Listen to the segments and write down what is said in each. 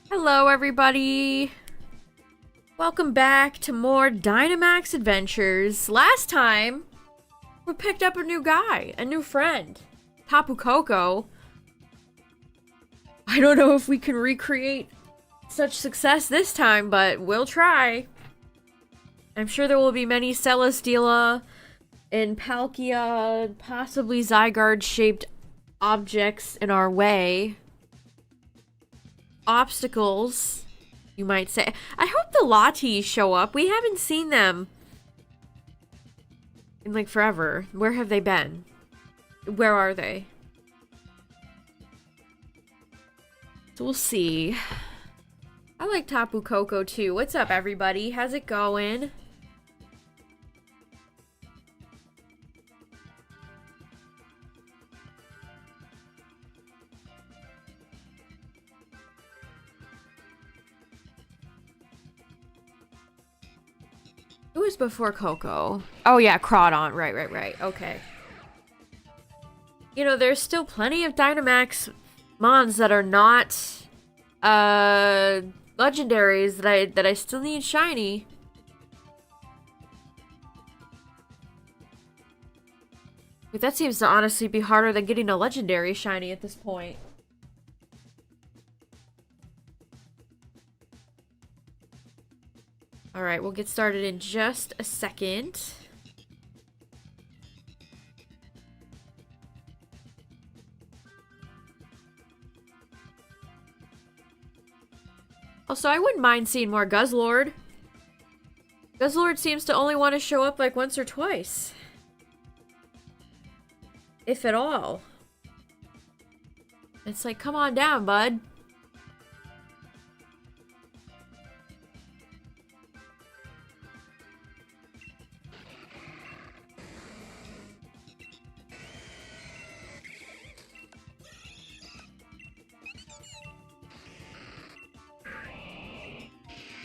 Hello, everybody. Welcome back to more Dynamax adventures. Last time, we picked up a new guy, a new friend, Tapu Koko. I don't know if we can recreate such success this time, but we'll try. I'm sure there will be many Celesteela and Palkia, possibly Zygarde-shaped objects in our way. Obstacles, you might say. I hope the Latis show up. We haven't seen them in like forever. Where have they been? Where are they? So we'll see. I like Tapu Koko too. What's up, everybody? How's it going? Who was before Coco? Oh yeah, Crawdon. Right. Okay. You know, there's still plenty of Dynamax mons that are not legendaries that I still need shiny. But that seems to honestly be harder than getting a legendary shiny at this point. Alright, we'll get started in just a second. Also, I wouldn't mind seeing more Guzzlord. Guzzlord seems to only want to show up like once or twice. If at all. It's like, come on down, bud.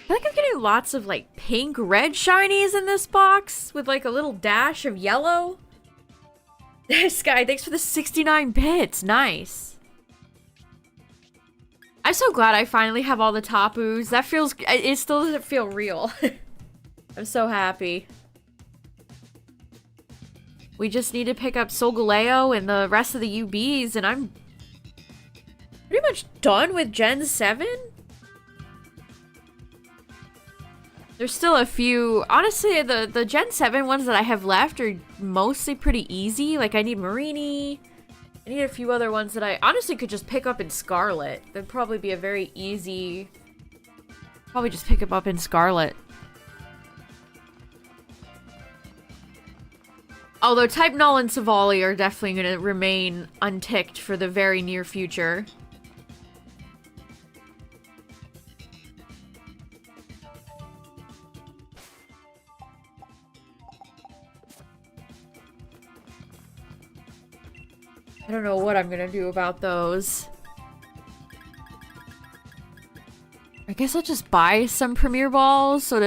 I think I'm getting lots of like pink red shinies in this box with like a little dash of yellow. This guy, thanks for the 69 bits. Nice. I'm so glad I finally have all the Tapus. That feels, it still doesn't feel real. I'm so happy. We just need to pick up Solgaleo and the rest of the UBs and I'm pretty much done with Gen 7. There's still a few. Honestly, the Gen 7 ones that I have left are mostly pretty easy. Like, I need Marini. I need a few other ones that I honestly could just pick up in Scarlet. That'd probably be a very easy... Probably just pick them up in Scarlet. Although Type Null and Savali are definitely going to remain unticked for the very near future. I don't know what I'm gonna do about those. I guess I'll just buy some Premier Balls so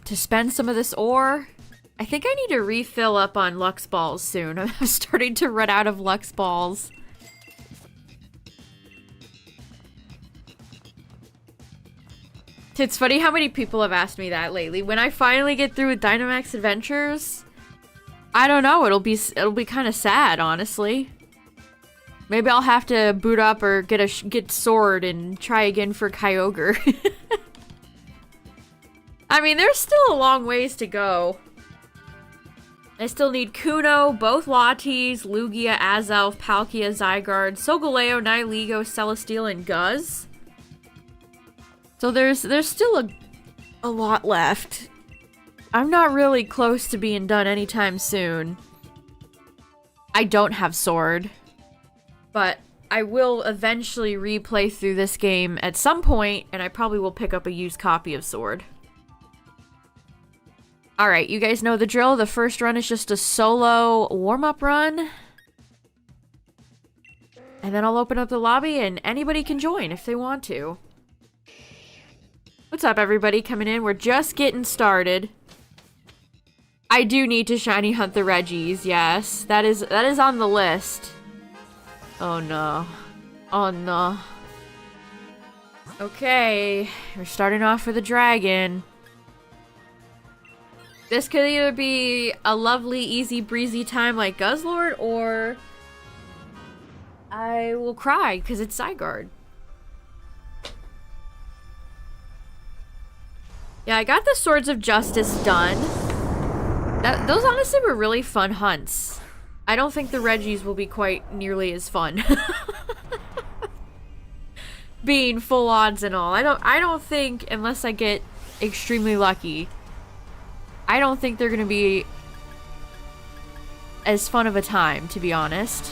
to spend some of this ore. I think I need to refill up on Lux Balls soon. I'm starting to run out of Lux Balls. It's funny how many people have asked me that lately. When I finally get through with Dynamax Adventures, I don't know, it'll be kind of sad, honestly. Maybe I'll have to boot up or get Sword and try again for Kyogre. I mean, there's still a long ways to go. I still need Kuno, both Latis, Lugia, Azelf, Palkia, Zygarde, Solgaleo, Nihilego, Celesteela, and Guzz. So there's still a lot left. I'm not really close to being done anytime soon. I don't have Sword. But I will eventually replay through this game at some point, and I probably will pick up a used copy of Sword. Alright, you guys know the drill. The first run is just a solo warm-up run. And then I'll open up the lobby, and anybody can join if they want to. What's up, everybody coming in? We're just getting started. I do need to shiny hunt the Reggies, yes. That is on the list. Oh no. Oh no. Okay, we're starting off with a dragon. This could either be a lovely, easy breezy time like Guzzlord, or I will cry because it's Zygarde. Yeah, I got the Swords of Justice done. Those honestly were really fun hunts. I don't think the Reggies will be quite nearly as fun. Being full odds and all. I don't think, unless I get extremely lucky, I don't think they're gonna be as fun of a time, to be honest.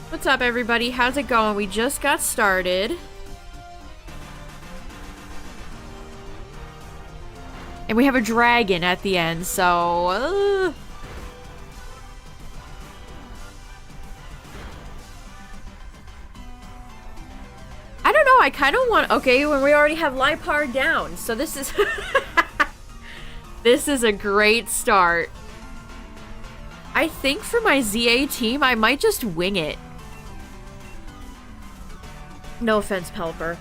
What's up, everybody? How's it going? We just got started. And we have a dragon at the end, so... I don't know, I kind of want... Okay, when we already have Lipar down, so this is... This is a great start. I think for my ZA team, I might just wing it. No offense, Pelipper.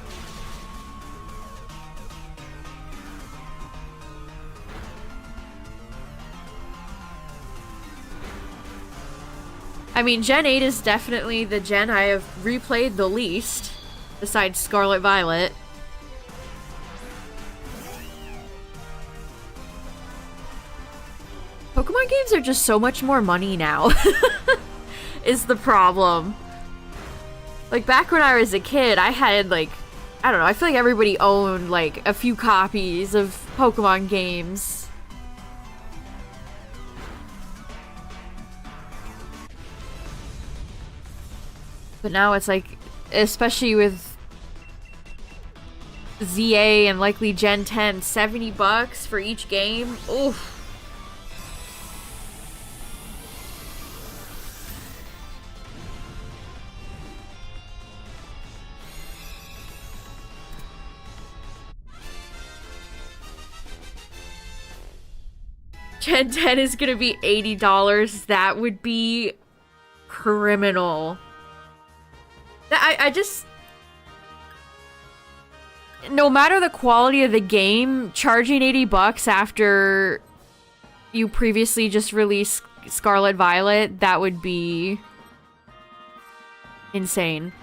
I mean, Gen 8 is definitely the gen I have replayed the least, besides Scarlet Violet. Pokemon games are just so much more money now, is the problem. Like, back when I was a kid, I had, like, I don't know, I feel like everybody owned, like, a few copies of Pokemon games. But now it's like, especially with ZA and likely Gen 10, $70 for each game. Oof. Gen 10 is gonna be $80. That would be criminal. I just... No matter the quality of the game, charging $80 after you previously just released Scarlet Violet, that would be insane.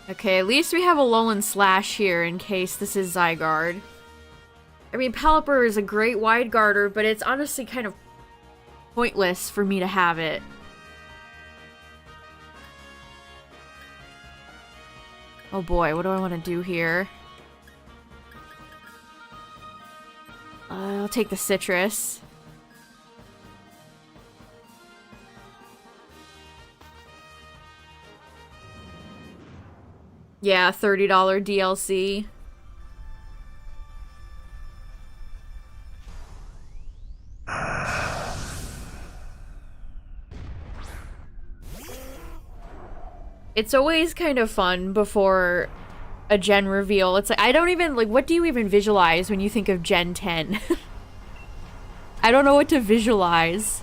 Okay, at least we have a Alolan Slash here in case this is Zygarde. I mean, Pelipper is a great wide guarder, but it's honestly kind of pointless for me to have it. Oh boy, what do I want to do here? I'll take the citrus. Yeah, $30 DLC. It's always kind of fun before a gen reveal. It's like, I don't even, like, what do you even visualize when you think of Gen 10? I don't know what to visualize.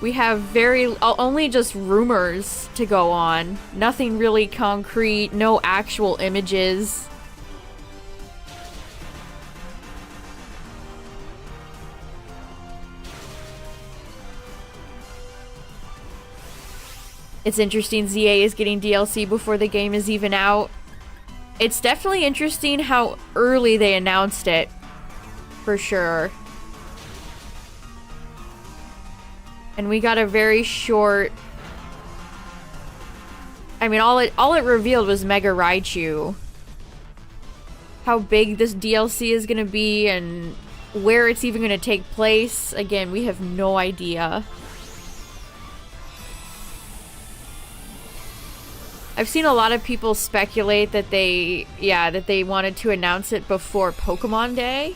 We have only just rumors to go on. Nothing really concrete, no actual images. It's interesting ZA is getting DLC before the game is even out. It's definitely interesting how early they announced it. For sure. And we got a very short... I mean, all it revealed was Mega Raichu. How big this DLC is gonna be and where it's even gonna take place, again, we have no idea. I've seen a lot of people speculate that they wanted to announce it before Pokemon Day.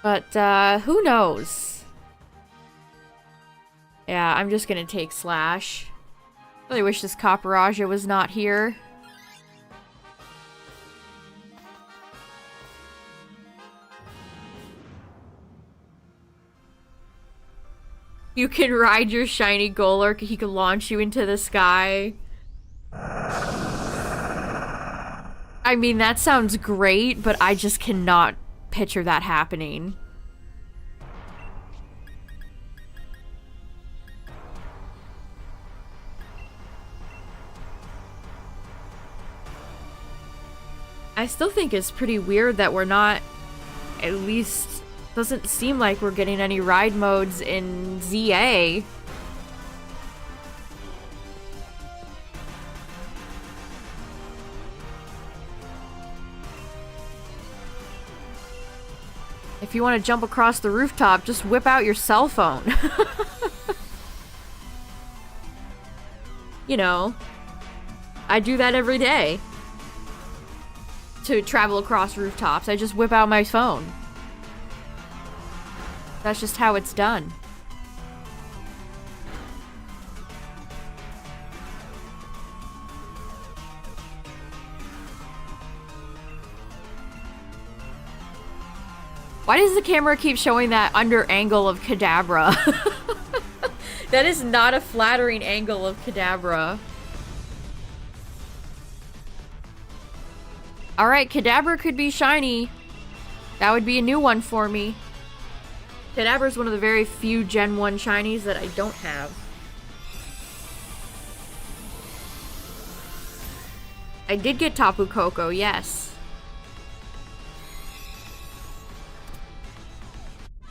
But, who knows? Yeah, I'm just gonna take Slash. Really wish this Caparajah was not here. You can ride your shiny Golurk, he can launch you into the sky. I mean, that sounds great, but I just cannot picture that happening. I still think it's pretty weird that we're not, at least, doesn't seem like we're getting any ride modes in ZA. If you want to jump across the rooftop, just whip out your cell phone. You know, I do that every day. To travel across rooftops, I just whip out my phone. That's just how it's done. Why does the camera keep showing that under angle of Kadabra? That is not a flattering angle of Kadabra. Alright, Kadabra could be shiny. That would be a new one for me. Kadabra is one of the very few Gen 1 shinies that I don't have. I did get Tapu Koko, yes.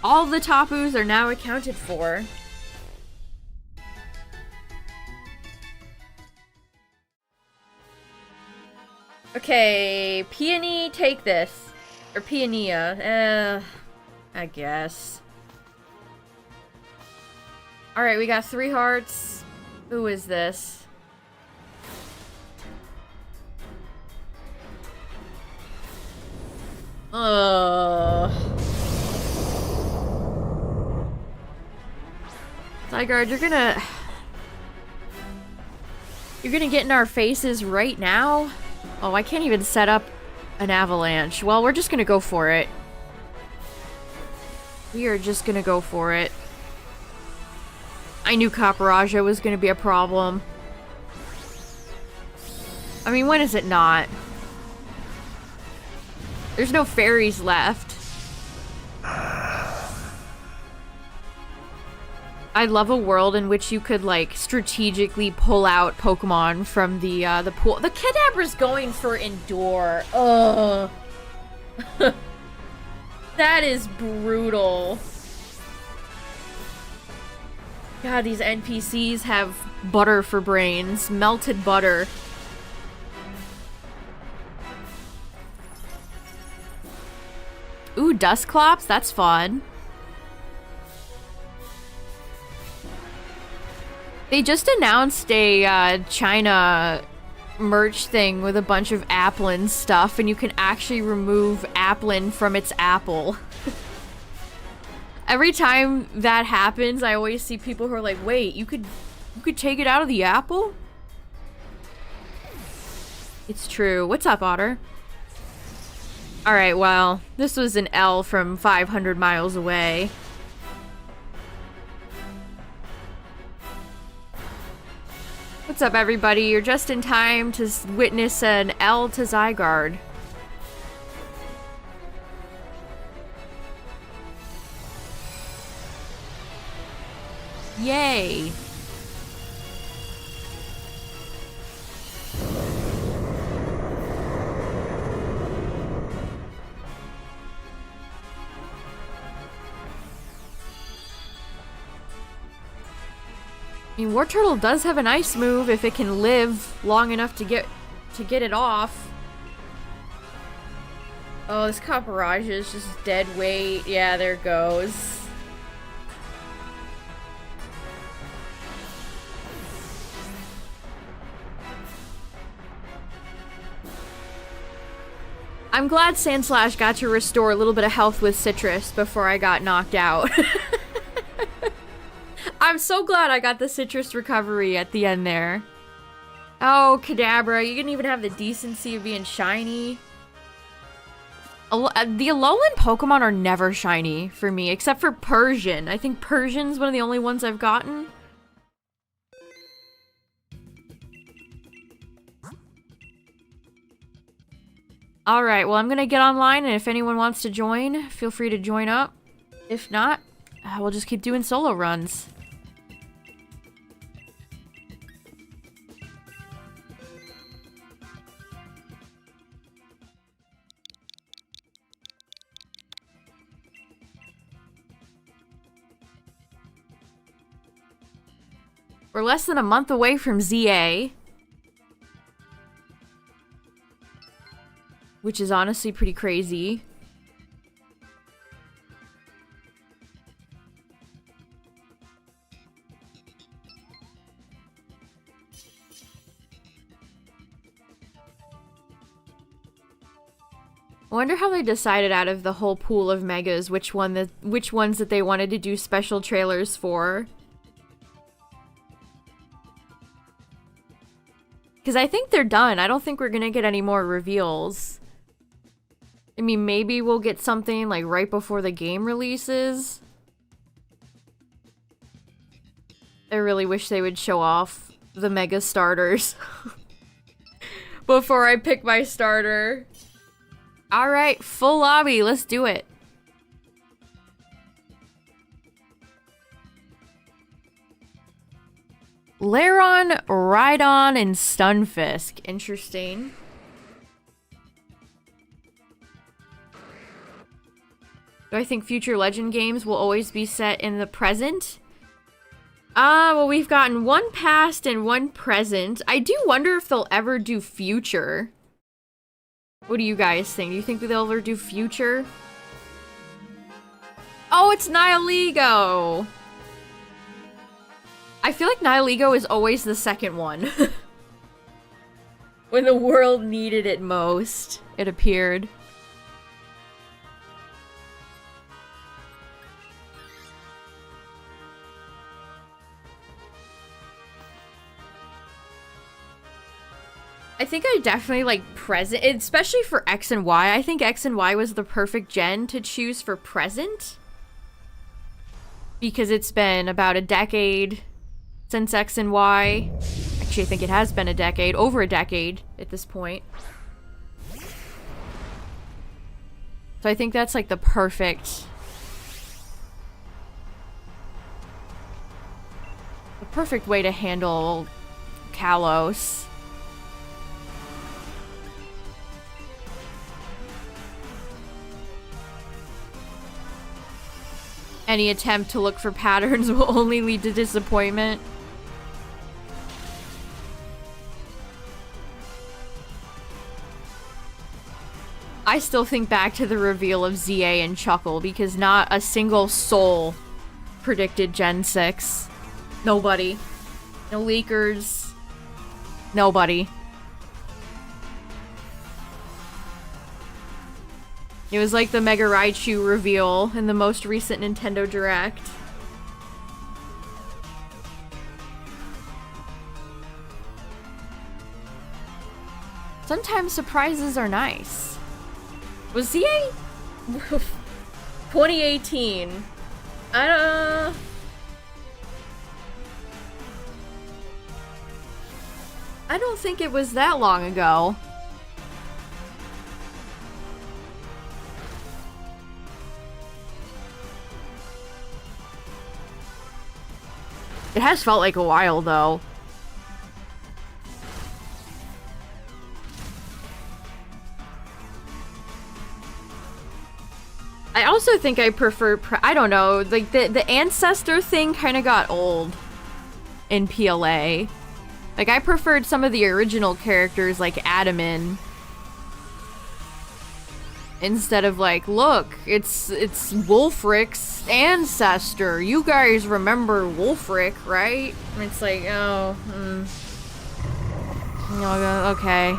All the Tapus are now accounted for. Okay, Peony, take this. Or Peonia. I guess. Alright, we got 3 hearts. Who is this? Zygarde, you're gonna get in our faces right now? Oh, I can't even set up an avalanche. Well, we're just gonna go for it. We are just gonna go for it. I knew Caparajah was gonna be a problem. I mean, when is it not? There's no fairies left. I love a world in which you could, like, strategically pull out Pokemon from the pool. The Kadabra's going for Endure. Ugh. That is brutal. God, these NPCs have butter for brains. Melted butter. Ooh, Dusclops? That's fun. They just announced a China merch thing with a bunch of Applin stuff, and you can actually remove Applin from its apple. Every time that happens, I always see people who are like, wait, you could take it out of the apple? It's true. What's up, Otter? Alright, well, this was an L from 500 miles away. What's up, everybody? You're just in time to witness an L to Zygarde. Yay! I mean, War Turtle does have an ice move if it can live long enough to get it off. Oh, this Caparajah is just dead weight. Yeah, there it goes. I'm glad Sandslash got to restore a little bit of health with Citrus before I got knocked out. I'm so glad I got the Citrus recovery at the end there. Oh, Kadabra, you didn't even have the decency of being shiny. The Alolan Pokemon are never shiny for me, except for Persian. I think Persian's one of the only ones I've gotten. Alright, well, I'm gonna get online, and if anyone wants to join, feel free to join up. If not, we'll just keep doing solo runs. We're less than a month away from ZA. Which is honestly pretty crazy. I wonder how they decided out of the whole pool of megas which ones that they wanted to do special trailers for. Because I think they're done. I don't think we're gonna get any more reveals. I mean, maybe we'll get something like right before the game releases. I really wish they would show off the mega starters before I pick my starter. Alright, full lobby, let's do it. Lairon, Rhydon, and Stunfisk. Interesting. Do I think future Legend games will always be set in the present? Well, we've gotten one past and one present. I do wonder if they'll ever do future. What do you guys think? Do you think that they'll ever do future? Oh, it's Nihilego! I feel like Nihilego is always the second one. When the world needed it most, it appeared. I think I definitely like present, especially for X and Y. I think X and Y was the perfect gen to choose for present. Because it's been about a decade since X and Y. Actually, I think it has been a decade, over a decade at this point. So I think that's like the perfect way to handle Kalos. Any attempt to look for patterns will only lead to disappointment. I still think back to the reveal of ZA and Chuckle because not a single soul predicted Gen 6. Nobody. No leakers. Nobody. It was like the Mega Raichu reveal in the most recent Nintendo Direct. Sometimes surprises are nice. Was ZA 2018? I don't think it was that long ago. It has felt like a while, though. I also think I prefer... I don't know, like, the ancestor thing kind of got old in PLA. Like, I preferred some of the original characters, like Adaman. Instead of like, look, it's Wulfric's ancestor. You guys remember Wulfric, right? And it's like, oh, okay.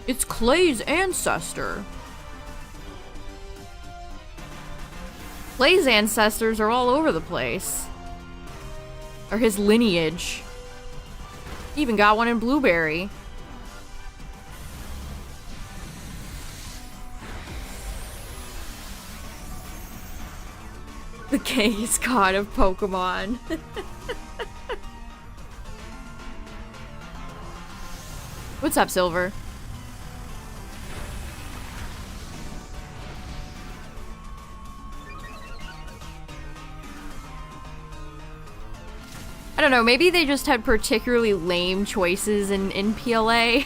It's Clay's ancestor. Clay's ancestors are all over the place. Or his lineage. He even got one in Blueberry. The gayest god of Pokemon. What's up, Silver? I don't know, maybe they just had particularly lame choices in PLA.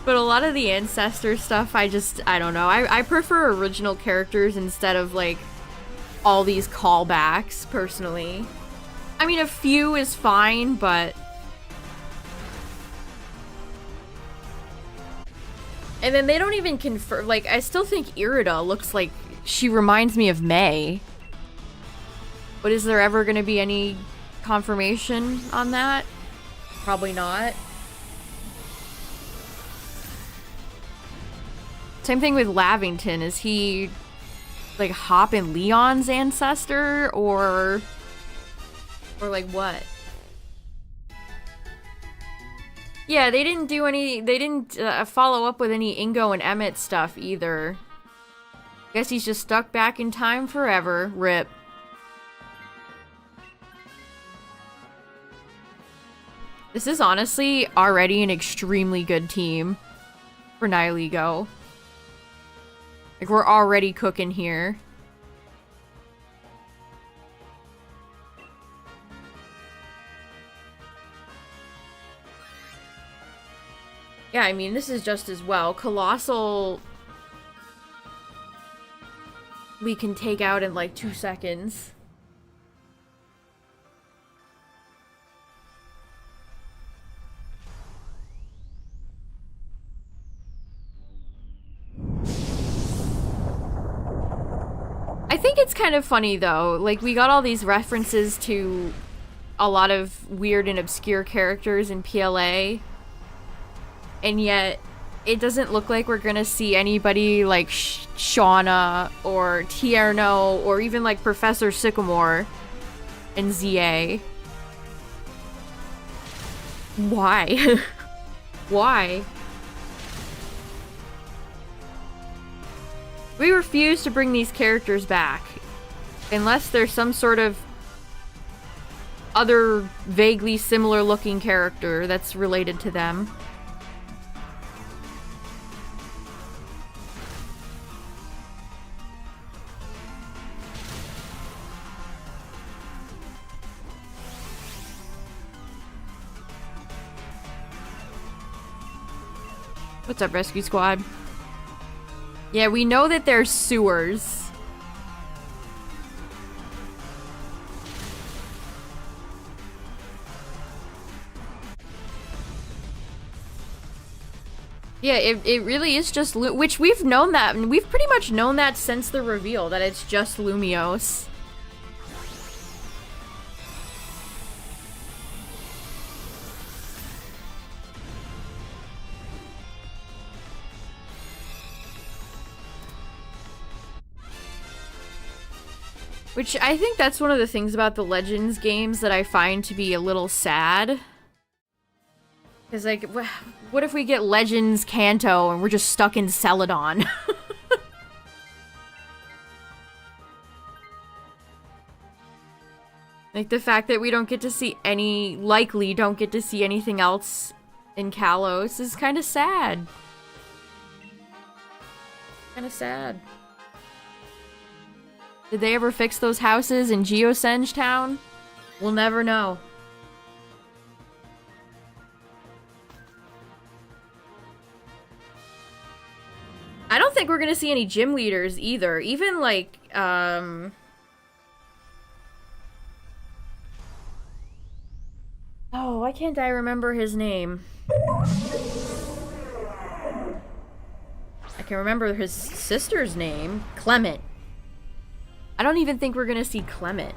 But a lot of the ancestor stuff, I don't know. I prefer original characters instead of, like, all these callbacks, personally. I mean, a few is fine, but... And then they don't even confirm, like, I still think Irida looks like she reminds me of May. But is there ever gonna be any confirmation on that? Probably not. Same thing with Lavington. Is he like Hop and Leon's ancestor or like what? Yeah, they didn't do any, they didn't follow up with any Ingo and Emmett stuff either. Guess he's just stuck back in time forever. Rip. This is honestly already an extremely good team for Nihilego. Like, we're already cooking here. Yeah, I mean, this is just as well. Colossal... we can take out in like 2 seconds. I think it's kind of funny though, like we got all these references to a lot of weird and obscure characters in PLA, and yet it doesn't look like we're gonna see anybody like Shauna or Tierno or even like Professor Sycamore in ZA. Why? Why? We refuse to bring these characters back unless there's some sort of other vaguely similar looking character that's related to them. What's up, Rescue Squad? Yeah, we know that there's sewers. Yeah, it really is just which we've known that, and we've pretty much known that since the reveal, that it's just Lumiose. Which, I think that's one of the things about the Legends games that I find to be a little sad. Because, like, what if we get Legends Kanto and we're just stuck in Celadon? Like, the fact that we don't get to see any, likely don't get to see anything else in Kalos is kind of sad. Kind of sad. Did they ever fix those houses in Geosenge Town? We'll never know. I don't think we're gonna see any gym leaders either. Even like, oh, why can't I remember his name? I can remember his sister's name. Clement. I don't even think we're gonna see Clement.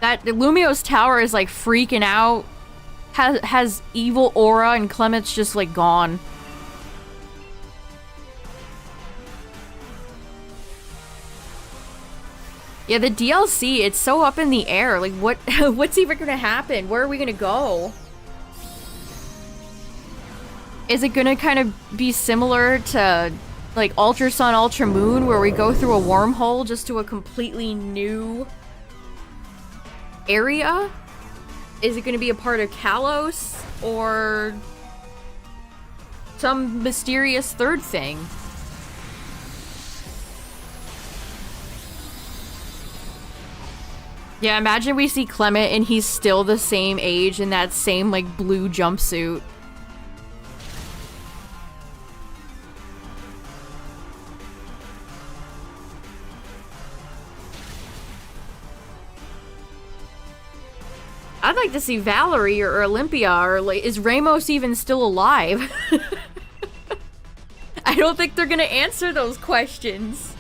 That the Lumiose Tower is like freaking out, has evil aura, and Clement's just like gone. Yeah, the DLC, it's so up in the air. Like, what? What's even gonna happen? Where are we gonna go? Is it gonna kind of be similar to, like, Ultra Sun, Ultra Moon, where we go through a wormhole just to a completely new area? Is it gonna be a part of Kalos, or some mysterious third thing? Yeah, imagine we see Clement and he's still the same age in that same, like, blue jumpsuit. I'd like to see Valerie or Olympia, or, like, is Ramos even still alive? I don't think they're gonna answer those questions.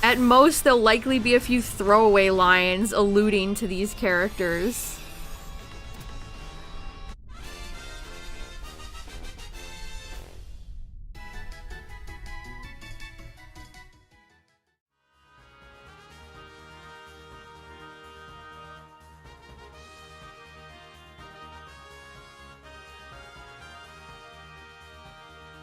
At most, there'll likely be a few throwaway lines alluding to these characters.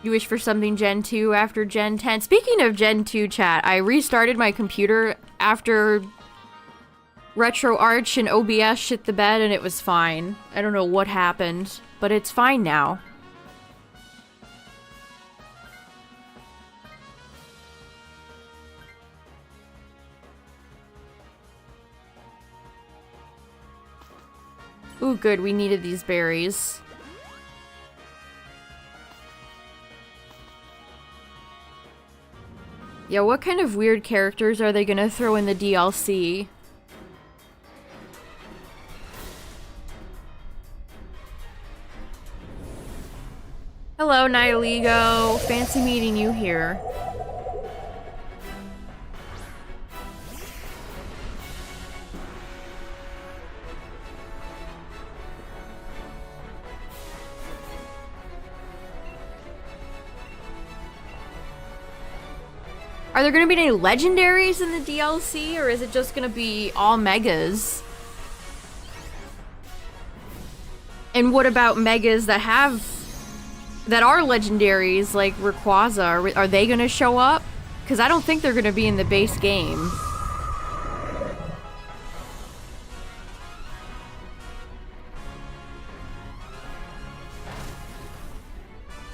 You wish for something Gen 2 after Gen 10. Speaking of Gen 2 chat, I restarted my computer after RetroArch and OBS shit the bed and it was fine. I don't know what happened, but it's fine now. Ooh, good, we needed these berries. Yeah, what kind of weird characters are they gonna throw in the DLC? Hello, Nihiligo. Fancy meeting you here. Are there gonna be any legendaries in the DLC, or is it just gonna be all megas? And what about megas that are legendaries, like Rayquaza? Are they gonna show up? Because I don't think they're gonna be in the base game.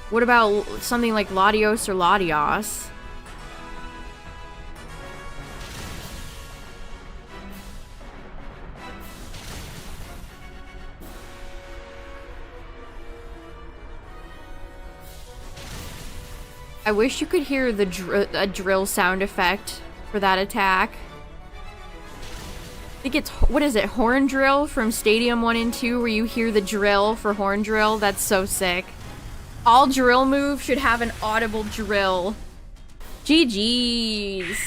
What about something like Latios or Latios? I wish you could hear the drill sound effect for that attack. I think it's, what is it, Horn Drill from Stadium 1 and 2, where you hear the drill for Horn Drill? That's so sick. All drill moves should have an audible drill. GG's.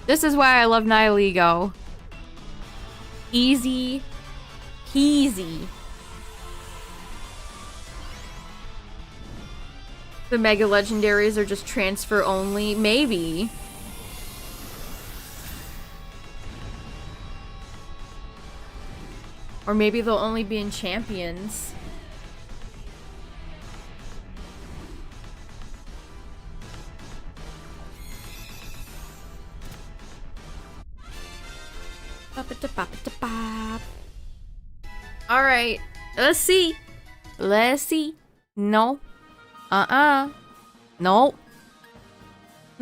This is why I love Nihiligo. Easy peasy. The Mega Legendaries are just transfer only? Maybe. Or maybe they'll only be in Champions. Alright, let's see. Let's see. No. No.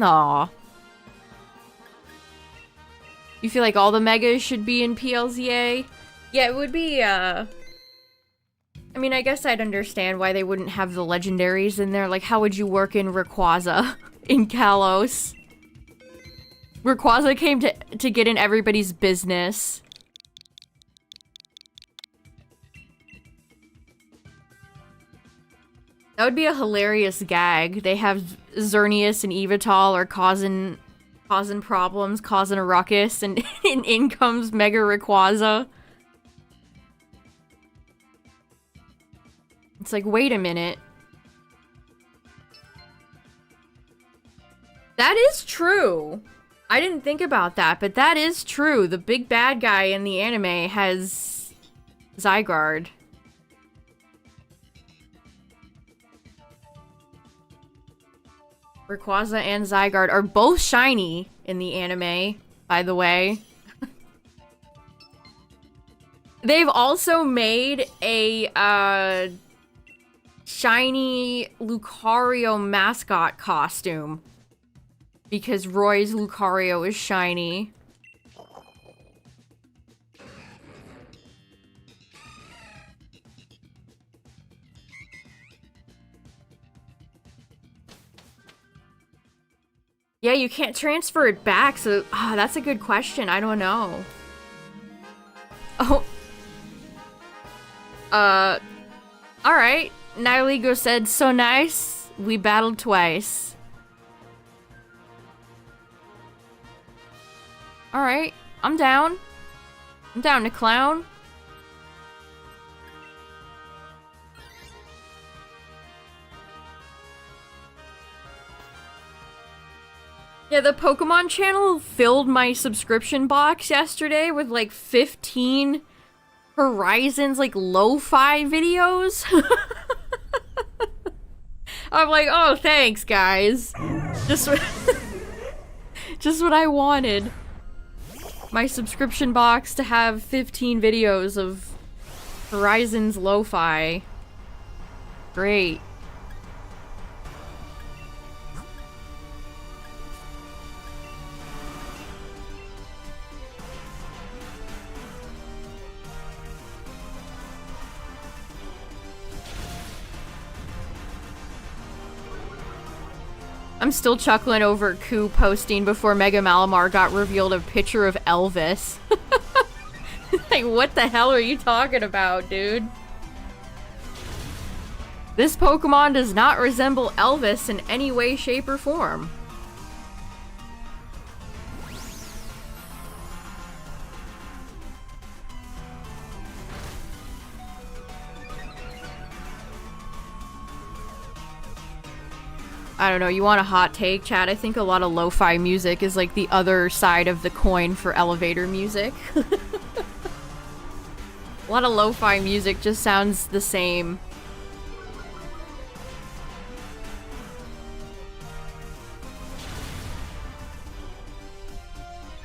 Aw. You feel like all the megas should be in PLZA? Yeah, it would be, I mean, I guess I'd understand why they wouldn't have the legendaries in there. Like, how would you work in Rayquaza in Kalos? Rayquaza came to get in everybody's business. That would be a hilarious gag. They have Xerneas and Evital are causing problems, causing a ruckus, and in comes Mega Rayquaza. It's like, wait a minute. That is true. I didn't think about that, but that is true. The big bad guy in the anime has Zygarde. Rayquaza and Zygarde are both shiny in the anime, by the way. They've also made a shiny Lucario mascot costume. Because Roy's Lucario is shiny. Yeah, you can't transfer it back, so that's a good question. I don't know. Oh. Alright. Nihiligo said, so nice. We battled twice. Alright. I'm down. I'm down to clown. Yeah, the Pokemon channel filled my subscription box yesterday with like 15 Horizons, like, lo-fi videos. I'm like, oh, thanks, guys. Just what I wanted. My subscription box to have 15 videos of Horizons lo-fi. Great. I'm still chuckling over Koo posting before Mega Malamar got revealed a picture of Elvis. Like, what the hell are you talking about, dude? This Pokemon does not resemble Elvis in any way, shape, or form. I don't know, you want a hot take, chat? I think a lot of lo-fi music is like the other side of the coin for elevator music. A lot of lo-fi music just sounds the same.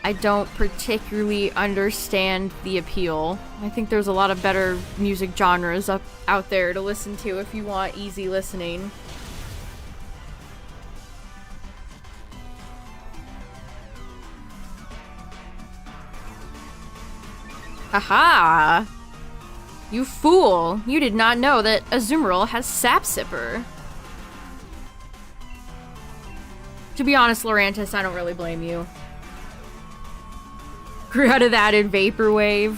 I don't particularly understand the appeal. I think there's a lot of better music genres out there to listen to if you want easy listening. Haha! You fool! You did not know that Azumarill has Sap Sipper. To be honest, Lurantis, I don't really blame you. Grew out of that in Vaporwave.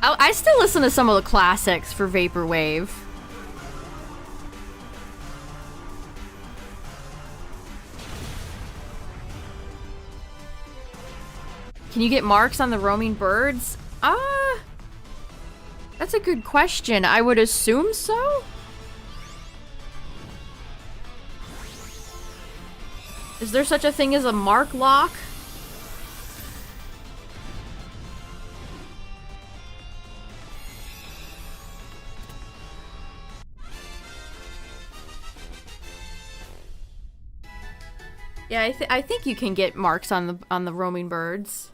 I still listen to some of the classics for Vaporwave. Can you get marks on the roaming birds? That's a good question. I would assume so? Is there such a thing as a mark lock? Yeah, I think you can get marks on the roaming birds.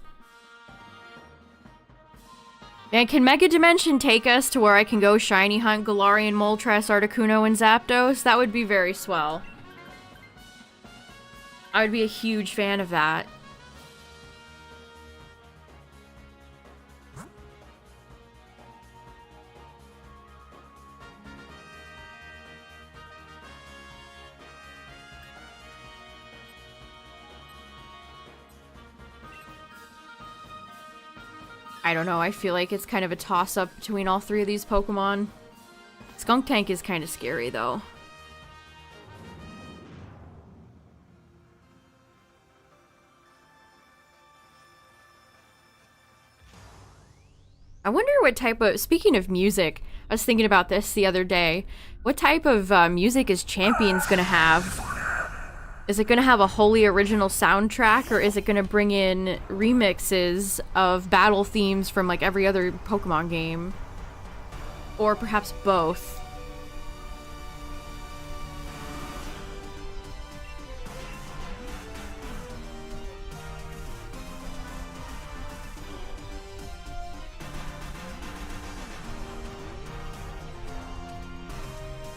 And can Mega Dimension take us to where I can go shiny hunt Galarian, Moltres, Articuno, and Zapdos? That would be very swell. I would be a huge fan of that. I don't know, I feel like it's kind of a toss-up between all three of these Pokemon. Skuntank is kind of scary, though. I wonder what type of, speaking of music, I was thinking about this the other day. What type of music is Champions gonna have? Is it gonna have a wholly original soundtrack, or is it gonna bring in remixes of battle themes from like every other Pokemon game? Or perhaps both?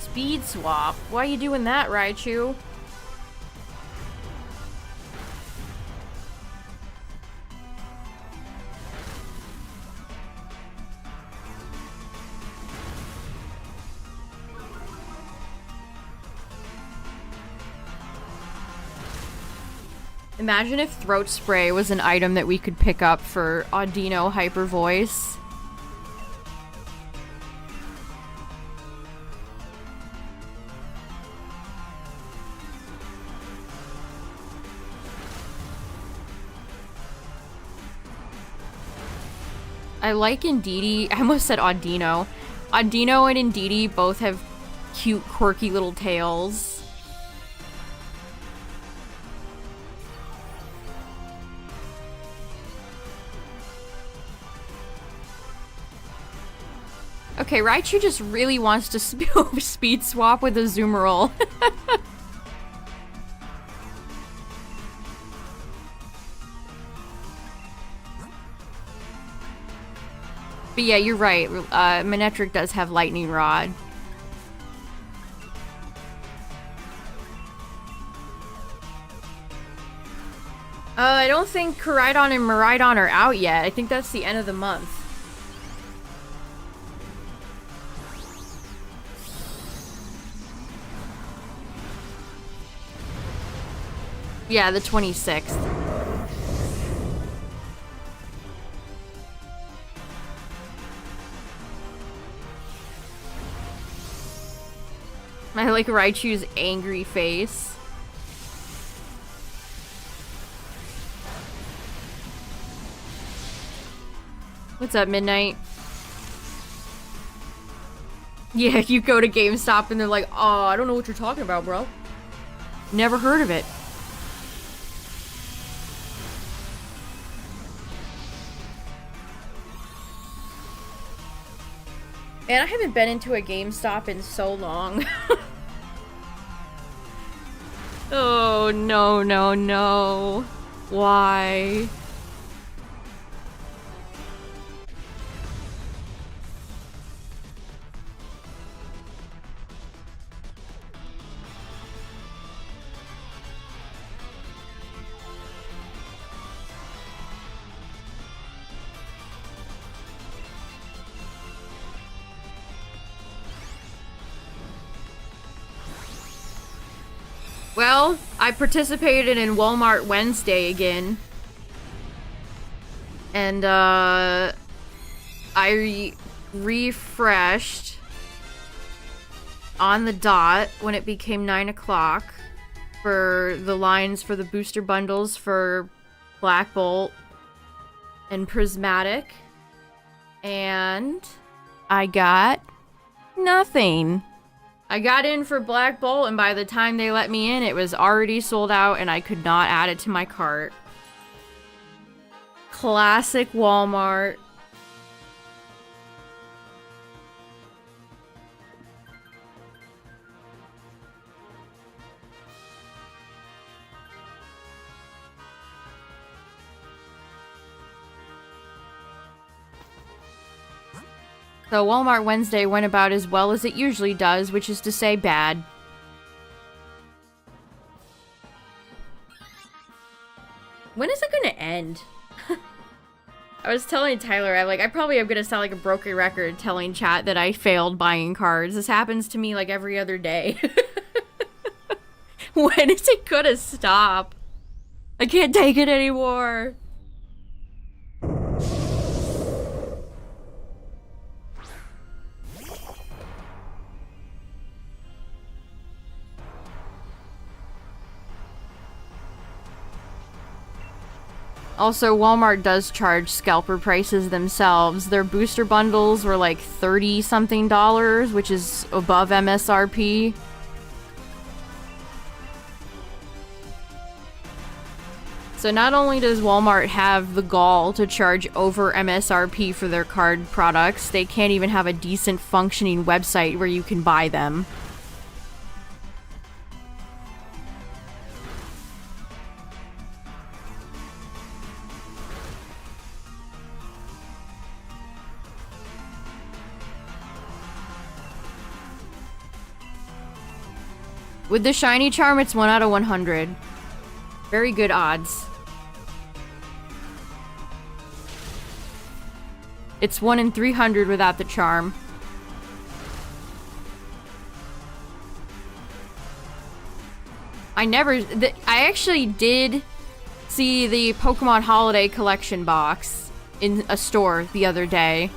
Speed swap? Why are you doing that, Raichu? Imagine if throat spray was an item that we could pick up for Audino Hyper Voice. I like Indeedee. I almost said Audino. Audino and Indeedee both have cute, quirky little tails. Okay, Raichu just really wants to speed swap with a Azumarill. But yeah, you're right. Manectric does have Lightning Rod. I don't think Koraidon and Miraidon are out yet. I think that's the end of the month. Yeah, the 26th. I like Raichu's angry face. What's up, Midnight? Yeah, you go to GameStop and they're like, oh, I don't know what you're talking about, bro. Never heard of it. Man, I haven't been into a GameStop in so long. Oh, no, no, no. Why? Well, I participated in Walmart Wednesday again. And, I refreshed on the dot when it became 9 o'clock for the lines for the booster bundles for Black Bolt and Prismatic. And I got nothing. I got in for Black Bolt, and by the time they let me in, it was already sold out, and I could not add it to my cart. Classic Walmart. So Walmart Wednesday went about as well as it usually does, which is to say bad. When is it gonna end? I was telling Tyler, I probably am gonna sound like a broken record telling chat that I failed buying cards. This happens to me like every other day. When is it gonna stop? I can't take it anymore. Also, Walmart does charge scalper prices themselves. Their booster bundles were like $30-something, which is above MSRP. So not only does Walmart have the gall to charge over MSRP for their card products, they can't even have a decent functioning website where you can buy them. With the shiny charm, it's 1 out of 100. Very good odds. It's 1 in 300 without the charm. I actually did see the Pokemon Holiday Collection box in a store the other day.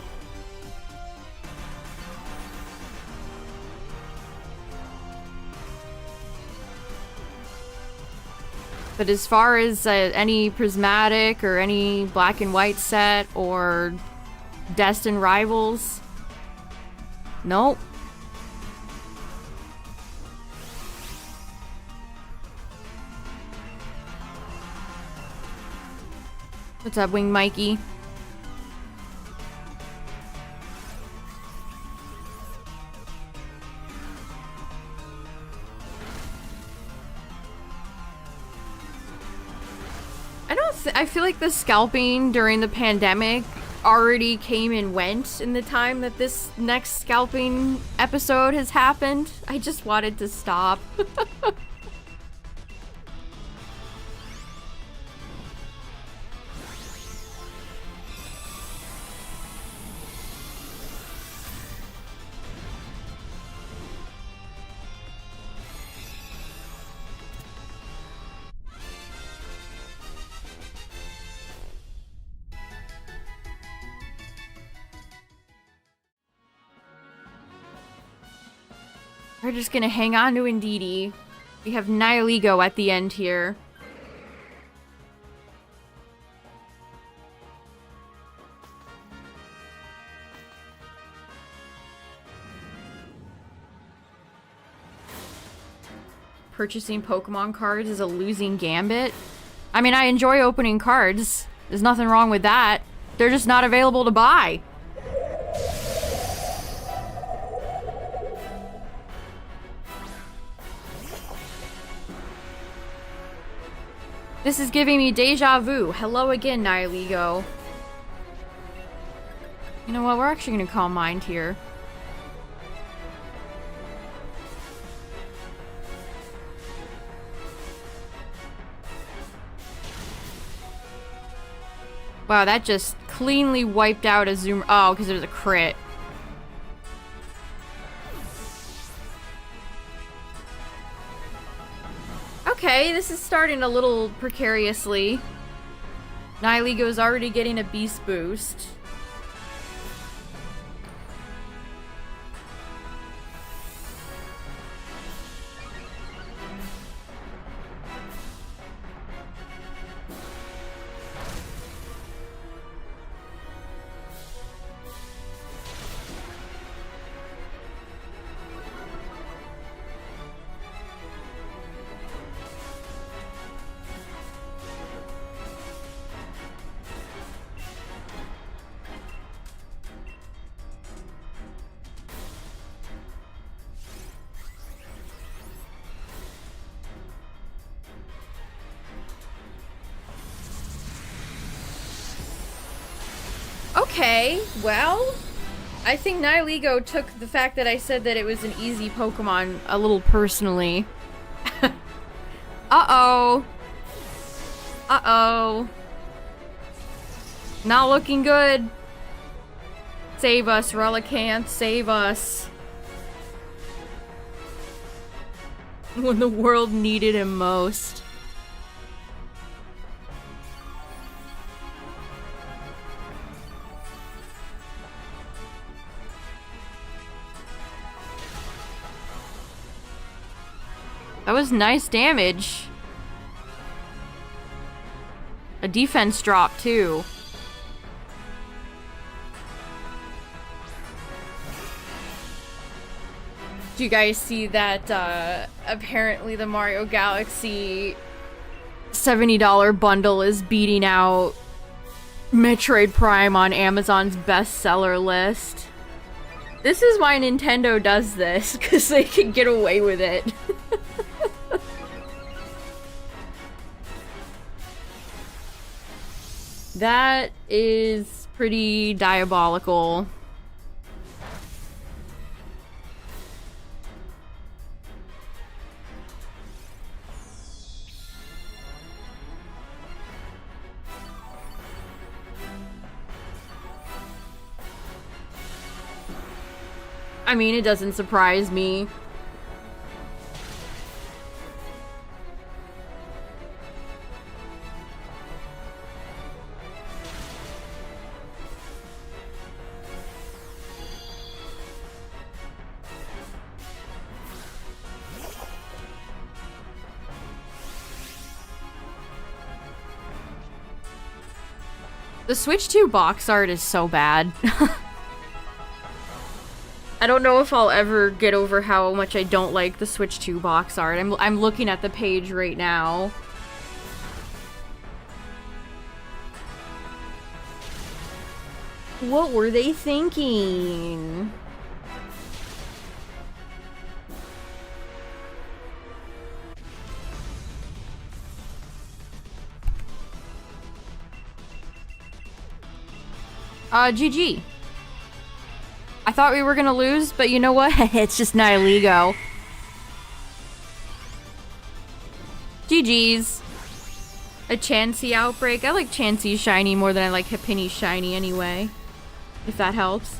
But as far as any prismatic or any black and white set or Destined Rivals, nope. What's up, Wing Mikey? I feel like the scalping during the pandemic already came and went in the time that this next scalping episode has happened. I just wanted to stop. We're just gonna hang on to Indeedee. We have Nihilego at the end here. Purchasing Pokemon cards is a losing gambit. I mean, I enjoy opening cards. There's nothing wrong with that. They're just not available to buy. This is giving me deja vu. Hello again, Nihilego. You know what? We're actually gonna call Mind here. Wow, that just cleanly wiped out a Zoom. Oh, because there's a crit. Okay, this is starting a little precariously. Nihilego's already getting a beast boost. Okay, well, I think Nihilego took the fact that I said that it was an easy Pokemon a little personally. Uh-oh. Uh-oh. Not looking good. Save us, Relicanth, save us. When the world needed him most. That was nice damage. A defense drop, too. Do you guys see that, apparently the Mario Galaxy $70 bundle is beating out Metroid Prime on Amazon's bestseller list? This is why Nintendo does this, because they can get away with it. That is pretty diabolical. I mean, it doesn't surprise me. The Switch 2 box art is so bad. I don't know if I'll ever get over how much I don't like the Switch 2 box art. I'm looking at the page right now. What were they thinking? GG. I thought we were gonna lose, but you know what? It's just Nihilego. GG's. A Chansey outbreak. I like Chansey shiny more than I like Happiny shiny anyway. If that helps.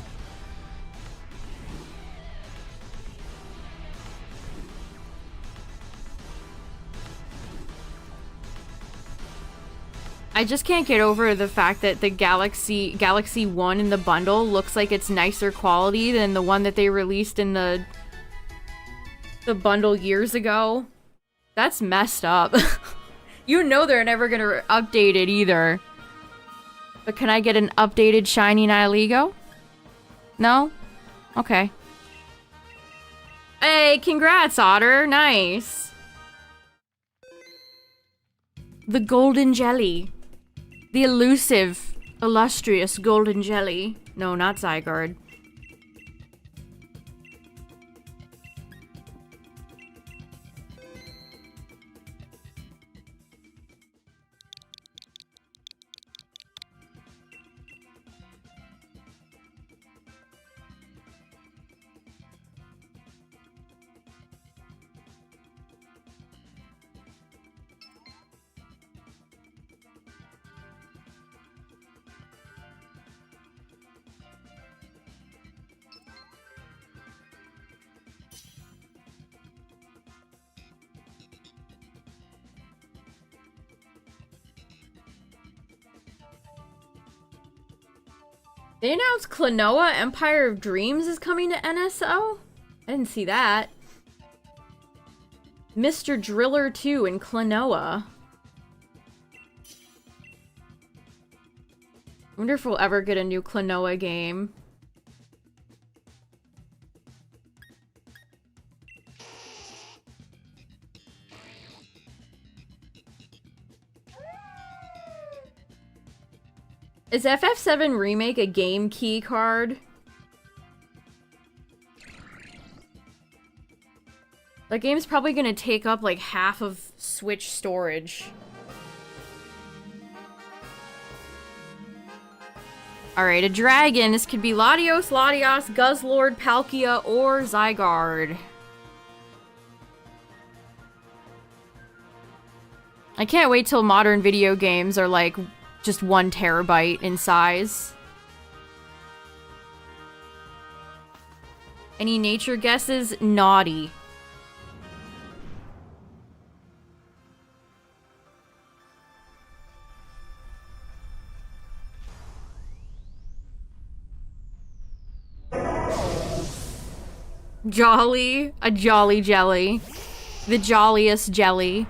I just can't get over the fact that the Galaxy 1 in the bundle looks like it's nicer quality than the one that they released in the bundle years ago. That's messed up. You know they're never gonna update it either. But can I get an updated shiny Nihilego? No? Okay. Hey, congrats, Otter. Nice. The golden jelly. The elusive, illustrious golden jelly. No, not Zygarde. They announced Klonoa Empire of Dreams is coming to NSO? I didn't see that. Mr. Driller 2 and Klonoa. I wonder if we'll ever get a new Klonoa game. Is FF7 Remake a game key card? That game's probably gonna take up like half of Switch storage. Alright, a dragon. This could be Latios, Latios, Guzzlord, Palkia, or Zygarde. I can't wait till modern video games are like just 1 terabyte in size. Any nature guesses? Naughty. Jolly. A jolly jelly. The jolliest jelly.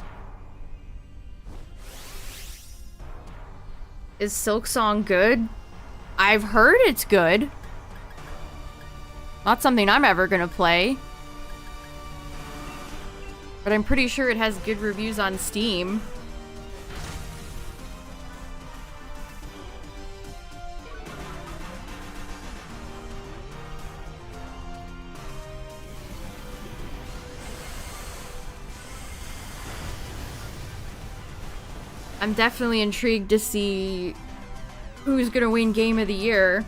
Is Silk Song good? I've heard it's good. Not something I'm ever gonna play. But I'm pretty sure it has good reviews on Steam. I'm definitely intrigued to see who's gonna win Game of the Year.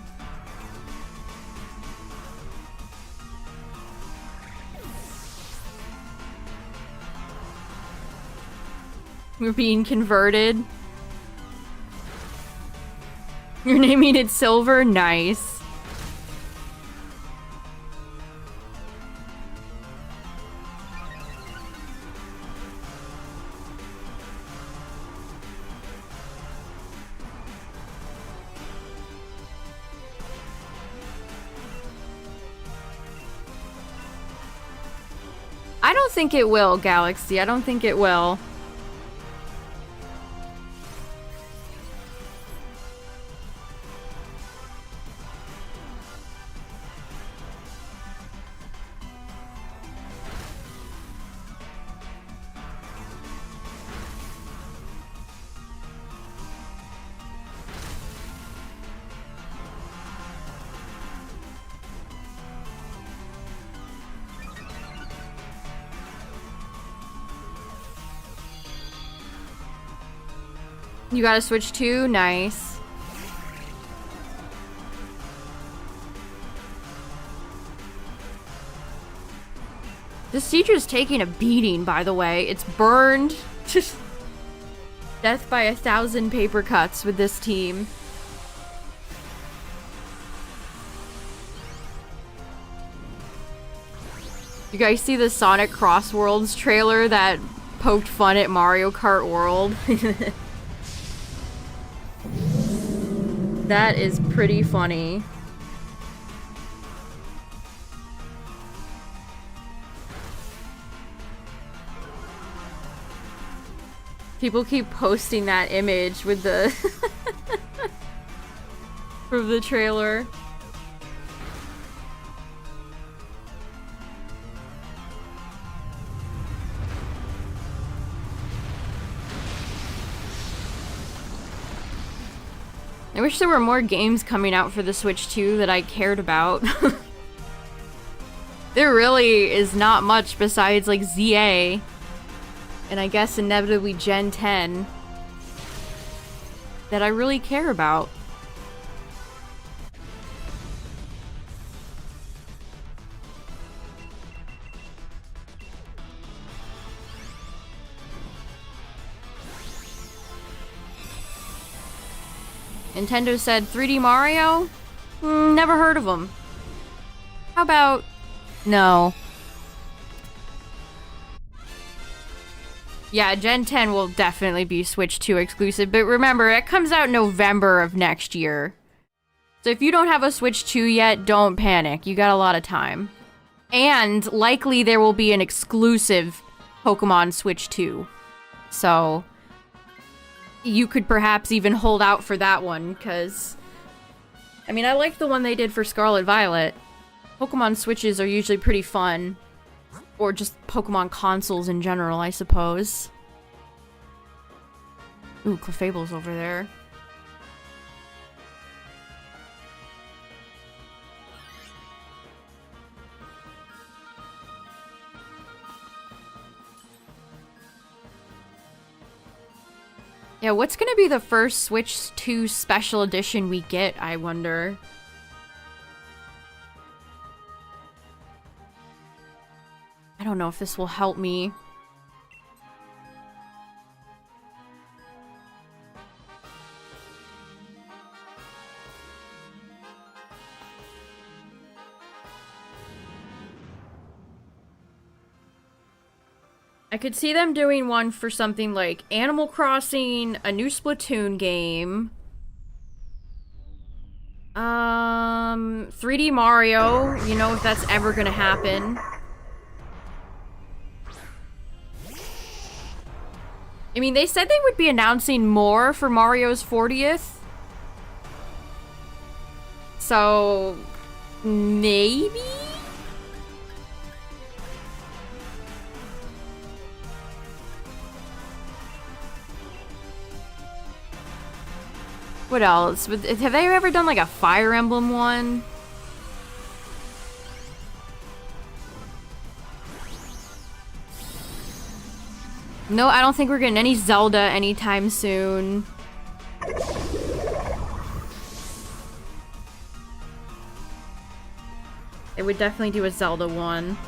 We're being converted. You're naming it Silver? Nice. I don't think it will, Galaxy. I don't think it will. You gotta switch to? Nice. This Siege's taking a beating, by the way. It's burned. Death by 1,000 paper cuts with this team. You guys see the Sonic Cross Worlds trailer that poked fun at Mario Kart World? That is pretty funny. People keep posting that image with the from the trailer. I wish there were more games coming out for the Switch 2 that I cared about. There really is not much besides like ZA. And I guess inevitably Gen 10 that I really care about. Nintendo said 3D Mario? Never heard of them. How about... no. Yeah, Gen 10 will definitely be Switch 2 exclusive, but remember, it comes out November of next year. So if you don't have a Switch 2 yet, don't panic. You got a lot of time. And likely there will be an exclusive Pokemon Switch 2. So you could perhaps even hold out for that one, because... I mean, I like the one they did for Scarlet Violet. Pokemon Switches are usually pretty fun. Or just Pokemon consoles in general, I suppose. Ooh, Clefable's over there. Yeah, what's gonna be the first Switch 2 special edition we get, I wonder? I don't know if this will help me. I could see them doing one for something like Animal Crossing, a new Splatoon game, 3D Mario, you know, if that's ever gonna happen. I mean, they said they would be announcing more for Mario's 40th. So maybe? What else? Have they ever done like a Fire Emblem one? No, I don't think we're getting any Zelda anytime soon. It would definitely do a Zelda one.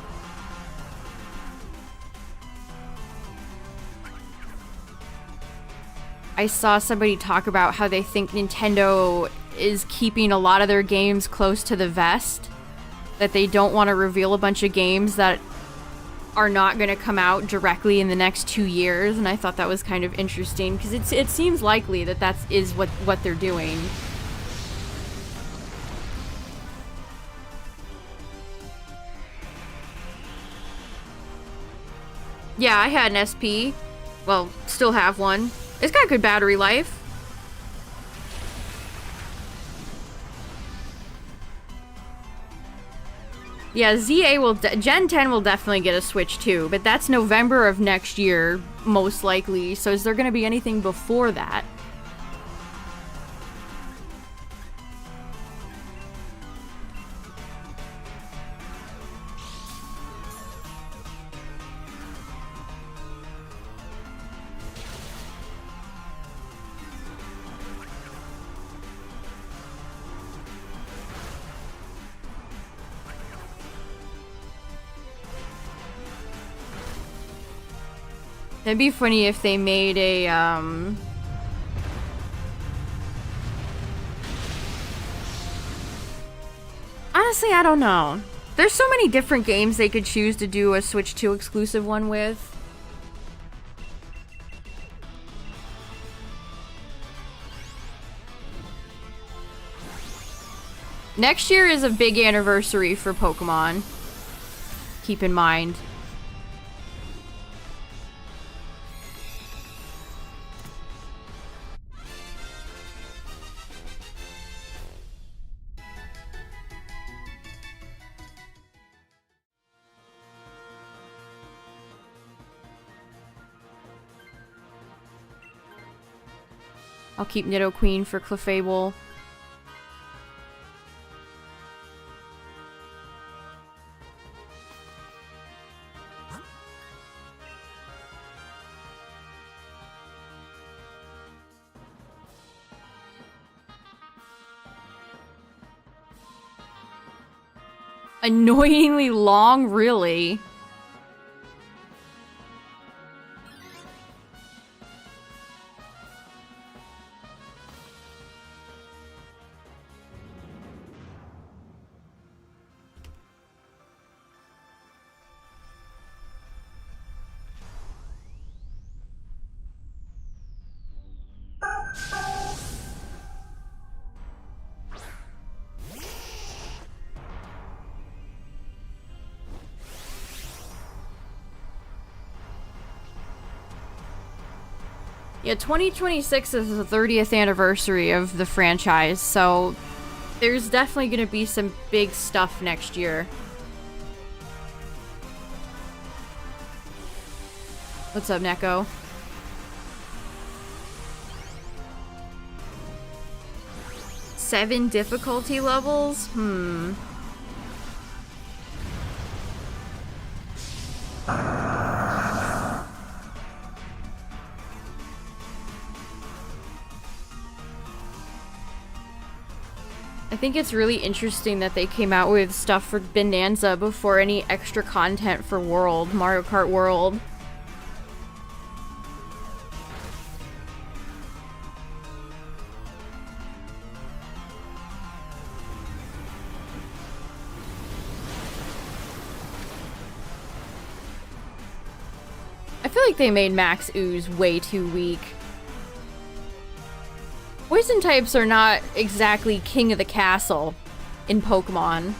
I saw somebody talk about how they think Nintendo is keeping a lot of their games close to the vest. That they don't want to reveal a bunch of games that are not going to come out directly in the next 2 years. And I thought that was kind of interesting because it seems likely that that is what they're doing. Yeah, I had an SP. Well, still have one. It's got good battery life. Yeah, ZA will... Gen 10 will definitely get a Switch too, but that's November of next year, most likely. So is there going to be anything before that? It'd be funny if they made a, Honestly, I don't know. There's so many different games they could choose to do a Switch 2 exclusive one with. Next year is a big anniversary for Pokemon. Keep in mind. I'll keep Nidoqueen for Clefable. Annoyingly long, really? Yeah, 2026 is the 30th anniversary of the franchise, so there's definitely going to be some big stuff next year. What's up, Neko? Seven difficulty levels? I think it's really interesting that they came out with stuff for Bonanza before any extra content for World, Mario Kart World. I feel like they made Max Ooze way too weak. Poison types are not exactly king of the castle in Pokemon.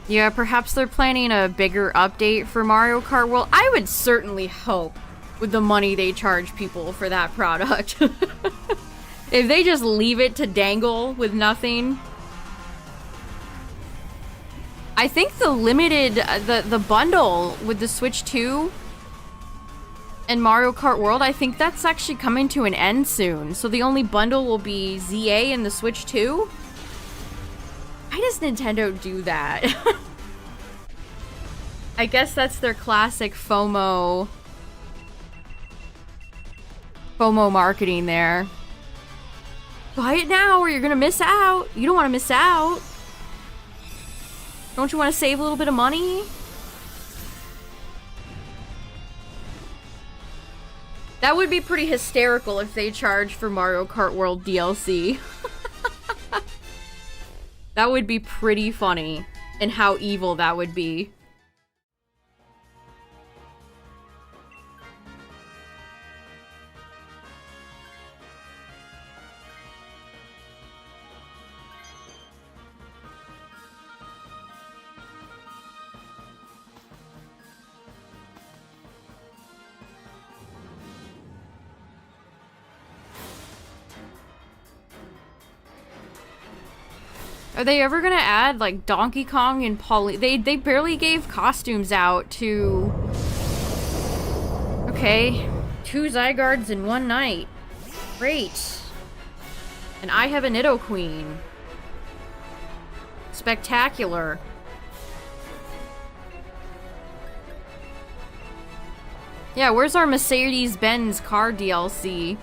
Yeah, perhaps they're planning a bigger update for Mario Kart World. I would certainly hope with the money they charge people for that product. If they just leave it to dangle with nothing. I think the limited, the bundle with the Switch 2 and Mario Kart World, I think that's actually coming to an end soon. So the only bundle will be ZA and the Switch 2. Why does Nintendo do that? I guess that's their classic FOMO marketing there. Buy it now or you're gonna miss out. You don't want to miss out. Don't you want to save a little bit of money? That would be pretty hysterical if they charged for Mario Kart World DLC. That would be pretty funny, and how evil that would be. Are they ever gonna add, like, Donkey Kong and They barely gave costumes out to... Okay. 2 Zygardes in one night. Great. And I have a Nidoqueen. Spectacular. Yeah, where's our Mercedes-Benz car DLC?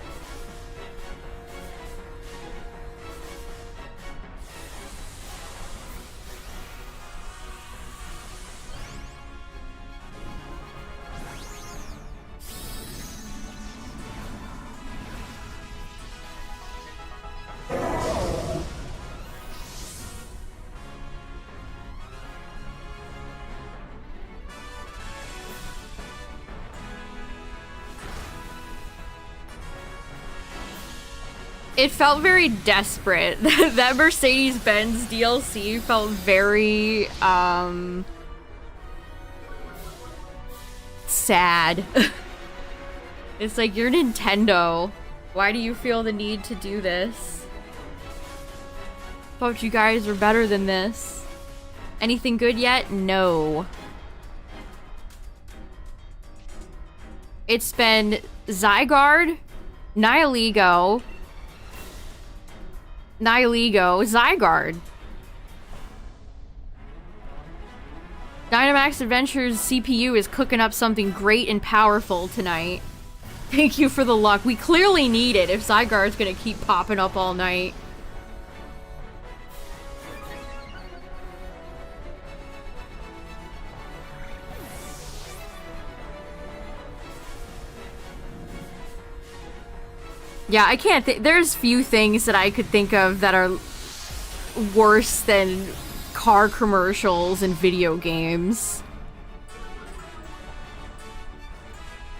It felt very desperate. That Mercedes-Benz DLC felt very, sad. It's like, you're Nintendo. Why do you feel the need to do this? Thought you guys were better than this. Anything good yet? No. It's been Zygarde, Nihilego, Zygarde. Dynamax Adventures CPU is cooking up something great and powerful tonight. Thank you for the luck. We clearly need it if Zygarde's gonna keep popping up all night. Yeah, I can't there's few things that I could think of that are worse than car commercials and video games.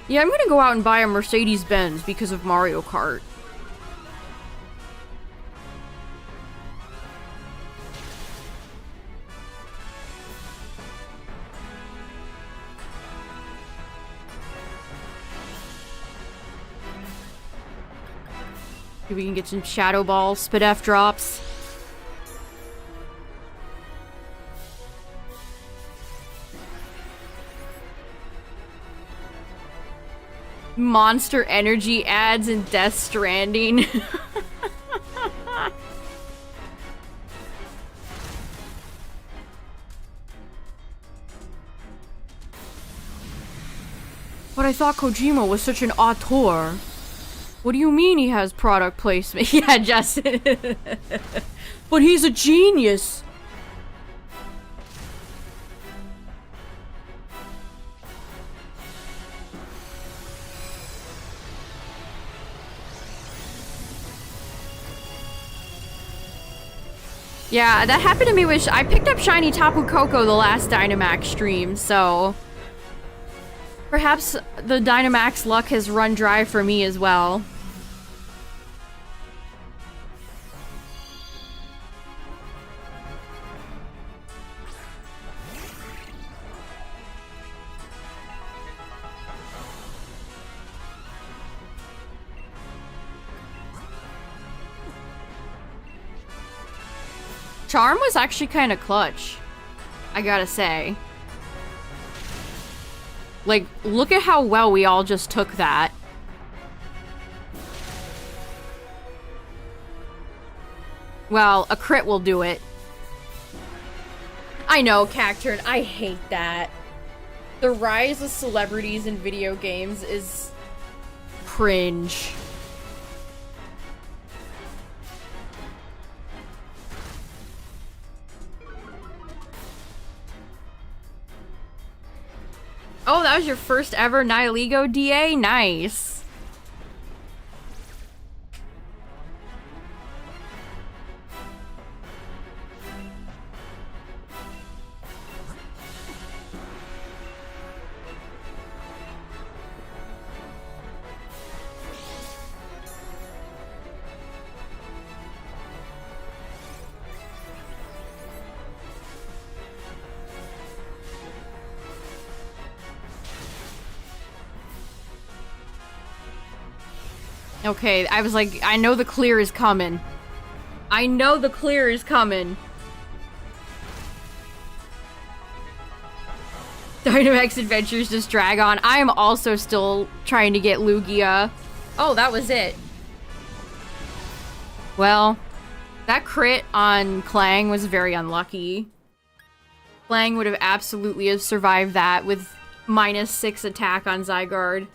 Yeah, I'm gonna go out and buy a Mercedes-Benz because of Mario Kart. See if we can get some Shadow Balls, Spidef drops. Monster Energy ads in Death Stranding. But I thought Kojima was such an auteur. What do you mean he has product placement? Yeah, Justin. But he's a genius. Yeah, that happened to me with... I picked up Shiny Tapu Koko the last Dynamax stream, so... Perhaps the Dynamax luck has run dry for me as well. Charm was actually kind of clutch, I gotta say. Like, look at how well we all just took that. Well, a crit will do it. I know, Cacturn, I hate that. The rise of celebrities in video games is cringe. Oh, that was your first ever Nihilego DA? Nice. Okay, I was like, I know the clear is coming. I know the clear is coming. Dynamax Adventures just drag on. I am also still trying to get Lugia. Oh, that was it. Well, that crit on Clang was very unlucky. Clang would have absolutely have survived that with -6 attack on Zygarde.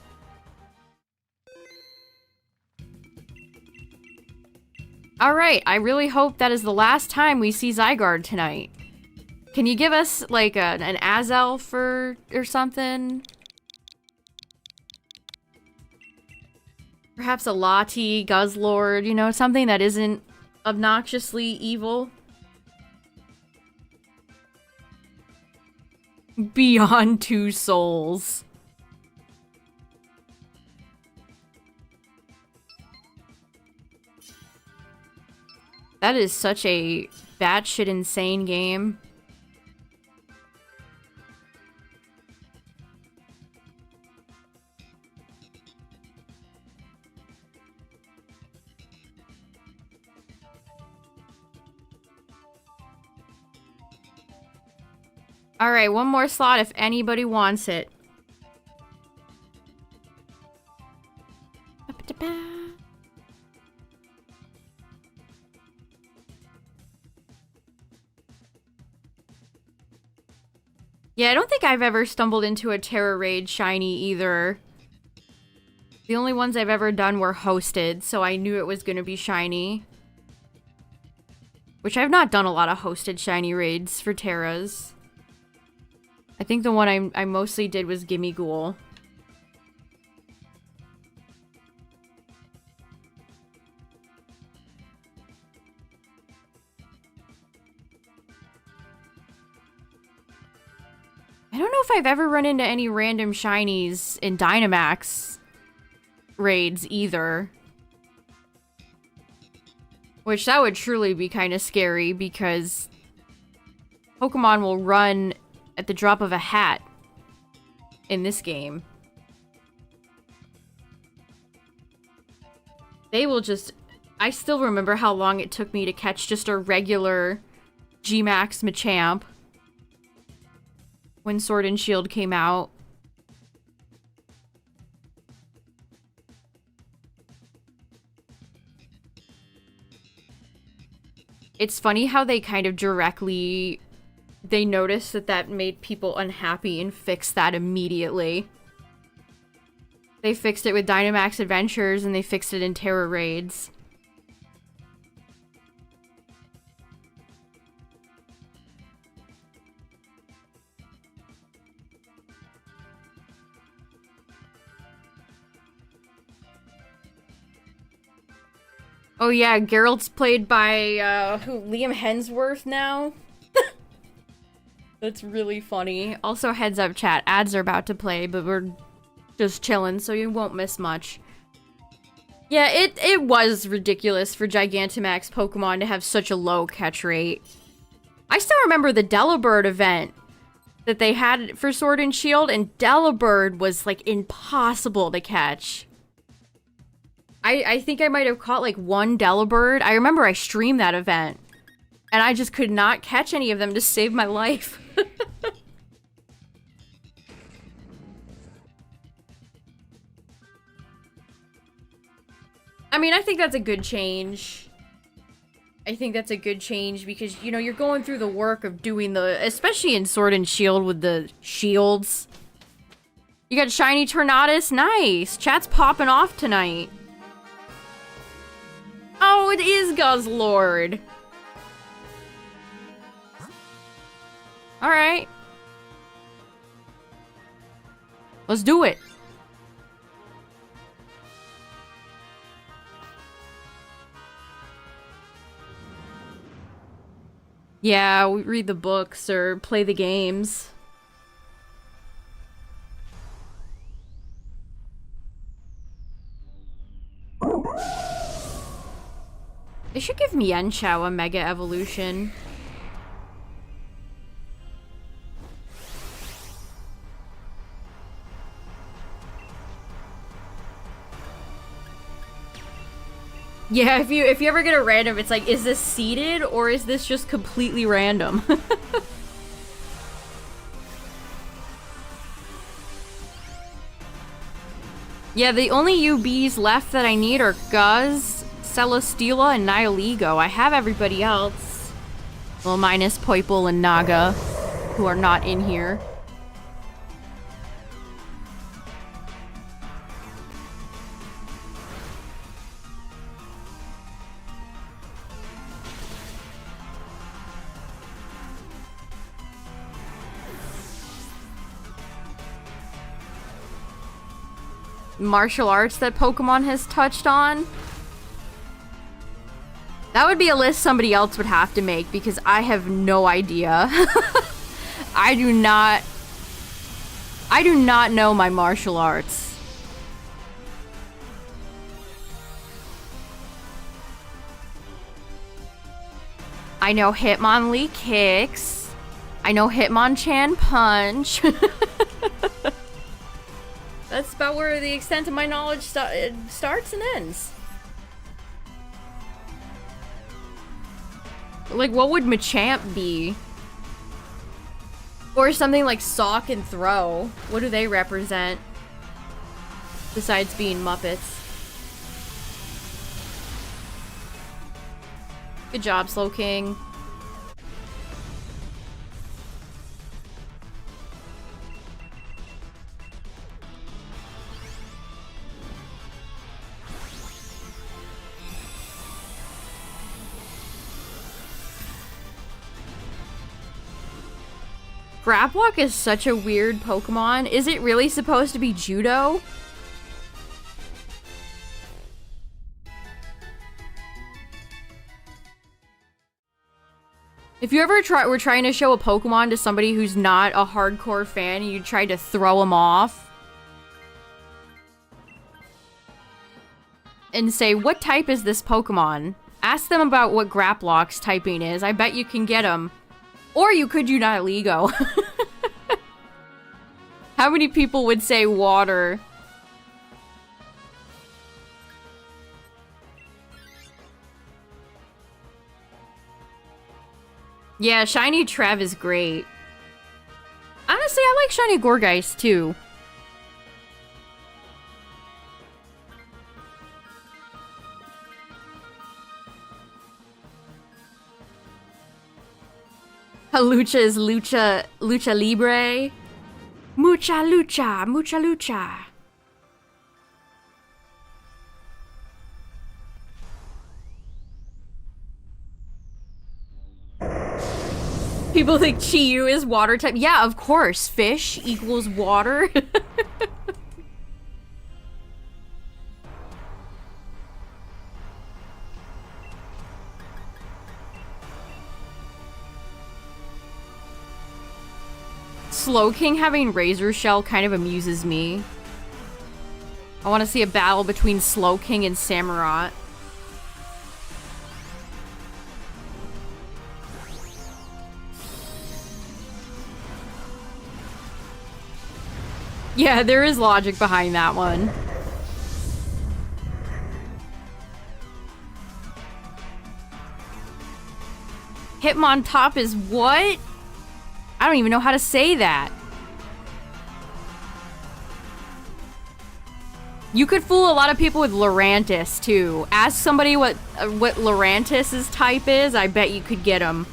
Alright, I really hope that is the last time we see Zygarde tonight. Can you give us, like, an Azelf or something? Perhaps a Lati, Guzzlord, you know, something that isn't obnoxiously evil? Beyond Two Souls. That is such a batshit insane game. Alright, one more slot if anybody wants it. Yeah, I don't think I've ever stumbled into a Terra Raid shiny either. The only ones I've ever done were hosted, so I knew it was going to be shiny. Which I've not done a lot of hosted shiny raids for Terras. I think the one I mostly did was Gimme Ghoul. I don't know if I've ever run into any random shinies in Dynamax raids either. Which that would truly be kind of scary because Pokemon will run at the drop of a hat in this game. They will just... I still remember how long it took me to catch just a regular Gmax Machamp when Sword and Shield came out. It's funny how they kind of directly... They noticed that that made people unhappy and fixed that immediately. They fixed it with Dynamax Adventures and they fixed it in Terra Raids. Oh yeah, Geralt's played by, Liam Hemsworth now? That's really funny. Also, heads up chat, ads are about to play, but we're just chilling, so you won't miss much. Yeah, it was ridiculous for Gigantamax Pokemon to have such a low catch rate. I still remember the Delibird event that they had for Sword and Shield, and Delibird was, like, impossible to catch. I think I might have caught, like, one Delibird. I remember I streamed that event. And I just could not catch any of them to save my life. I mean, I think that's a good change. I think that's a good change because, you know, you're going through the work of doing the... Especially in Sword and Shield with the shields. You got Shiny Tornadus? Nice! Chat's popping off tonight. Oh, it is Guzzlord. Alright. Let's do it. Yeah, we read the books or play the games. They should give Mienshao a Mega Evolution. Yeah, if you ever get a random, it's like, is this seeded or is this just completely random? Yeah, the only UBs left that I need are Guzz, Celesteela, and Nihilego. I have everybody else. Well, minus Poipole and Naga, who are not in here. Martial arts that Pokemon has touched on. That would be a list somebody else would have to make because I have no idea. I do not know my martial arts. I know Hitmonlee kicks. I know Hitmonchan punch. That's about where the extent of my knowledge starts and ends. Like, what would Machamp be? Or something like Sock and Throw. What do they represent? Besides being Muppets. Good job, Slowking. Graplock is such a weird Pokemon. Is it really supposed to be Judo? If you ever were trying to show a Pokemon to somebody who's not a hardcore fan and you tried to throw them off and say, what type is this Pokemon? Ask them about what Graplock's typing is. I bet you can get them. Or you could do Nihilego. How many people would say water? Yeah, Shiny Trev is great. Honestly, I like Shiny Gourgeist too. Lucha is Lucha Libre. Mucha Lucha, Mucha Lucha. People think Chi-Yu is water type. Yeah, of course. Fish equals water. Slowking having Razor Shell kind of amuses me. I want to see a battle between Slowking and Samurott. Yeah, there is logic behind that one. Hitmontop is what? I don't even know how to say that. You could fool a lot of people with Lurantis, too. Ask somebody what Lurantis' type is, I bet you could get them.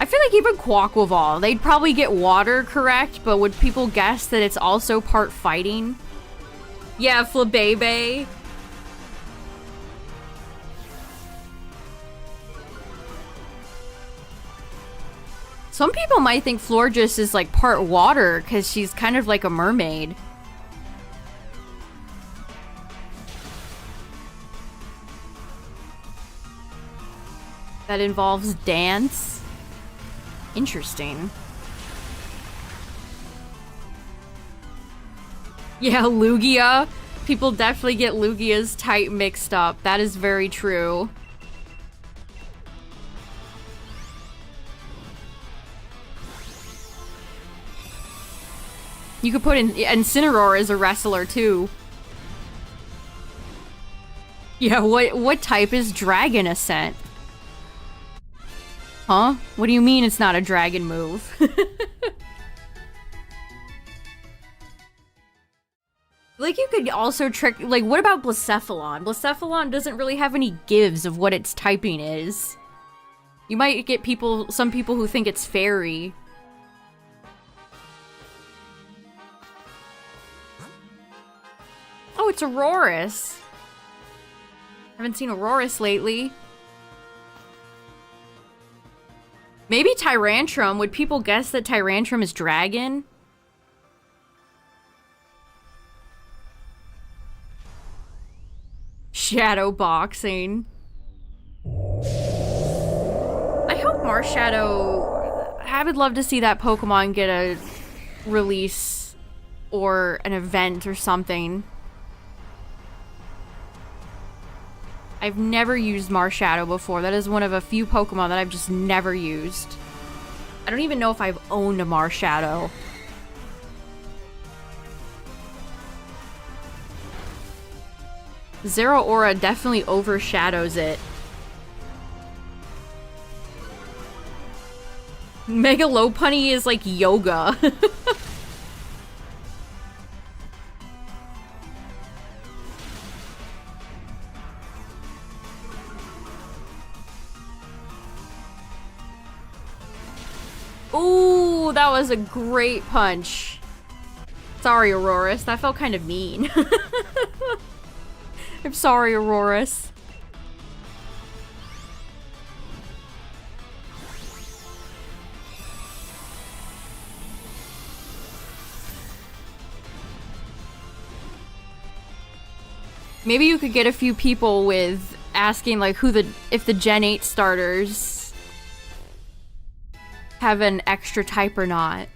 I feel like even Quaquaval, they'd probably get water correct, but would people guess that it's also part fighting? Yeah, Flabebe. Some people might think Florges is like part water because she's kind of like a mermaid. That involves dance. Interesting. Yeah, Lugia. People definitely get Lugia's type mixed up. That is very true. You could put in Incineroar as a wrestler too. Yeah, what type is Dragon Ascent? Huh? What do you mean it's not a dragon move? Like, you could also trick... Like, what about Blacephalon? Blacephalon doesn't really have any gives of what its typing is. You might get some people who think it's fairy. Oh, it's Aurorus. Haven't seen Aurorus lately. Maybe Tyrantrum. Would people guess that Tyrantrum is dragon? Shadow boxing. I hope Marshadow... I would love to see that Pokemon get a release or an event or something. I've never used Marshadow before. That is one of a few Pokemon that I've just never used. I don't even know if I've owned a Marshadow. Zeraora definitely overshadows it. Mega Lopunny is like yoga. Ooh, that was a great punch. Sorry, Aurorus. That felt kind of mean. I'm sorry, Aurorus. Maybe you could get a few people with asking like if the Gen 8 starters have an extra type or not.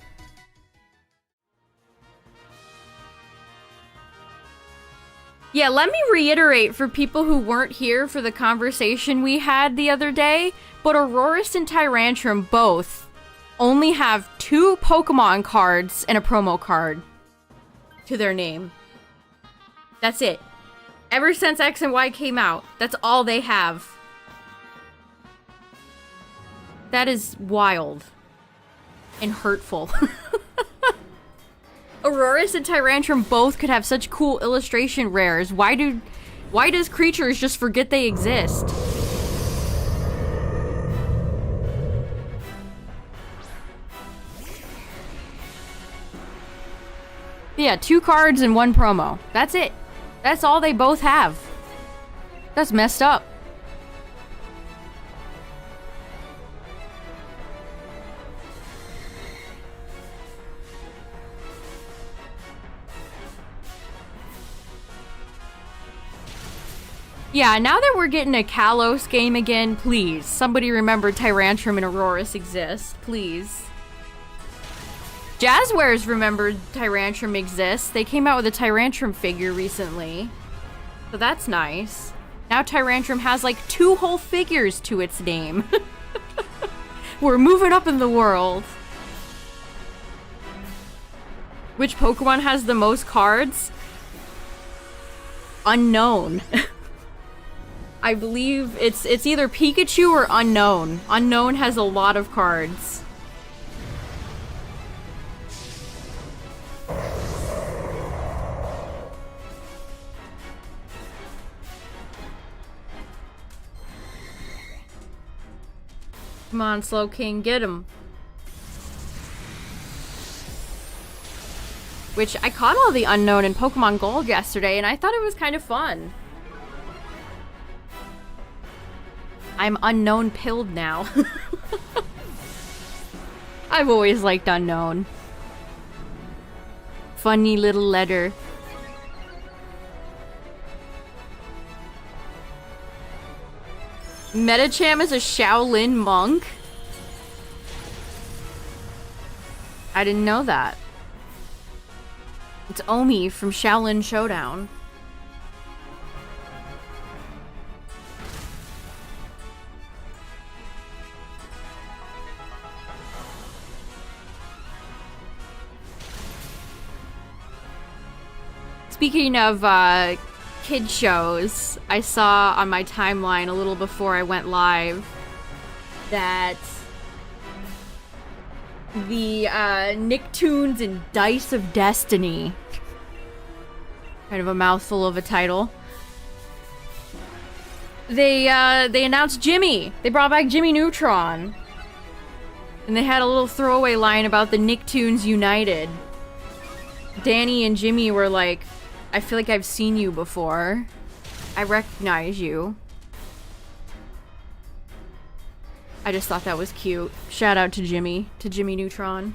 Yeah, let me reiterate for people who weren't here for the conversation we had the other day, but Aurorus and Tyrantrum both only have 2 Pokemon cards and a promo card to their name. That's it. Ever since X and Y came out, that's all they have. That is wild and hurtful. Aurorus and Tyrantrum both could have such cool illustration rares. Why does creatures just forget they exist? Yeah, 2 cards and 1 promo. That's it. That's all they both have. That's messed up. Yeah, now that we're getting a Kalos game again, please, somebody remember Tyrantrum and Aurorus exist, please. Jazzwares remembered Tyrantrum exists. They came out with a Tyrantrum figure recently. So that's nice. Now Tyrantrum has like 2 whole figures to its name. We're moving up in the world. Which Pokemon has the most cards? Unknown. I believe it's either Pikachu or Unknown. Unknown has a lot of cards. Come on, Slowking, get him. Which, I caught all the Unknown in Pokemon Gold yesterday, and I thought it was kind of fun. I'm Unknown pilled now. I've always liked Unknown. Funny little letter. Metacham is a Shaolin monk? I didn't know that. It's Omi from Shaolin Showdown. Speaking of kid shows, I saw on my timeline a little before I went live that the Nicktoons and Dice of Destiny, kind of a mouthful of a title, they announced Jimmy. They brought back Jimmy Neutron. And they had a little throwaway line about the Nicktoons United. Danny and Jimmy were like, I feel like I've seen you before. I recognize you. I just thought that was cute. Shout out to Jimmy Neutron.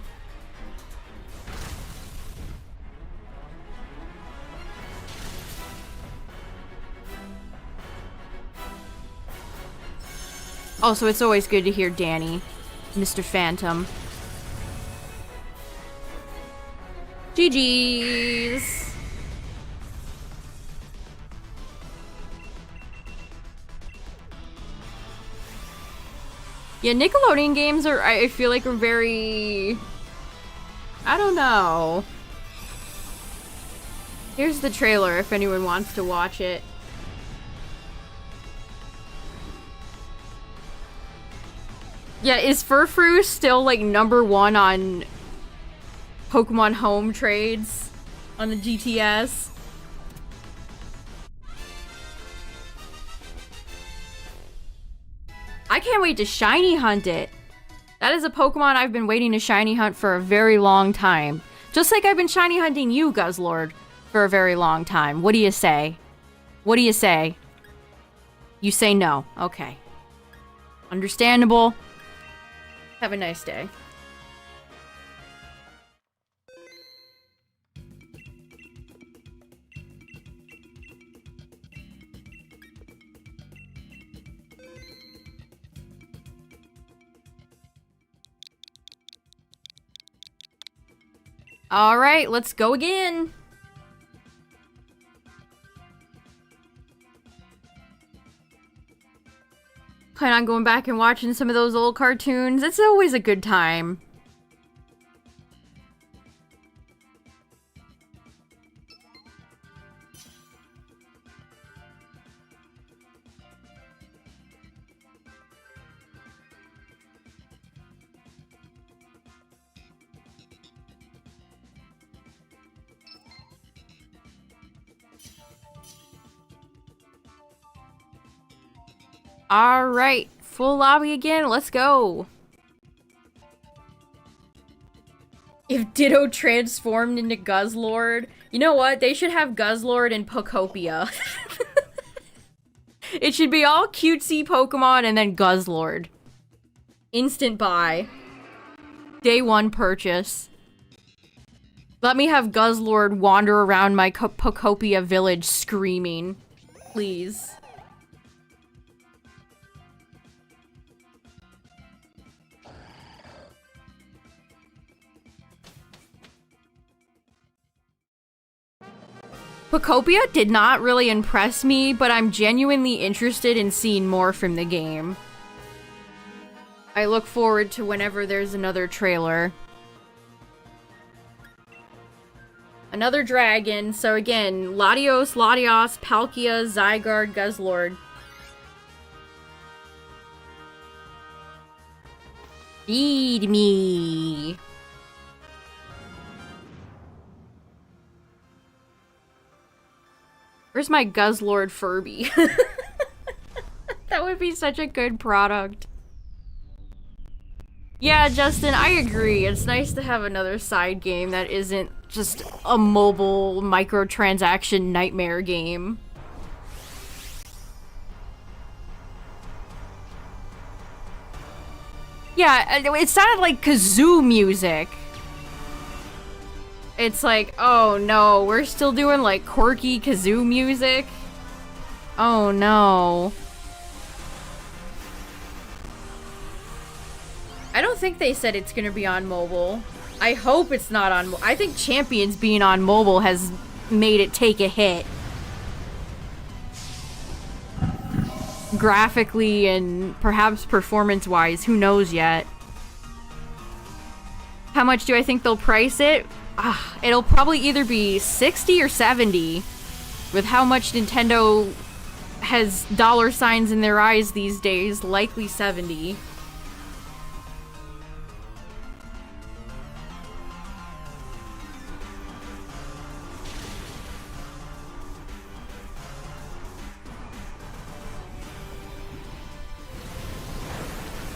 Also, it's always good to hear Danny, Mr. Phantom. GG's. Yeah, Nickelodeon games are, I feel like, are very... I don't know. Here's the trailer if anyone wants to watch it. Yeah, is Furfrou still, like, #1 on Pokemon Home trades on the GTS? I can't wait to shiny hunt it. That is a Pokemon I've been waiting to shiny hunt for a very long time. Just like I've been shiny hunting you, Guzzlord, for a very long time. What do you say? What do you say? You say no. Okay. Understandable. Have a nice day. Alright, let's go again. Plan on going back and watching some of those old cartoons. It's always a good time. Alright, full lobby again, let's go. If Ditto transformed into Guzzlord, you know what? They should have Guzzlord and Pokopia. It should be all cutesy Pokemon and then Guzzlord. Instant buy. Day 1 purchase. Let me have Guzzlord wander around my Pokopia village screaming. Please. Pokopia did not really impress me, but I'm genuinely interested in seeing more from the game. I look forward to whenever there's another trailer. Another dragon. So again, Latios, Latios, Palkia, Zygarde, Guzzlord. Feed me. Where's my Guzzlord Furby? That would be such a good product. Yeah, Justin, I agree. It's nice to have another side game that isn't just a mobile microtransaction nightmare game. Yeah, it sounded like kazoo music. It's like, oh no, we're still doing like quirky kazoo music? Oh no. I don't think they said it's gonna be on mobile. I hope it's not on I think Champions being on mobile has made it take a hit. Graphically and perhaps performance-wise, who knows yet. How much do I think they'll price it? It'll probably either be 60 or 70. With how much Nintendo has dollar signs in their eyes these days, likely 70.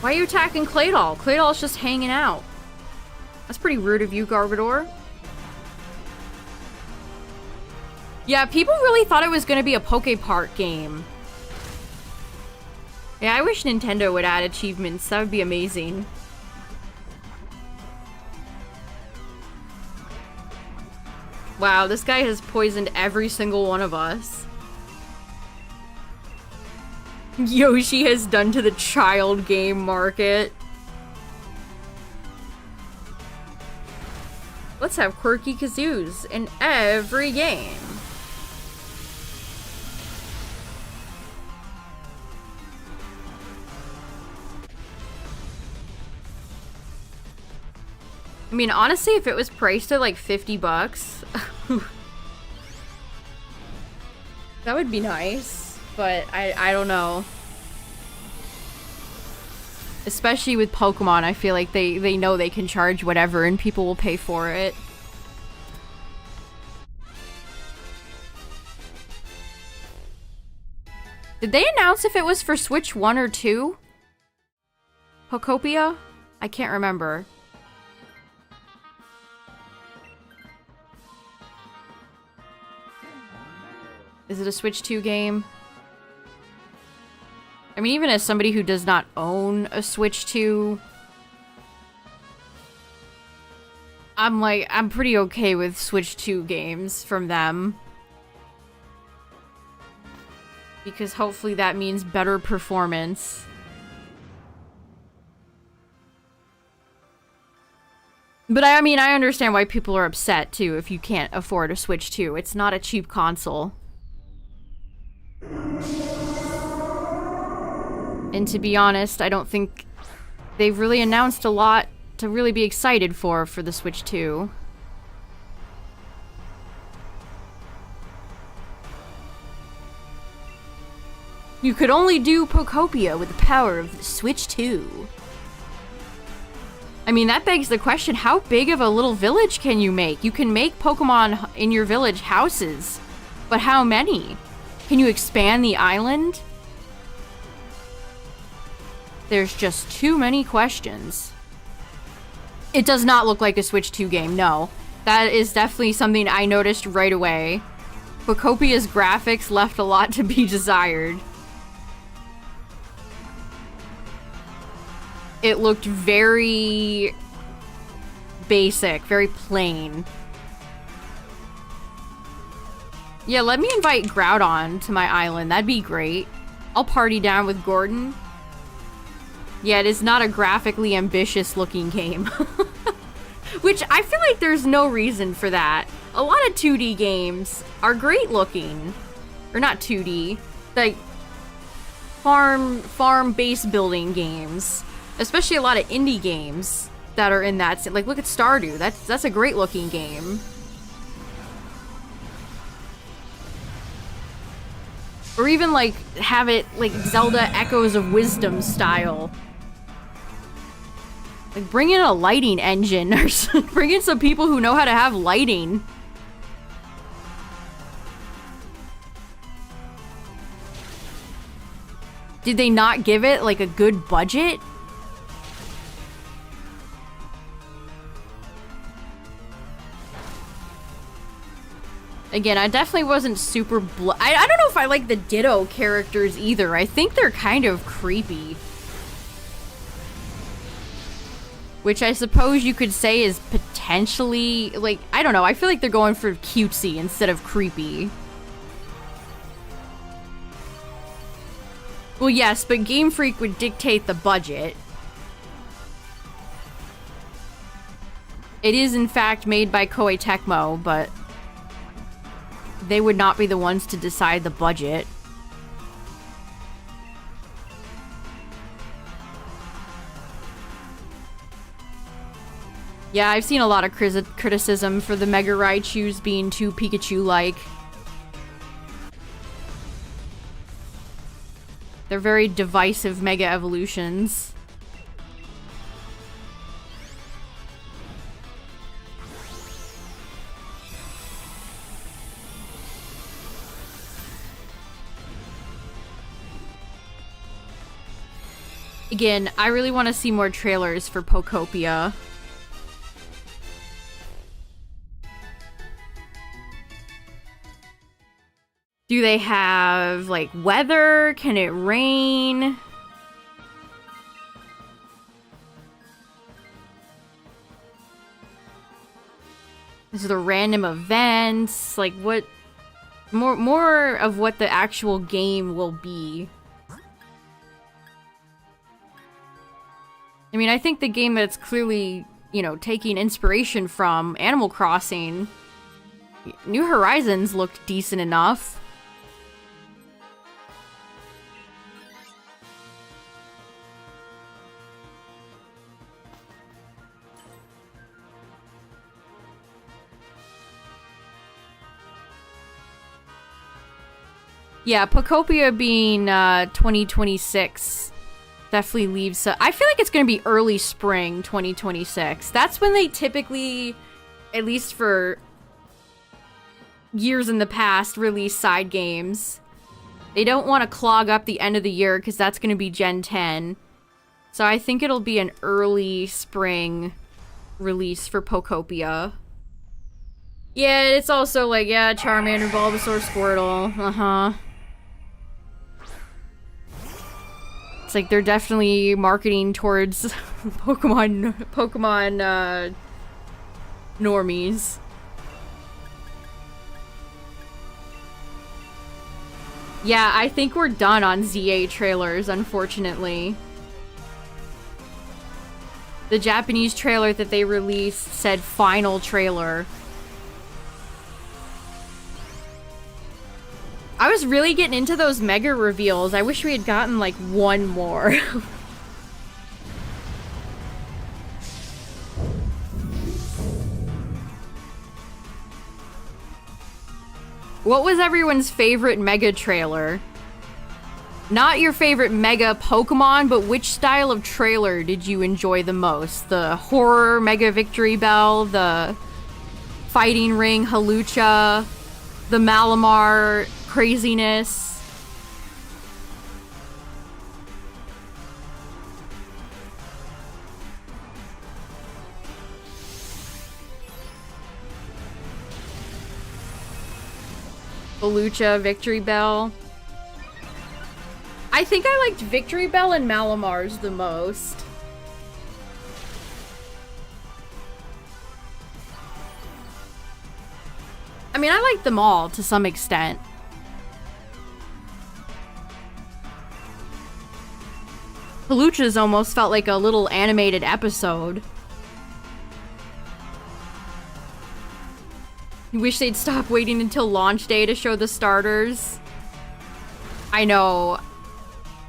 Why are you attacking Claydol? Claydol's just hanging out. That's pretty rude of you, Garbodor. Yeah, people really thought it was gonna be a Poke Park game. Yeah, I wish Nintendo would add achievements. That would be amazing. Wow, this guy has poisoned every single one of us. Yoshi has done to the child game market. Let's have quirky kazoos in every game. I mean, honestly, if it was priced at like 50 bucks, that would be nice. But I don't know. Especially with Pokemon, I feel like they know they can charge whatever and people will pay for it. Did they announce if it was for Switch 1 or 2? Pokopia? I can't remember. Is it a Switch 2 game? I mean, even as somebody who does not own a Switch 2, I'm pretty okay with Switch 2 games from them. Because hopefully that means better performance. But I mean, I understand why people are upset too if you can't afford a Switch 2. It's not a cheap console. And to be honest, I don't think they've really announced a lot to really be excited for the Switch 2. You could only do Pokopia with the power of the Switch 2. I mean, that begs the question, how big of a little village can you make? You can make Pokemon in your village houses, but how many? Can you expand the island? There's just too many questions. It does not look like a Switch 2 game, no. That is definitely something I noticed right away. Pocopia's graphics left a lot to be desired. It looked very basic, very plain. Yeah, let me invite Groudon to my island. That'd be great. I'll party down with Gordon. Yeah, it is not a graphically ambitious looking game. Which I feel like there's no reason for that. A lot of 2D games are great looking. Or not 2D. Like farm base building games. Especially a lot of indie games that are in that. Like look at Stardew. That's a great looking game. Or even, like, have it, like, Zelda Echoes of Wisdom style. Like, bring in a lighting engine, or bring in some people who know how to have lighting. Did they not give it, like, a good budget? Again, I definitely wasn't super I don't know if I like the Ditto characters either. I think they're kind of creepy. Which I suppose you could say is potentially, like, I don't know. I feel like they're going for cutesy instead of creepy. Well, yes, but Game Freak would dictate the budget. It is, in fact, made by Koei Tecmo, but they would not be the ones to decide the budget. Yeah, I've seen a lot of criticism for the Mega Raichus being too Pikachu-like. They're very divisive Mega Evolutions. Again, I really want to see more trailers for Pokopia. Do they have, like, weather? Can it rain? Is there random events? Like, what... More of what the actual game will be. I mean, I think the game that's clearly, you know, taking inspiration from Animal Crossing, New Horizons looked decent enough. Yeah, Pokopia being 2026 definitely leaves... I feel like it's going to be early spring 2026. That's when they typically, at least for years in the past, release side games. They don't want to clog up the end of the year because that's going to be Gen 10. So I think it'll be an early spring release for Pokopia. Yeah, it's also like, yeah, Charmander, Bulbasaur, Squirtle. Uh-huh. It's like they're definitely marketing towards Pokemon normies. Yeah, I think we're done on ZA trailers, unfortunately. The Japanese trailer that they released said final trailer. I was really getting into those mega reveals. I wish we had gotten, like, one more. What was everyone's favorite mega trailer? Not your favorite mega Pokemon, but which style of trailer did you enjoy the most? The horror mega victory bell, the fighting ring Halucha, the Malamar craziness. Halucha, Victory Bell. I think I liked Victory Bell and Malamars the most. I mean, I liked them all to some extent. Halucha's almost felt like a little animated episode. You wish they'd stop waiting until launch day to show the starters. I know.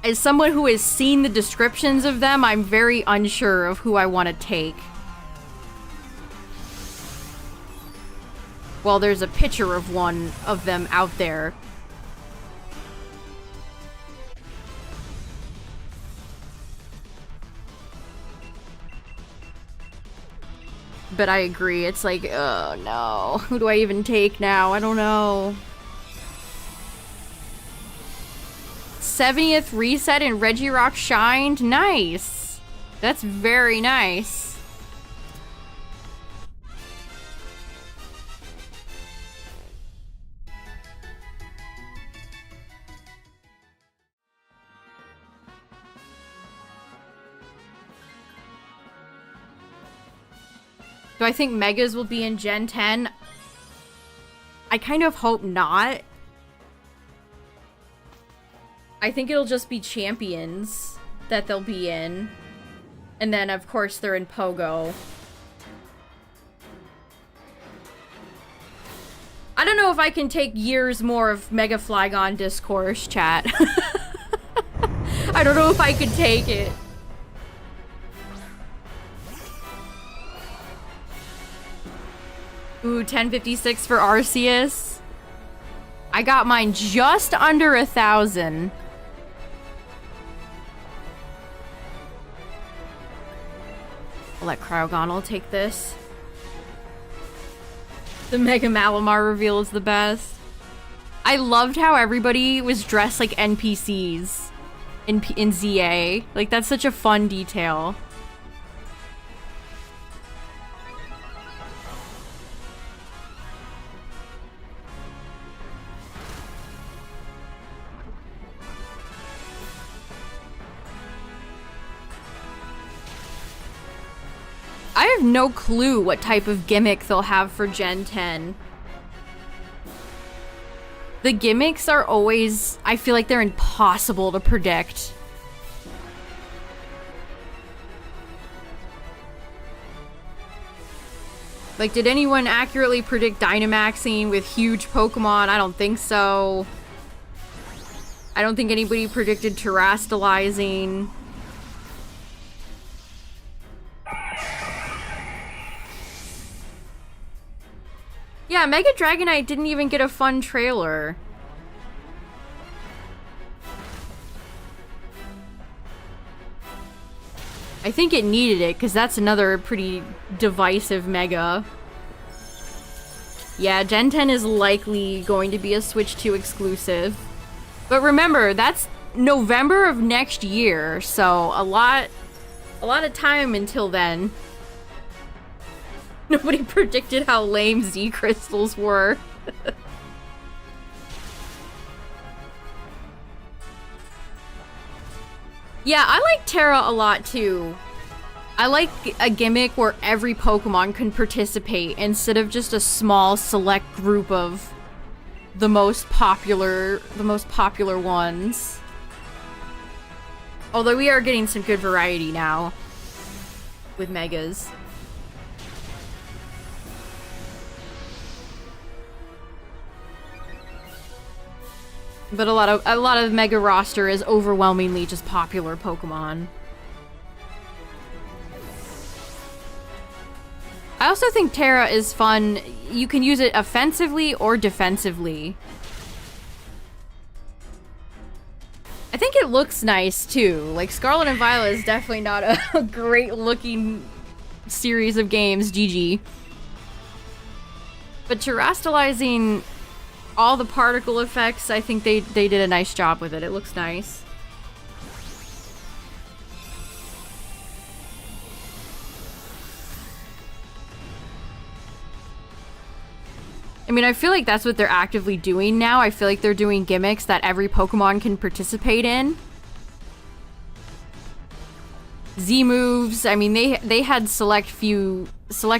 As someone who has seen the descriptions of them, I'm very unsure of who I want to take. Well, there's a picture of one of them out there. But I agree, it's like, oh no. Who do I even take now? I don't know. 70th reset and Regirock shined? Nice. That's very nice. Do I think Megas will be in Gen 10? I kind of hope not. I think it'll just be champions that they'll be in. And then, of course, they're in Pogo. I don't know if I can take years more of Mega Flygon discourse, chat. I don't know if I could take it. Ooh, 1056 for Arceus. I got mine just under 1,000. I'll let Cryogonal take this. The Mega Malamar reveal is the best. I loved how everybody was dressed like NPCs in ZA. Like, that's such a fun detail. I have no clue what type of gimmick they'll have for Gen 10. The gimmicks are always, I feel like they're impossible to predict. Like, did anyone accurately predict Dynamaxing with huge Pokemon? I don't think so. I don't think anybody predicted Terastallizing. Yeah, Mega Dragonite didn't even get a fun trailer. I think it needed it, because that's another pretty divisive Mega. Yeah, Gen 10 is likely going to be a Switch 2 exclusive. But remember, that's November of next year, so a lot of time until then. Nobody predicted how lame Z crystals were. Yeah, I like Terra a lot too. I like a gimmick where every Pokemon can participate instead of just a small select group of the most popular ones. Although we are getting some good variety now with Megas. But a lot of Mega roster is overwhelmingly just popular Pokemon. I also think Terra is fun. You can use it offensively or defensively. I think it looks nice too. Like, Scarlet and Violet is definitely not a great looking series of games, GG. But Terastallizing all the particle effects, I think they did a nice job with it. It looks nice. I mean, I feel like that's what they're actively doing now. I feel like they're doing gimmicks that every Pokemon can participate in. Z moves, I mean, they had select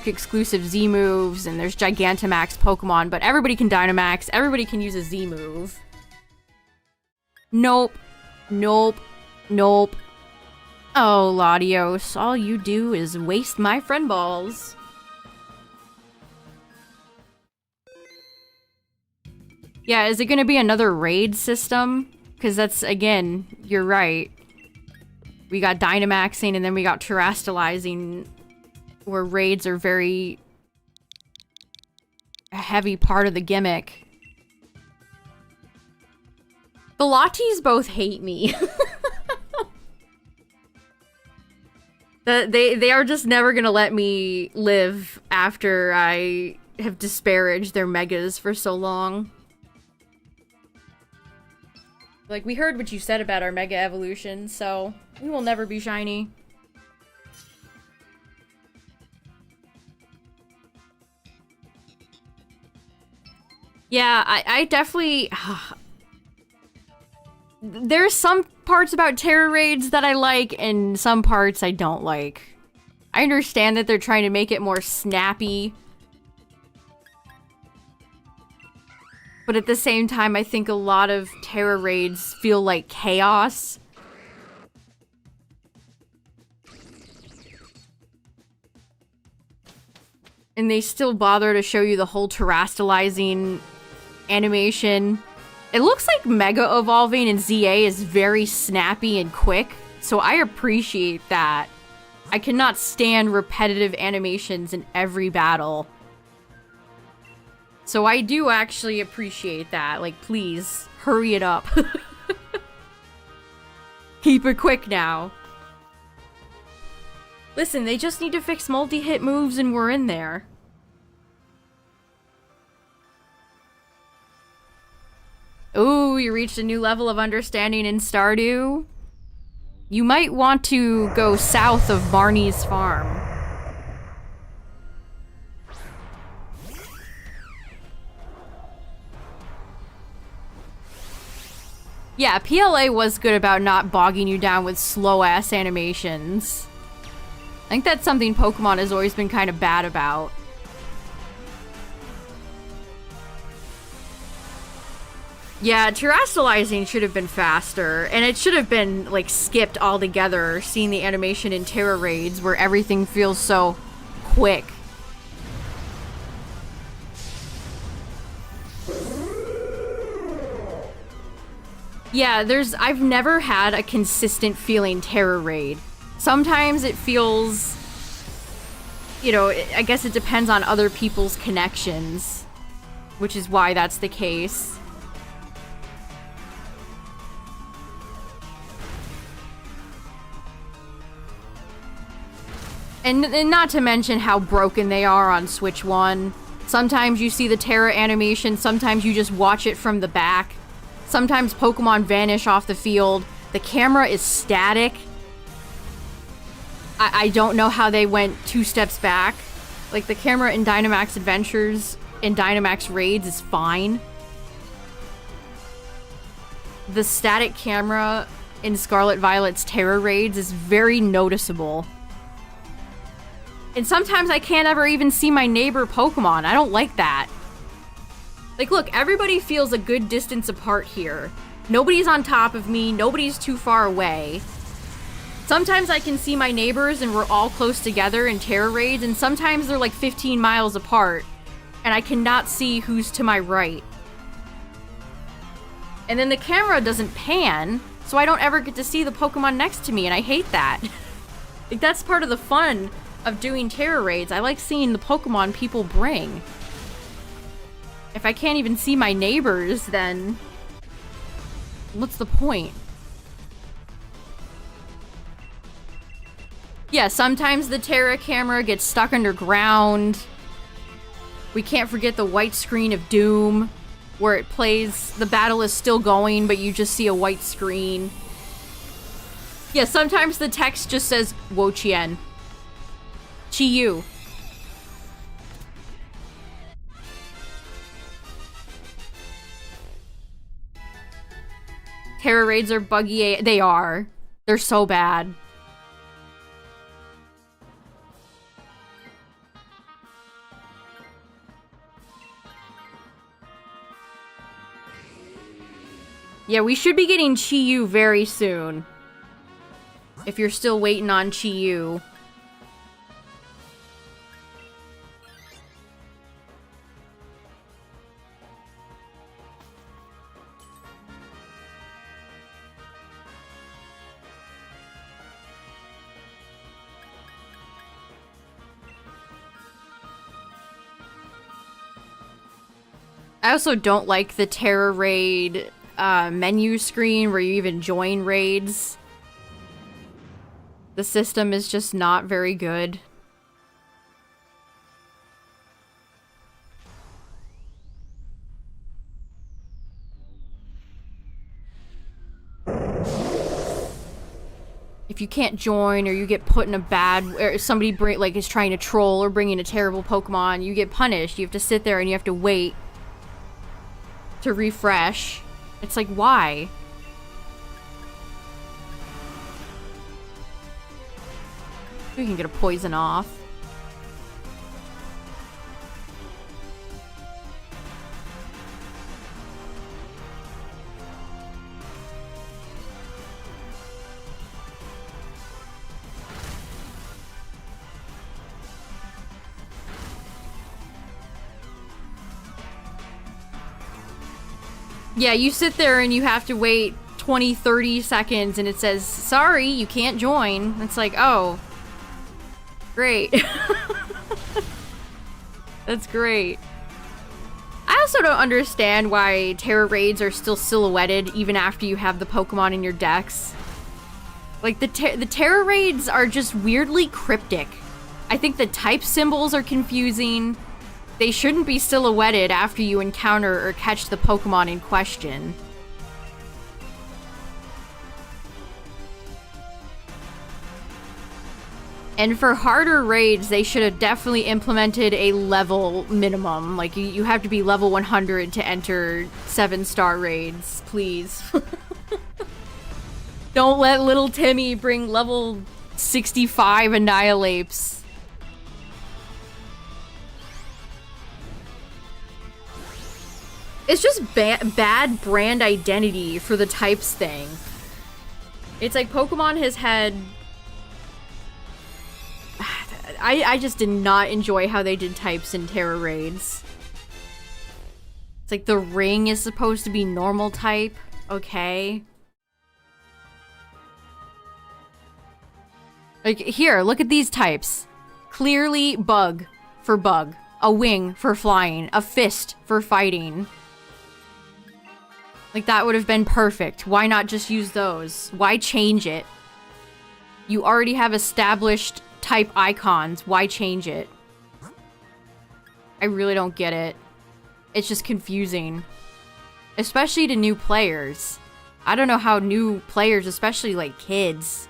exclusive Z moves, and there's Gigantamax Pokemon, but everybody can Dynamax, everybody can use a Z move. Nope. Nope. Nope. Oh, Latios, all you do is waste my friend balls. Yeah, is it gonna be another raid system? Because that's, again, you're right. We got Dynamaxing, and then we got Terastallizing, where raids are very a heavy part of the gimmick. The Latis both hate me. They are just never gonna let me live after I have disparaged their megas for so long. Like, we heard what you said about our mega evolution, so we will never be shiny. Yeah, I definitely... There's some parts about Terra Raids that I like, and some parts I don't like. I understand that they're trying to make it more snappy. But at the same time, I think a lot of Terra Raids feel like chaos. And they still bother to show you the whole terastallizing animation. It looks like Mega Evolving in ZA is very snappy and quick, so I appreciate that. I cannot stand repetitive animations in every battle. So I do actually appreciate that. Like, please, hurry it up. Keep it quick now. Listen, they just need to fix multi-hit moves and we're in there. Ooh, you reached a new level of understanding in Stardew. You might want to go south of Barney's farm. Yeah, PLA was good about not bogging you down with slow-ass animations. I think that's something Pokemon has always been kind of bad about. Yeah, terastallizing should have been faster, and it should have been, like, skipped altogether, seeing the animation in Terra Raids where everything feels so quick. Yeah, I've never had a consistent feeling Terra Raid. Sometimes it feels, you know, I guess it depends on other people's connections, which is why that's the case. And not to mention how broken they are on Switch 1. Sometimes you see the Terra animation, sometimes you just watch it from the back. Sometimes Pokemon vanish off the field. The camera is static. I don't know how they went 2 steps back. Like, the camera in Dynamax Adventures and Dynamax Raids is fine. The static camera in Scarlet Violet's Terra Raids is very noticeable. And sometimes I can't ever even see my neighbor Pokemon. I don't like that. Like, look, everybody feels a good distance apart here. Nobody's on top of me. Nobody's too far away. Sometimes I can see my neighbors and we're all close together in Terra Raids, and sometimes they're like 15 miles apart, and I cannot see who's to my right. And then the camera doesn't pan, so I don't ever get to see the Pokemon next to me, and I hate that. Like, that's part of the fun of doing Terra Raids. I like seeing the Pokemon people bring. If I can't even see my neighbors, then what's the point? Yeah, sometimes the Terra camera gets stuck underground. We can't forget the white screen of Doom, where it plays, the battle is still going, but you just see a white screen. Yeah, sometimes the text just says, Wo-Chien. Chi-Yu. Terra Raids are buggy. They are. They're so bad. Yeah, we should be getting Chi-Yu very soon. If you're still waiting on Chi-Yu. I also don't like the Terra Raid menu screen where you even join raids. The system is just not very good. If you can't join or you get put in a bad, or somebody is trying to troll or bring in a terrible Pokemon, you get punished. You have to sit there and you have to wait to refresh. It's like, why? We can get a poison off. Yeah, you sit there and you have to wait 20, 30 seconds and it says, sorry, you can't join. It's like, oh, great. That's great. I also don't understand why Terra Raids are still silhouetted even after you have the Pokemon in your decks. Like, the Terra Raids are just weirdly cryptic. I think the type symbols are confusing. They shouldn't be silhouetted after you encounter or catch the Pokemon in question. And for harder raids, they should have definitely implemented a level minimum. Like, you have to be level 100 to enter 7-star raids, please. Don't let little Timmy bring level 65 Annihilapes. It's just bad brand identity for the types thing. It's like Pokemon has had... I just did not enjoy how they did types in Terra Raids. It's like the ring is supposed to be normal type. Okay. Like, here, look at these types. Clearly bug for bug. A wing for flying. A fist for fighting. Like, that would have been perfect. Why not just use those? Why change it? You already have established type icons. Why change it? I really don't get it. It's just confusing. Especially to new players. I don't know how new players, especially like kids,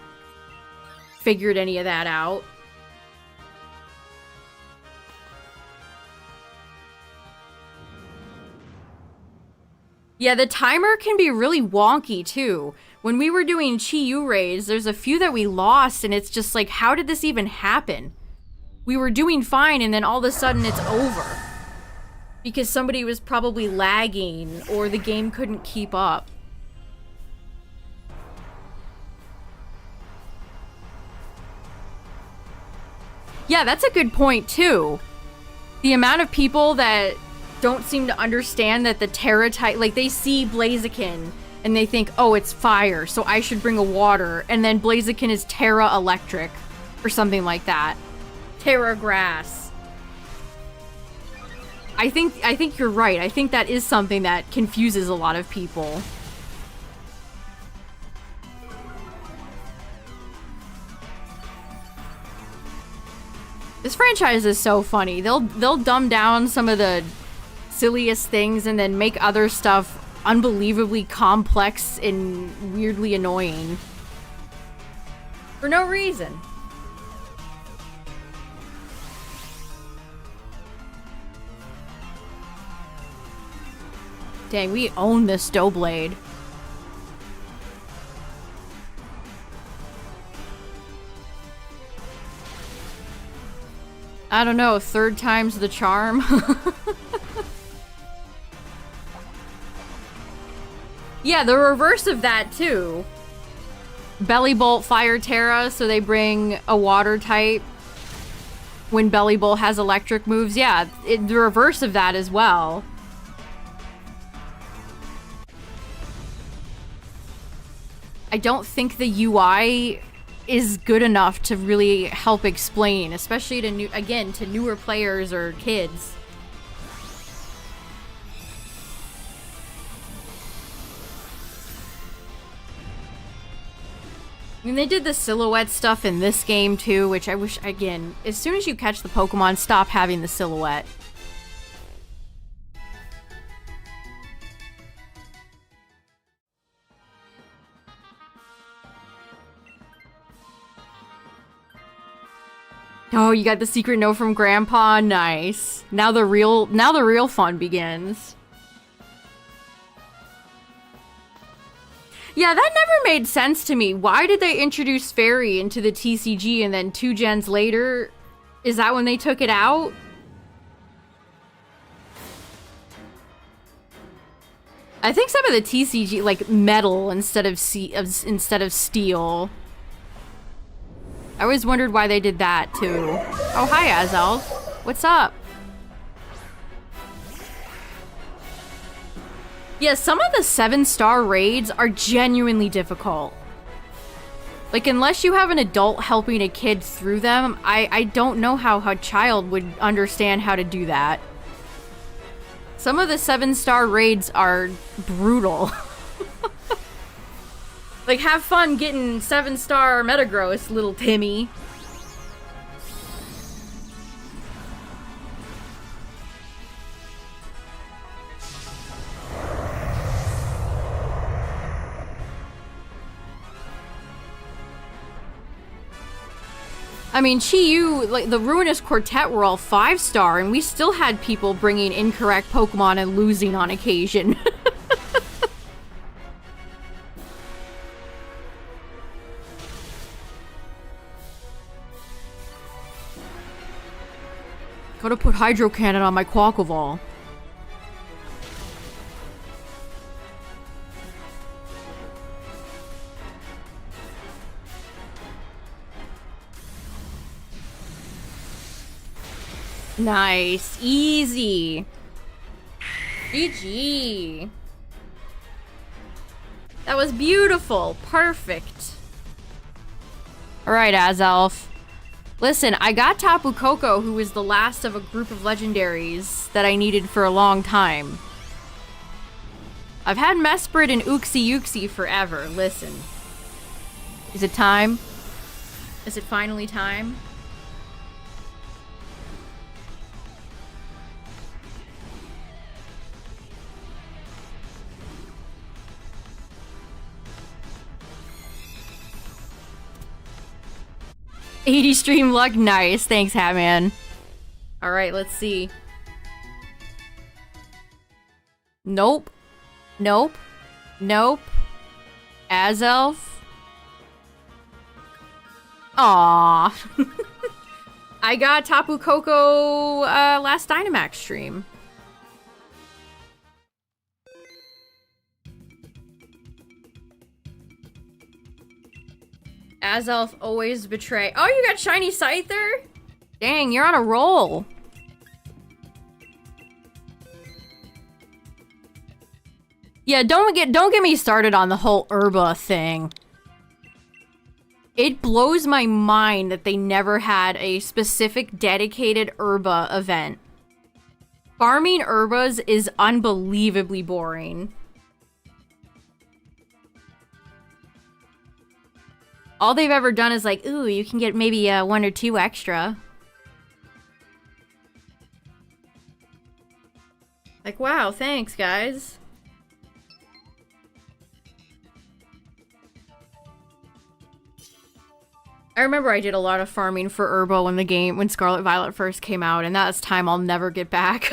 figured any of that out. Yeah, the timer can be really wonky too. When we were doing Chi-Yu raids, there's a few that we lost and it's just like, how did this even happen? We were doing fine and then all of a sudden it's over. Because somebody was probably lagging or the game couldn't keep up. Yeah, that's a good point too. The amount of people that don't seem to understand that the Terra type, like they see Blaziken and they think, oh, it's fire, so I should bring a water, and then Blaziken is Terra Electric or something like that. Terra Grass. I think you're right. I think that is something that confuses a lot of people. This franchise is so funny. They'll dumb down some of the silliest things and then make other stuff unbelievably complex and weirdly annoying. For no reason. Dang, we own this Doughblade. I don't know, third time's the charm. Yeah, the reverse of that too. Bellybolt Fire Terra, so they bring a water type when Bellybolt has electric moves. Yeah, the reverse of that as well. I don't think the UI is good enough to really help explain, especially to newer players or kids. I mean, they did the silhouette stuff in this game too, which I wish, again, as soon as you catch the Pokemon, stop having the silhouette. Oh, you got the secret note from Grandpa? Nice. Now the real fun begins. Yeah, that never made sense to me. Why did they introduce Fairy into the TCG and then 2 gens later? Is that when they took it out? I think some of the TCG, like metal instead of steel. I always wondered why they did that too. Oh, hi, Azelf. What's up? Yeah, some of the 7-star raids are genuinely difficult. Like, unless you have an adult helping a kid through them, I don't know how a child would understand how to do that. Some of the 7-star raids are brutal. Like, have fun getting 7-star Metagross, little Timmy. I mean, Chi-Yu, like, the Ruinous Quartet were all 5-star, and we still had people bringing incorrect Pokemon and losing on occasion. Gotta put Hydro Cannon on my Quaquaval. Nice. Easy. GG. That was beautiful. Perfect. Alright, Azelf. Listen, I got Tapu Koko, who was the last of a group of legendaries that I needed for a long time. I've had Mesprit and Uxie Uxie forever. Listen. Is it time? Is it finally time? $80 stream luck, nice. Thanks, Hatman. Alright, let's see. Nope. Nope. Nope. Azelf. Aww. I got Tapu Koko last Dynamax stream. Azelf always betray. Oh, you got Shiny Scyther? Dang, you're on a roll. Yeah, don't get me started on the whole Herba thing. It blows my mind that they never had a specific dedicated Herba event. Farming Herbas is unbelievably boring. All they've ever done is like, ooh, you can get maybe 1 or 2 extra. Like, wow, thanks, guys. I remember I did a lot of farming for Herba when Scarlet Violet first came out, and that's time I'll never get back.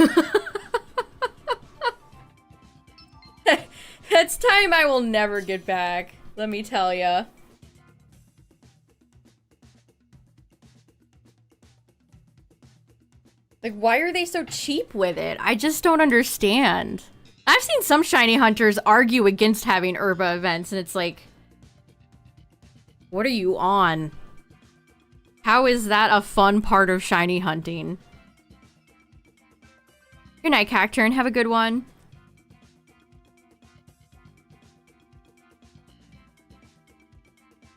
That's time I will never get back, let me tell ya. Like, why are they so cheap with it? I just don't understand. I've seen some shiny hunters argue against having Herba events, and it's like, what are you on? How is that a fun part of shiny hunting? Good night, Cacturn. Have a good one.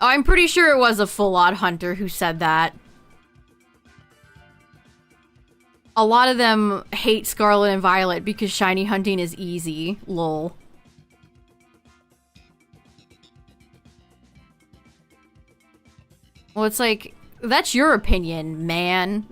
Oh, I'm pretty sure it was a full-on hunter who said that. A lot of them hate Scarlet and Violet because shiny hunting is easy. Lol. Well, it's like, that's your opinion, man.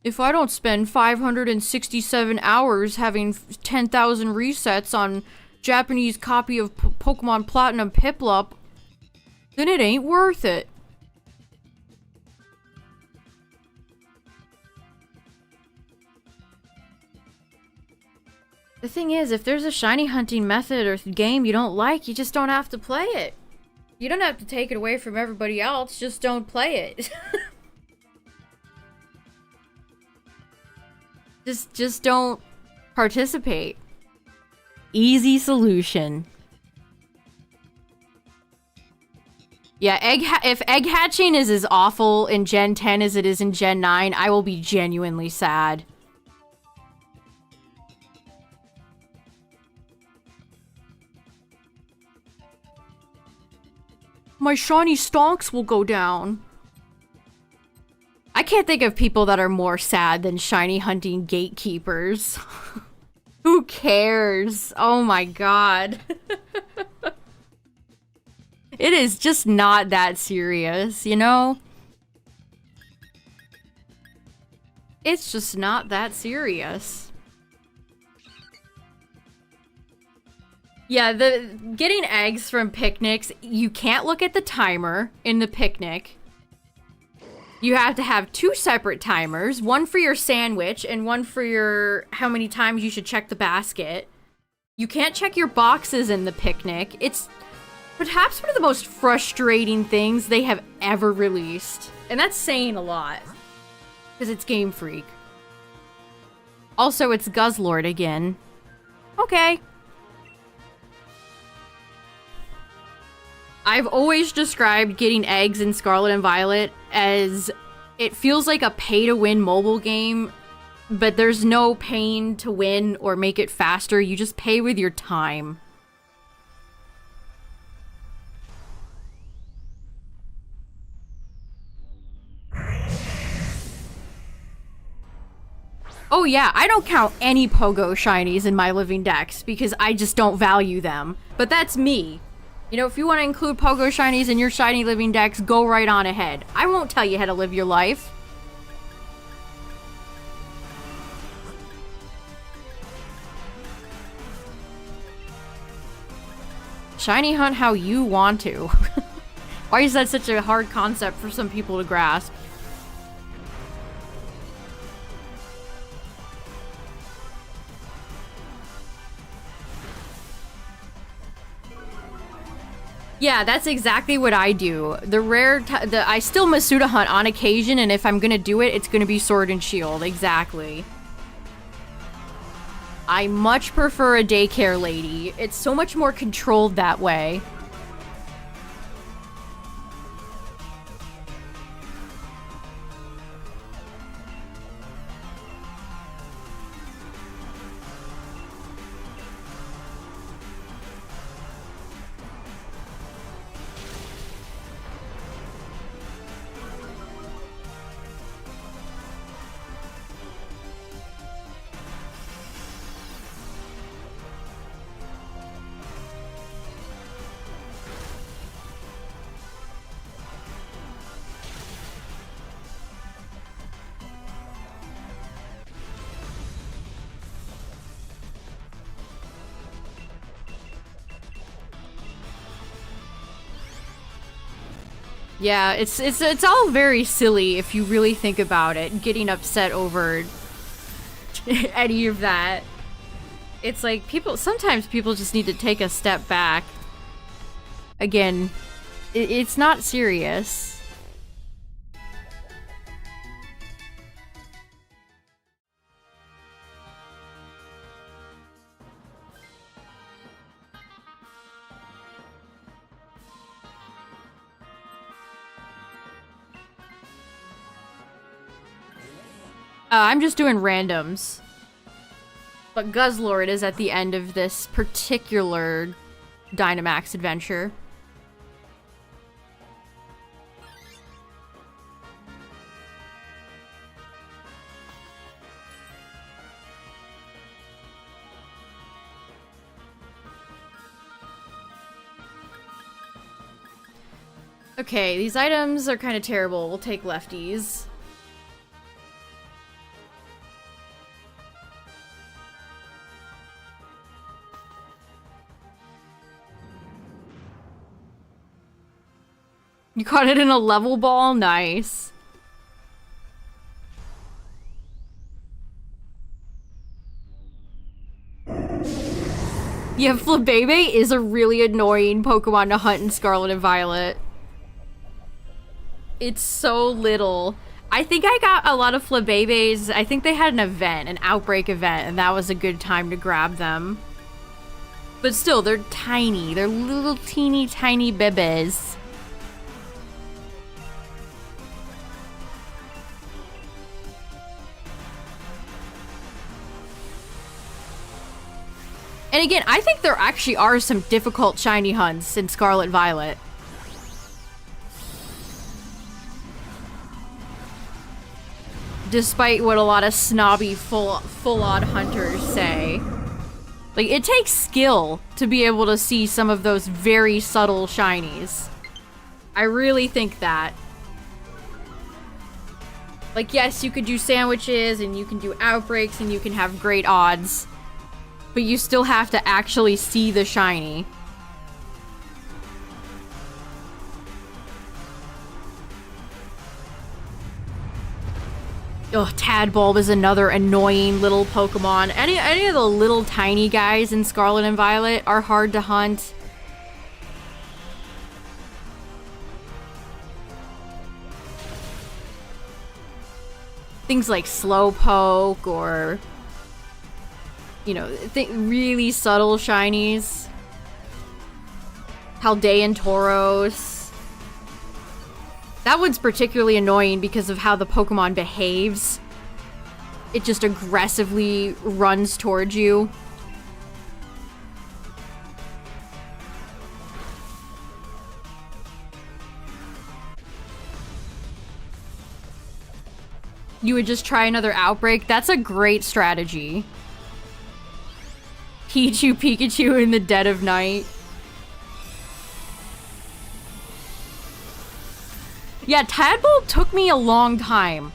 If I don't spend 567 hours having 10,000 resets on Japanese copy of Pokemon Platinum Piplup, then it ain't worth it. The thing is, if there's a shiny hunting method or game you don't like, you just don't have to play it. You don't have to take it away from everybody else, just don't play it. Just don't participate. Easy solution. Yeah, if egg hatching is as awful in Gen 10 as it is in Gen 9, I will be genuinely sad. My shiny stonks will go down. I can't think of people that are more sad than shiny hunting gatekeepers. Who cares? Oh my god. It is just not that serious, you know? It's just not that serious. Yeah, getting eggs from picnics, you can't look at the timer in the picnic. You have to have 2 separate timers, one for your sandwich and one for your how many times you should check the basket. You can't check your boxes in the picnic. It's perhaps one of the most frustrating things they have ever released. And that's saying a lot. Because it's Game Freak. Also, it's Guzzlord again. Okay. I've always described getting eggs in Scarlet and Violet as it feels like a pay-to-win mobile game, but there's no pain to win or make it faster. You just pay with your time. Oh yeah, I don't count any Pogo Shinies in my living decks because I just don't value them. But that's me. You know, if you want to include Pogo Shinies in your Shiny Living decks, go right on ahead. I won't tell you how to live your life. Shiny hunt how you want to. Why is that such a hard concept for some people to grasp? Yeah, that's exactly what I do. I still Masuda hunt on occasion, and if I'm gonna do it, it's gonna be Sword and Shield. Exactly. I much prefer a daycare lady. It's so much more controlled that way. Yeah, it's all very silly if you really think about it, getting upset over any of that. It's like sometimes people just need to take a step back. Again, it's not serious. I'm just doing randoms. But Guzzlord is at the end of this particular Dynamax adventure. Okay, these items are kind of terrible. We'll take lefties. You caught it in a level ball? Nice. Yeah, Flabebe is a really annoying Pokemon to hunt in Scarlet and Violet. It's so little. I think I got a lot of Flabebes. I think they had an event, an outbreak event, and that was a good time to grab them. But still, they're tiny. They're little teeny tiny bebes. And again, I think there actually are some difficult shiny hunts in Scarlet Violet. Despite what a lot of snobby full-on hunters say. Like, it takes skill to be able to see some of those very subtle shinies. I really think that. Like, yes, you could do sandwiches, and you can do outbreaks, and you can have great odds. But you still have to actually see the shiny. Ugh, Tadbulb is another annoying little Pokemon. Any of the little tiny guys in Scarlet and Violet are hard to hunt. Things like Slowpoke or, you know, really subtle shinies. Haldean Tauros. That one's particularly annoying because of how the Pokemon behaves. It just aggressively runs towards you. You would just try another outbreak? That's a great strategy. Pikachu in the dead of night. Yeah, Tadbulb took me a long time.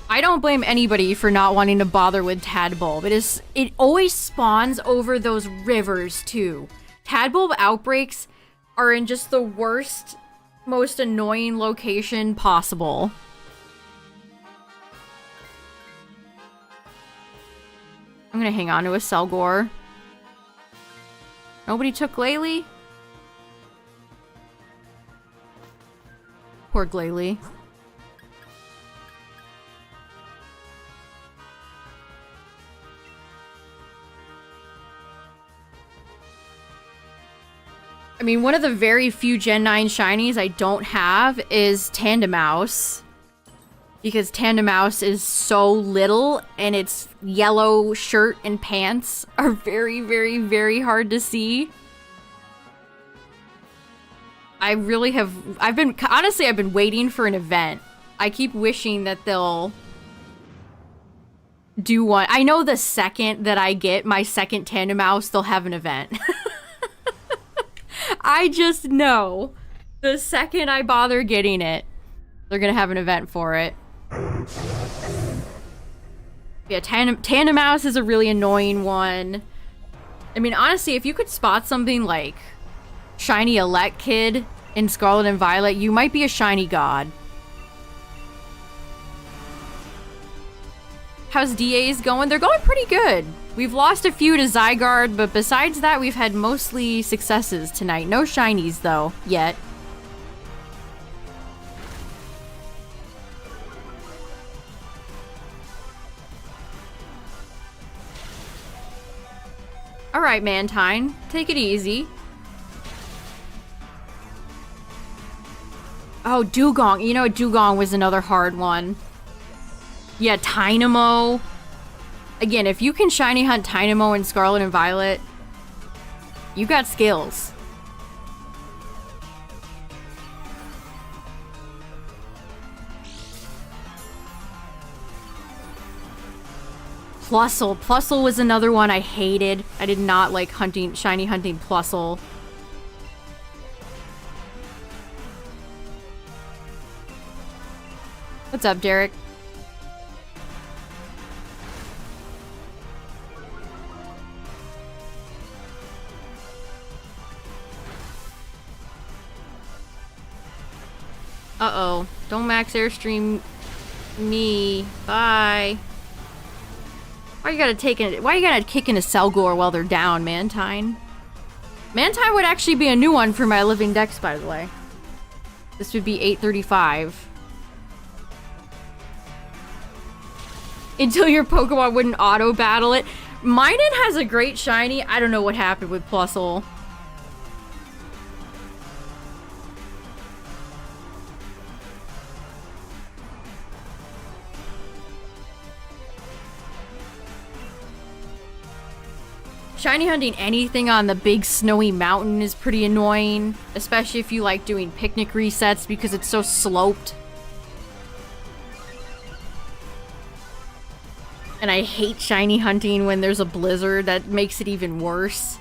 I don't blame anybody for not wanting to bother with Tadbulb. It always spawns over those rivers, too. Tadbulb outbreaks are in just the worst, most annoying location possible. I'm gonna hang on to a Selgor. Nobody took Glalie? Poor Glalie. I mean, one of the very few Gen 9 shinies I don't have is Tandemaus. Because Tandemaus is so little, and its yellow shirt and pants are very, very, very hard to see. Honestly, I've been waiting for an event. I keep wishing that they'll do one. I know the second that I get my second Tandemaus, they'll have an event. I just know the second I bother getting it, they're gonna have an event for it. Yeah, Tandemaus is a really annoying one. I mean, honestly, if you could spot something like Shiny Elect Kid in Scarlet and Violet, you might be a shiny god. How's DAs going? They're going pretty good. We've lost a few to Zygarde, but besides that, we've had mostly successes tonight. No shinies, though, yet. Alright, Mantine. Take it easy. Oh, Dugong. You know, Dugong was another hard one. Yeah, Tynamo. Again, if you can shiny hunt Tynamo in Scarlet and Violet, you got skills. Plusle. Plusle was another one I hated. I did not like shiny hunting Plusle. What's up, Derek? Uh-oh. Don't max airstream me. Bye. Why you gotta kick in a Selgor while they're down, Mantine? Mantine would actually be a new one for my living decks, by the way. This would be 835. Until your Pokemon wouldn't auto-battle it. Minun has a great shiny. I don't know what happened with Plusle. Shiny hunting anything on the big snowy mountain is pretty annoying, especially if you like doing picnic resets because it's so sloped. And I hate shiny hunting when there's a blizzard. That makes it even worse.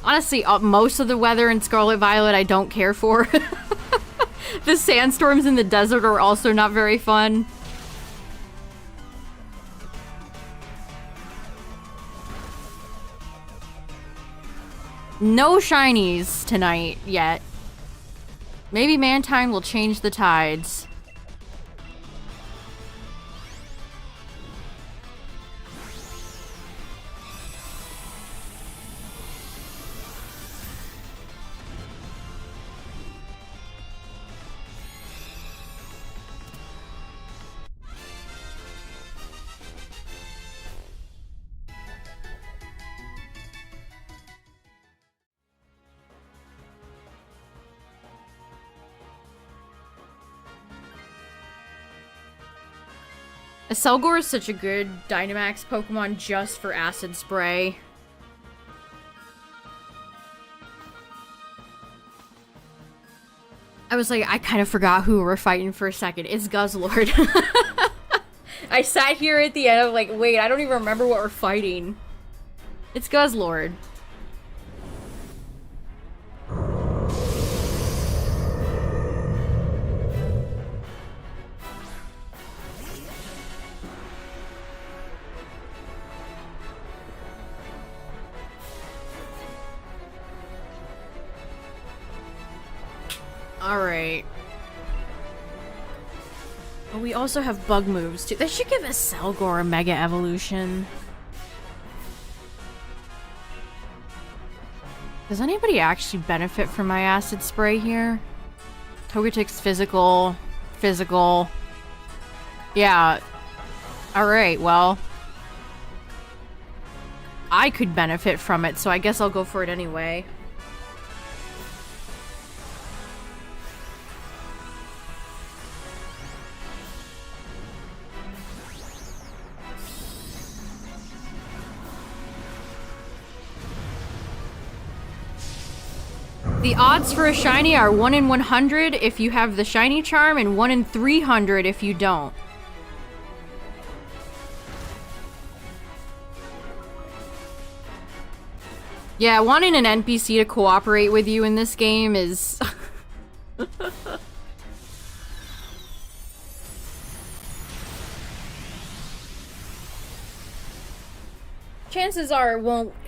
Honestly, most of the weather in Scarlet Violet I don't care for. The sandstorms in the desert are also not very fun. No shinies tonight yet. Maybe Mantine will change the tides. A Selgor is such a good Dynamax Pokemon just for Acid Spray. I was like, I kind of forgot who we're fighting for a second. It's Guzzlord. I sat here at the end of like, wait, I don't even remember what we're fighting. It's Guzzlord. Alright. Oh, we also have bug moves too. They should give a Selgor a Mega Evolution. Does anybody actually benefit from my Acid Spray here? Togetic's physical. Physical. Yeah. Alright, well. I could benefit from it, so I guess I'll go for it anyway. The odds for a shiny are 1 in 100 if you have the shiny charm and 1 in 300 if you don't. Yeah, wanting an NPC to cooperate with you in this game is... Chances are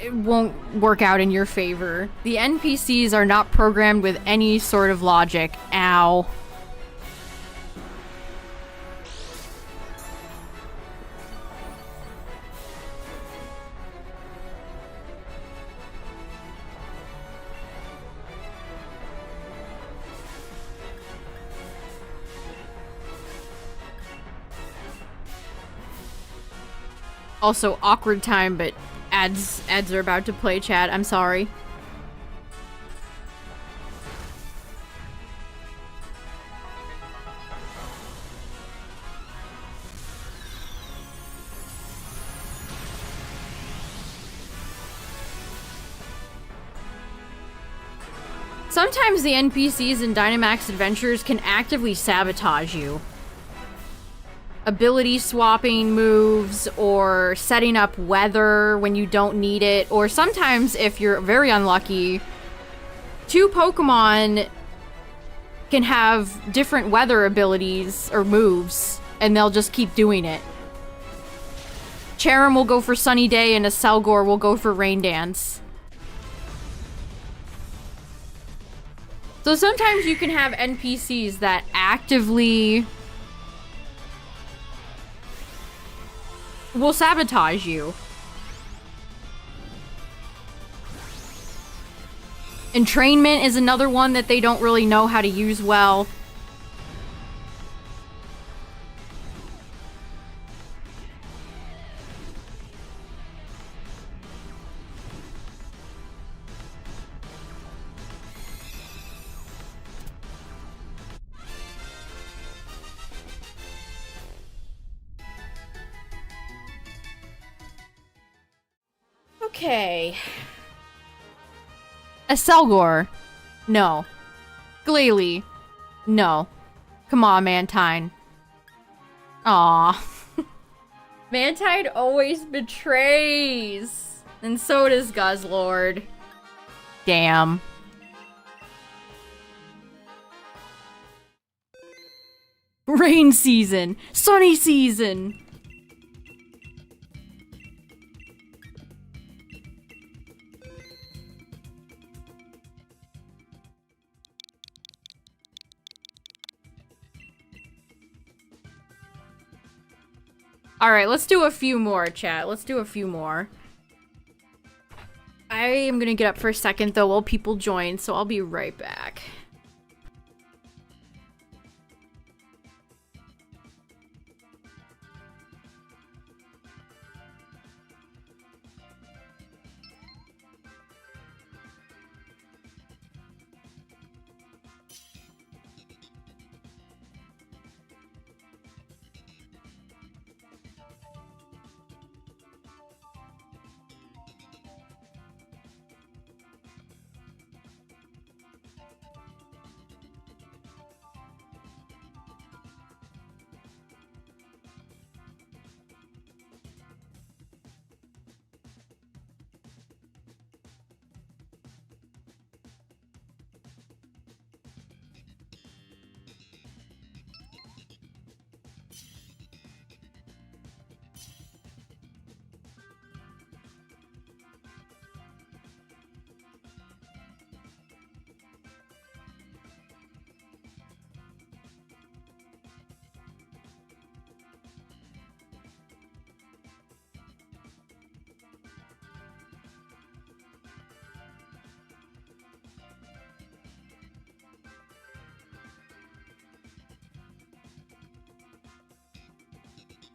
it won't work out in your favor. The NPCs are not programmed with any sort of logic. Ow. Also, awkward time, but ads are about to play, chat. I'm sorry. Sometimes the NPCs in Dynamax Adventures can actively sabotage you. Ability swapping moves, or setting up weather when you don't need it, or sometimes, if you're very unlucky, two Pokemon can have different weather abilities or moves, and they'll just keep doing it. Cherim will go for Sunny Day, and a Selgor will go for Rain Dance. So sometimes you can have NPCs that actively will sabotage you. Entrainment is another one that they don't really know how to use well. Okay. A Selgor. No. Glalie. No. Come on, Mantine. Aw. Mantine always betrays. And so does Guzzlord. Damn. Rain season. Sunny season. Alright, let's do a few more, chat. Let's do a few more. I am gonna get up for a second, though, while people join, so I'll be right back.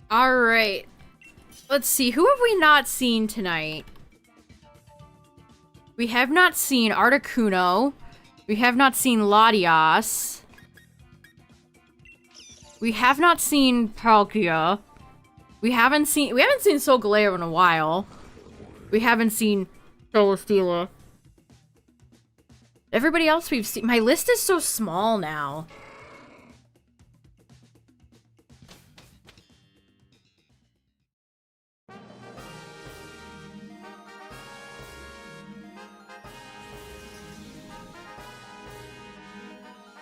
Alright. Let's see. Who have we not seen tonight? We have not seen Articuno. We have not seen Latias. We have not seen Palkia. We haven't seen Solgaleo in a while. We haven't seen Celesteela. Everybody else we've seen. My list is so small now.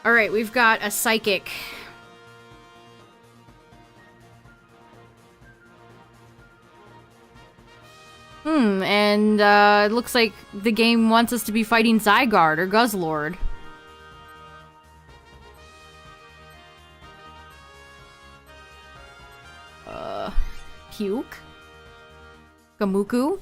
Alright, we've got a Psychic. And it looks like the game wants us to be fighting Zygarde or Guzzlord. Puke? Gamuku?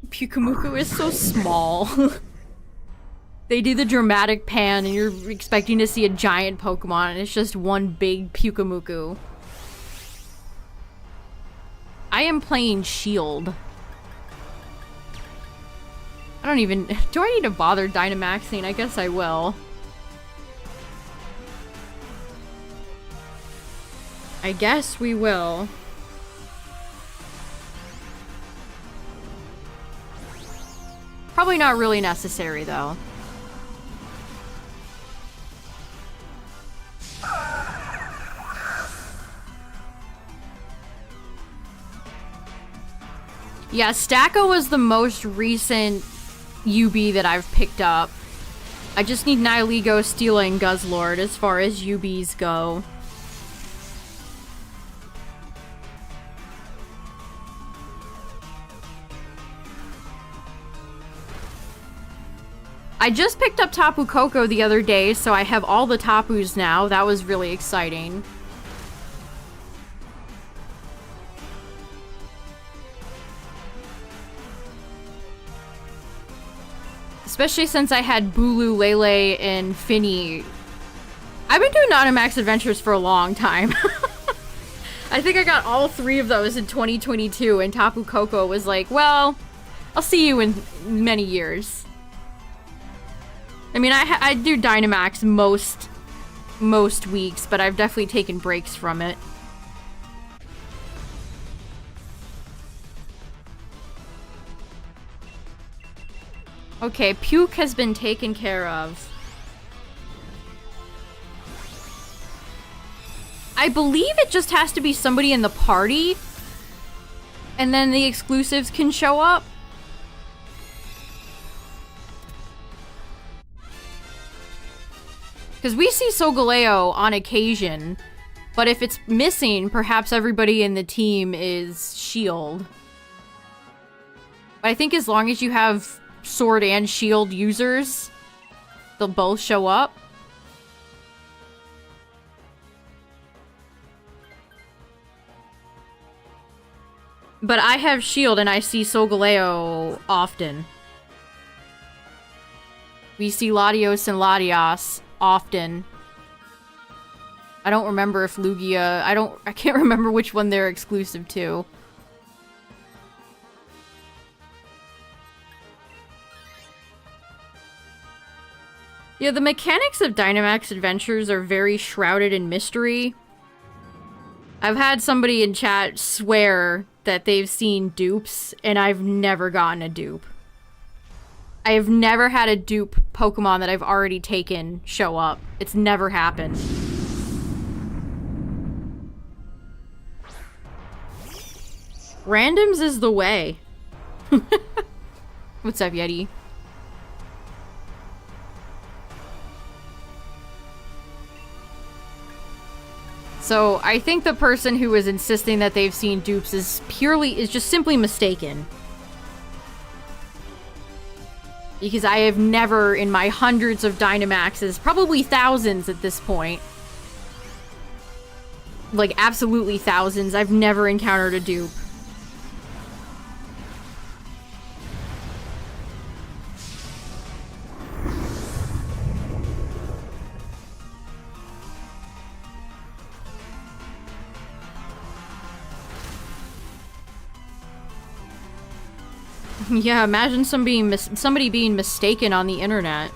Pyukamuku is so small. They do the dramatic pan and you're expecting to see a giant Pokemon and it's just one big Pyukamuku. I am playing Shield. I don't even... Do I need to bother Dynamaxing? I guess I will. I guess we will. Probably not really necessary, though. Yeah, Stacko was the most recent UB that I've picked up. I just need Nihilego, Steela, and Guzzlord as far as UBs go. I just picked up Tapu Koko the other day, so I have all the Tapus now. That was really exciting. Especially since I had Bulu, Lele, and Finny. I've been doing Dynamax adventures for a long time. I think I got all 3 of those in 2022, and Tapu Koko was like, well, I'll see you in many years. I mean, I do Dynamax most weeks, but I've definitely taken breaks from it. Okay, Puke has been taken care of. I believe it just has to be somebody in the party, and then the exclusives can show up. Because we see Solgaleo on occasion, but if it's missing, perhaps everybody in the team is Shield. But I think as long as you have Sword and Shield users, they'll both show up. But I have Shield and I see Solgaleo often. We see Latios and Latias often. I don't remember if Lugia... I can't remember which one they're exclusive to. Yeah, the mechanics of Dynamax Adventures are very shrouded in mystery. I've had somebody in chat swear that they've seen dupes, and I've never gotten a dupe. I have never had a dupe Pokemon that I've already taken show up. It's never happened. Randoms is the way. What's up, Yeti? So, I think the person who is insisting that they've seen dupes is just simply mistaken. Because I have never, in my hundreds of Dynamaxes, probably thousands at this point, like absolutely thousands, I've never encountered a dupe. Yeah, imagine somebody being mistaken on the internet.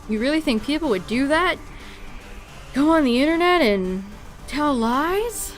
You really think people would do that? Go on the internet and tell lies?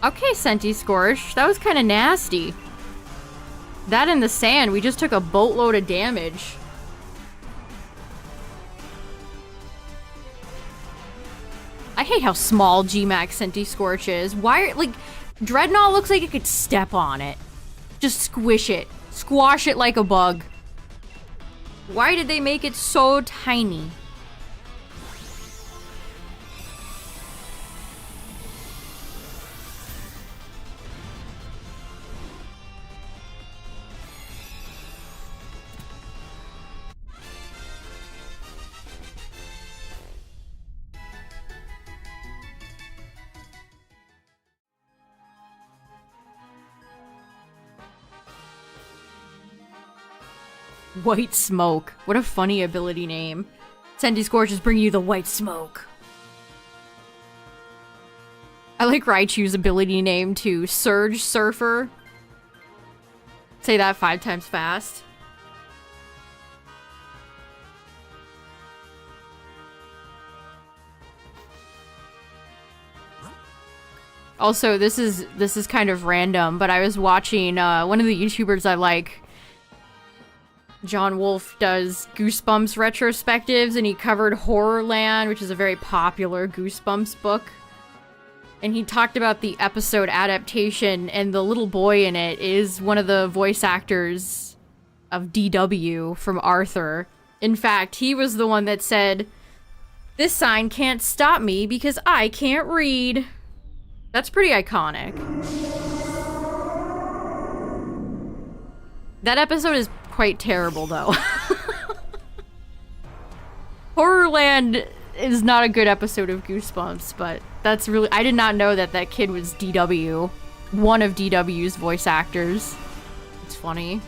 Okay, Scorch, that was kind of nasty. That in the sand, we just took a boatload of damage. I hate how small Gmax Scorch is. Why, like, Dreadnought looks like it could step on it. Just squish it. Squash it like a bug. Why did they make it so tiny? White Smoke. What a funny ability name. Sandy Scorch is bringing you the white smoke. I like Raichu's ability name too. Surge Surfer. Say that 5 times fast. Also, this is kind of random, but I was watching one of the YouTubers I like, John Wolfe, does Goosebumps retrospectives, and he covered Horrorland, which is a very popular Goosebumps book. And he talked about the episode adaptation, and the little boy in it is one of the voice actors of DW from Arthur. In fact, he was the one that said, "This sign can't stop me because I can't read." That's pretty iconic. That episode is quite terrible, though. Horrorland is not a good episode of Goosebumps, but that's really... I did not know that that kid was DW. One of DW's voice actors. It's funny.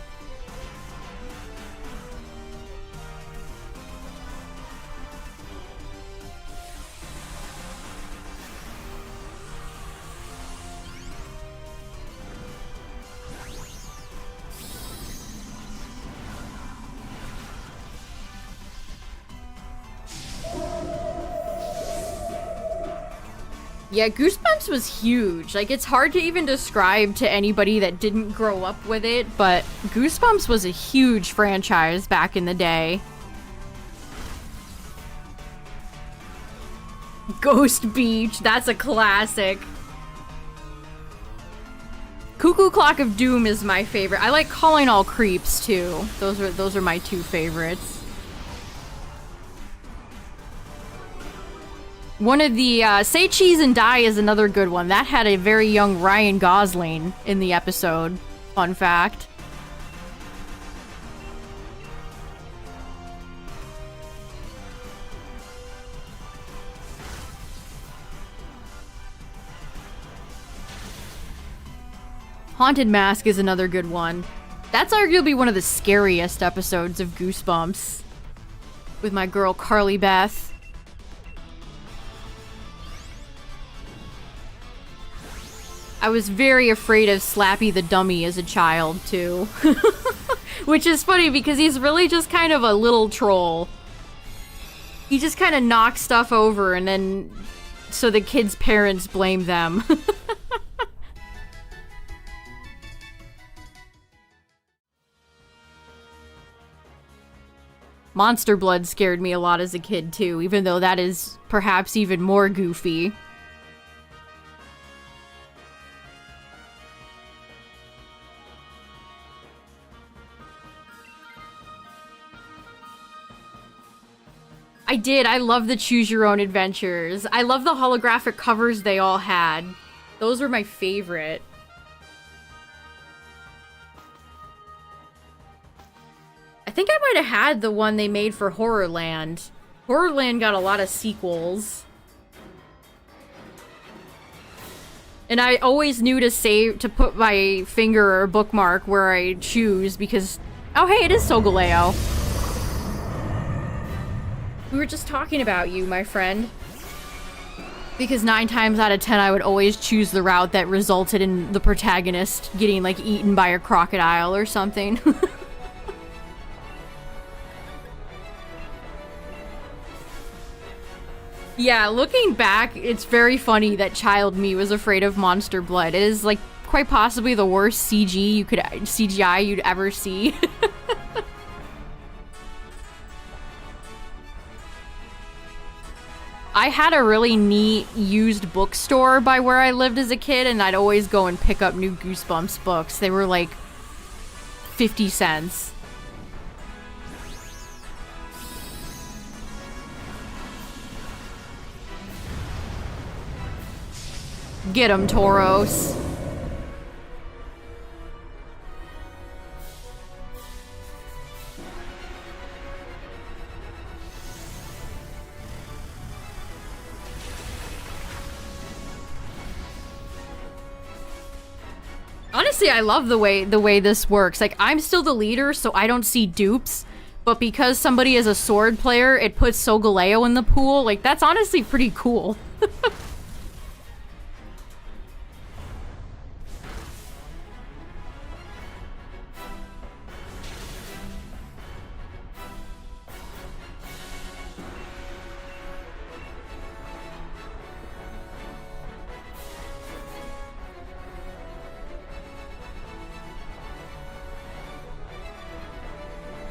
Yeah, Goosebumps was huge. Like, it's hard to even describe to anybody that didn't grow up with it, but Goosebumps was a huge franchise back in the day. Ghost Beach, that's a classic. Cuckoo Clock of Doom is my favorite. I like Calling All Creeps, too. Those are my 2 favorites. One of the, Say Cheese and Die is another good one. That had a very young Ryan Gosling in the episode. Fun fact. Haunted Mask is another good one. That's arguably one of the scariest episodes of Goosebumps. With my girl Carly Beth. I was very afraid of Slappy the Dummy as a child, too. Which is funny because he's really just kind of a little troll. He just kind of knocks stuff over and then... so the kids' parents blame them. Monster Blood scared me a lot as a kid, too, even though that is perhaps even more goofy. I did. I love the Choose Your Own Adventures. I love the holographic covers they all had. Those were my favorite. I think I might have had the one they made for Horrorland. Horrorland got a lot of sequels. And I always knew to put my finger or bookmark where I choose because... oh, hey, it is Solgaleo. We were just talking about you, my friend. Because 9 times out of 10, I would always choose the route that resulted in the protagonist getting, like, eaten by a crocodile or something. Yeah, looking back, it's very funny that child me was afraid of Monster Blood. It is, like, quite possibly the worst CGI you'd ever see. I had a really neat used bookstore by where I lived as a kid, and I'd always go and pick up new Goosebumps books. They were like 50 cents. Get 'em, Tauros. Honestly, I love the way this works. Like, I'm still the leader, so I don't see dupes. But because somebody is a sword player, it puts Solgaleo in the pool. Like, that's honestly pretty cool.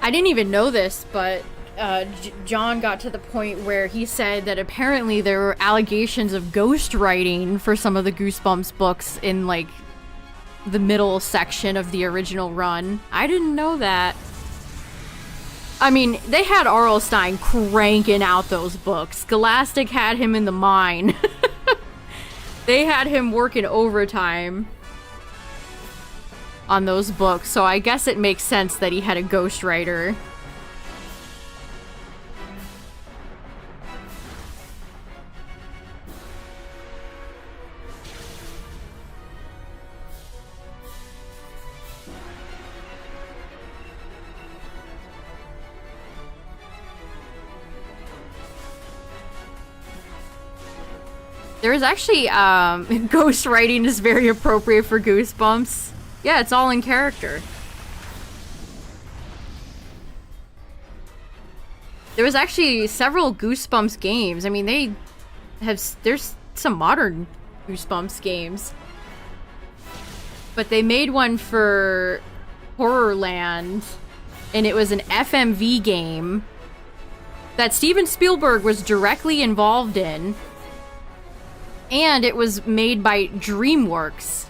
I didn't even know this, but John got to the point where he said that apparently there were allegations of ghostwriting for some of the Goosebumps books in, like, the middle section of the original run. I didn't know that. I mean, they had Arlstein cranking out those books. Scholastic had him in the mine. They had him working overtime on those books, so I guess it makes sense that he had a ghostwriter. There's actually, ghostwriting is very appropriate for Goosebumps. Yeah, it's all in character. There was actually several Goosebumps games. I mean, there's some modern Goosebumps games. But they made one for Horrorland, and it was an FMV game that Steven Spielberg was directly involved in. And it was made by DreamWorks.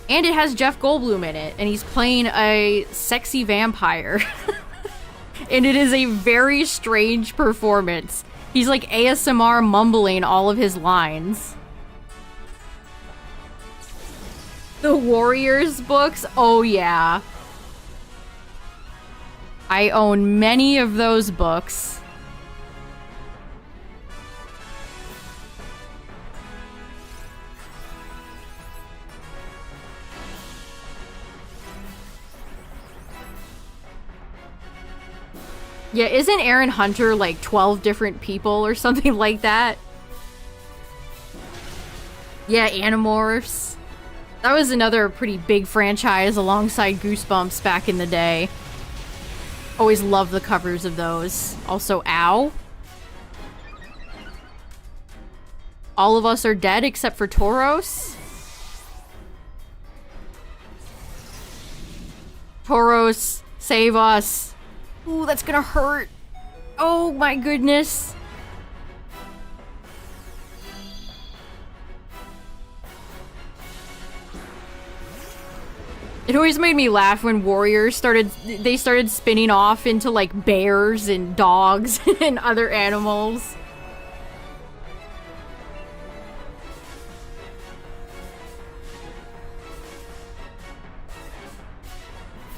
And it has Jeff Goldblum in it, and he's playing a sexy vampire. And it is a very strange performance. He's like ASMR mumbling all of his lines. The Warriors books? Oh yeah. I own many of those books. Yeah, isn't Aaron Hunter like 12 different people or something like that? Yeah, Animorphs. That was another pretty big franchise alongside Goosebumps back in the day. Always loved the covers of those. Also, Ow. All of Us Are Dead except for Tauros. Tauros, save us. Ooh, that's gonna hurt. Oh my goodness. It always made me laugh when warriors started spinning off into like bears and dogs and other animals.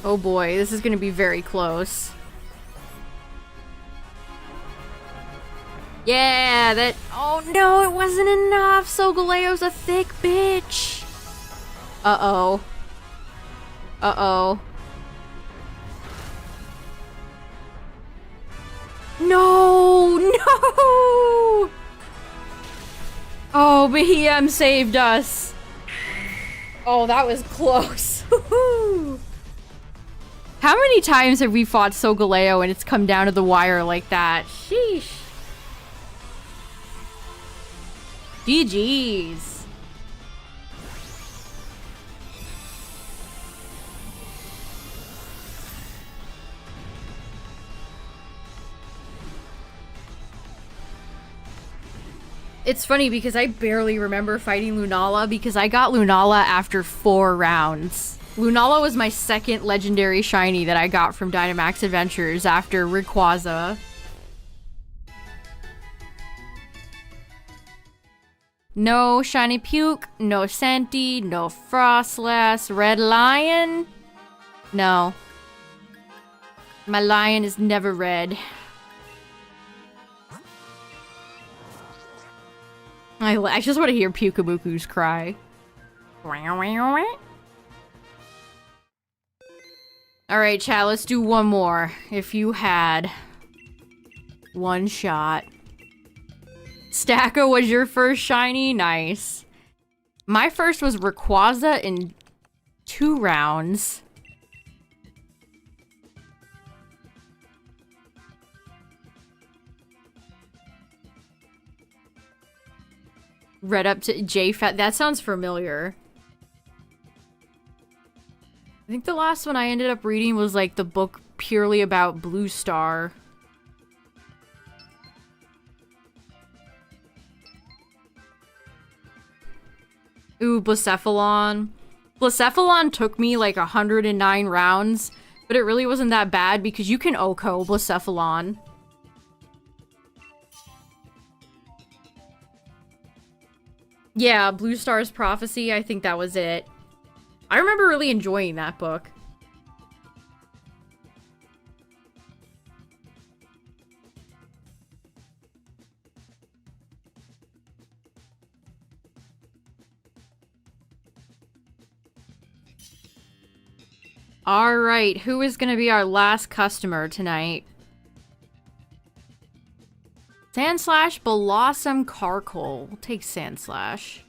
Oh boy, this is gonna be very close. Yeah, that... Oh no, it wasn't enough! Solgaleo's a thick bitch! Uh-oh. Uh-oh. No! No! Oh, Behem saved us. Oh, that was close. How many times have we fought Solgaleo and it's come down to the wire like that? Sheesh. GG's. It's funny because I barely remember fighting Lunala because I got Lunala after 4 rounds. Lunala was my second legendary shiny that I got from Dynamax Adventures after Rayquaza. No Shiny Puke, no Senti, no Frostlass, Red Lion? No. My lion is never red. I just want to hear Pukamuku's cry. Alright, chat, let's do one more. If you had one shot. Stacko was your first shiny? Nice. My first was Rayquaza in 2 rounds. Read up to J-Fat. That sounds familiar. I think the last one I ended up reading was like the book purely about Blue Star. Ooh, Blacephalon. Blacephalon took me like 109 rounds, but it really wasn't that bad because you can OHKO Blacephalon. Yeah, Blue Star's Prophecy, I think that was it. I remember really enjoying that book. Alright, who is gonna be our last customer tonight? Sandslash, Blossom, Carkol. We'll take Sandslash.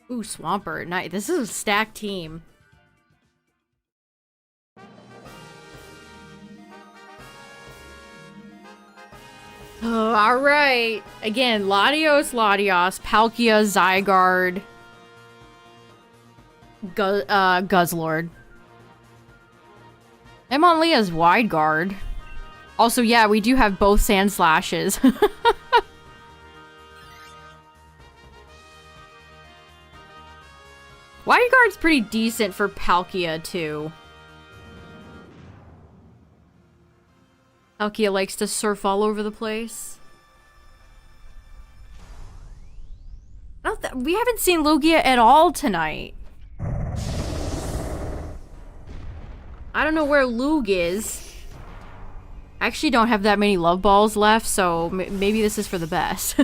Ooh, Swampert. Nice. This is a stacked team. Oh, alright. Again, Latios, Palkia, Zygarde, Guzzlord. Hitmonlea's Wide Guard. Also, yeah, we do have both Sandslashes. Wide Guard's pretty decent for Palkia, too. Palkia likes to surf all over the place. We haven't seen Lugia at all tonight. I don't know where Lug is. I actually don't have that many love balls left, so maybe this is for the best.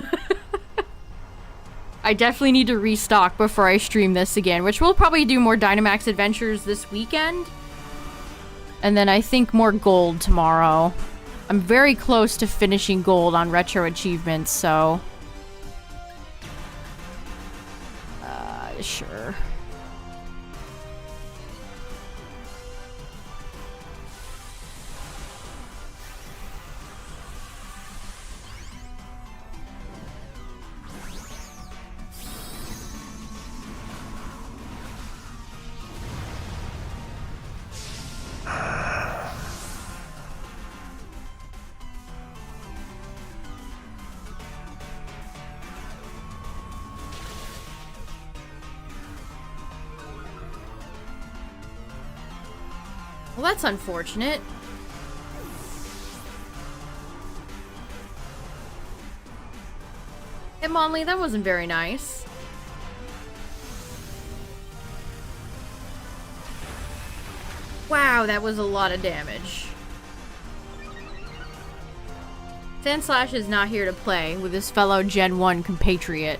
I definitely need to restock before I stream this again, which we'll probably do more Dynamax adventures this weekend. And then I think more gold tomorrow. I'm very close to finishing gold on retro achievements, so... sure. Well, that's unfortunate. Hitmonlee, that wasn't very nice. Wow, that was a lot of damage. Sandslash is not here to play with his fellow Gen 1 compatriot.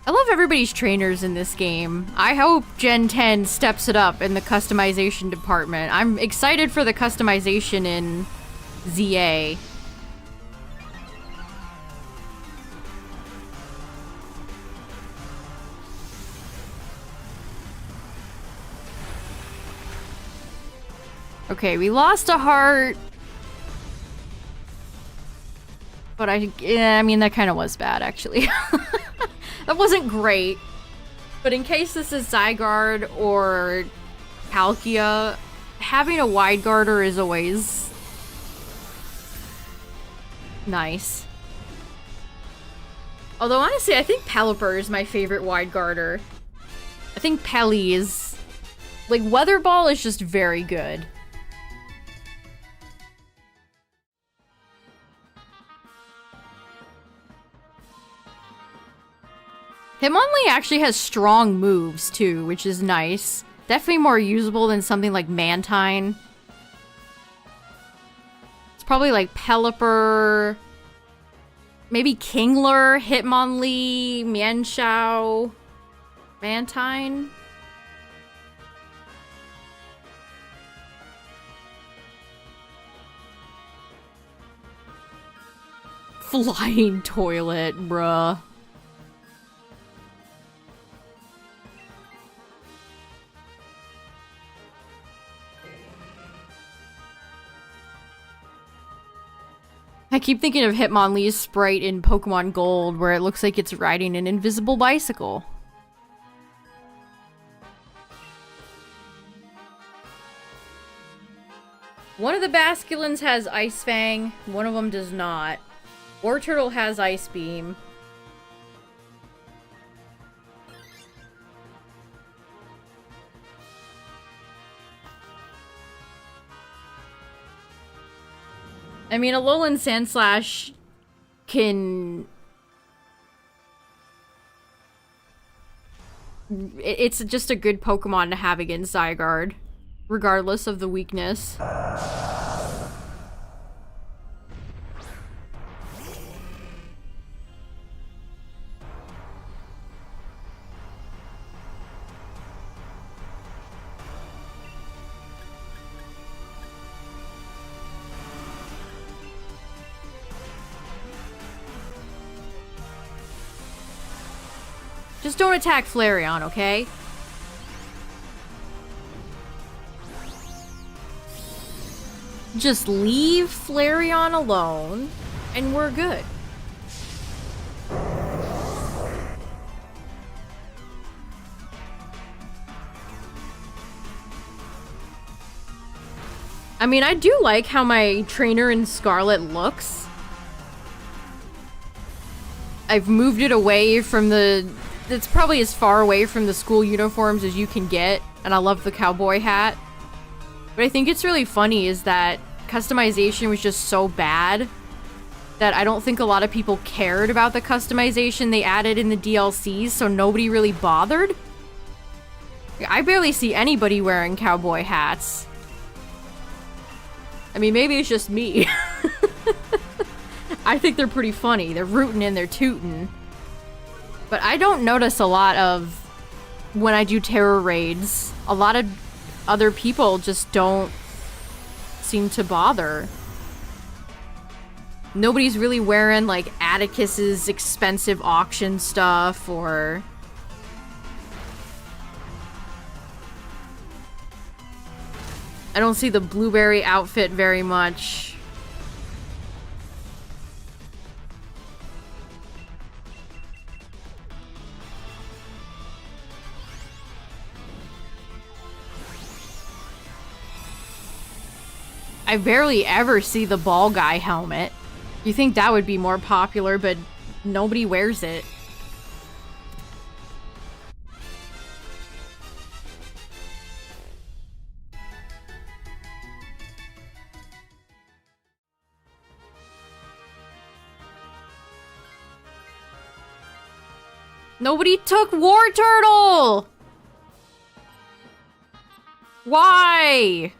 I love everybody's trainers in this game. I hope Gen 10 steps it up in the customization department. I'm excited for the customization in ZA. Okay, we lost a heart. But I mean, that kind of was bad, actually. That wasn't great. But in case this is Zygarde or Palkia, having a Wide Guarder is always nice. Although, honestly, I think Pelipper is my favorite Wide Guarder. I think Pelly is Like, Weather Ball is just very good. Hitmonlee actually has strong moves, too, which is nice. Definitely more usable than something like Mantine. It's probably like Pelipper, maybe Kingler, Hitmonlee, Mienshao, Mantine. Flying toilet, bruh. I keep thinking of Hitmonlee's sprite in Pokemon Gold, where it looks like it's riding an invisible bicycle. One of the Basculins has Ice Fang, one of them does not. Wartortle has Ice Beam. I mean, Alolan Sandslash can... It's just a good Pokemon to have against Zygarde, regardless of the weakness. Just don't attack Flareon, okay? Just leave Flareon alone, and we're good. I mean, I do like how my trainer in Scarlet looks. I've moved it away from the... It's probably as far away from the school uniforms as you can get, and I love the cowboy hat. But I think it's really funny is that customization was just so bad that I don't think a lot of people cared about the customization they added in the DLCs, so nobody really bothered. I barely see anybody wearing cowboy hats. I mean, maybe it's just me. I think they're pretty funny. They're rootin' and they're tootin'. But I don't notice a lot of, when I do terror raids, a lot of other people just don't seem to bother. Nobody's really wearing, like, Atticus's expensive auction stuff, or... I don't see the blueberry outfit very much. I barely ever see the ball guy helmet. You think that would be more popular, but nobody wears it. Nobody took Wartortle! Why?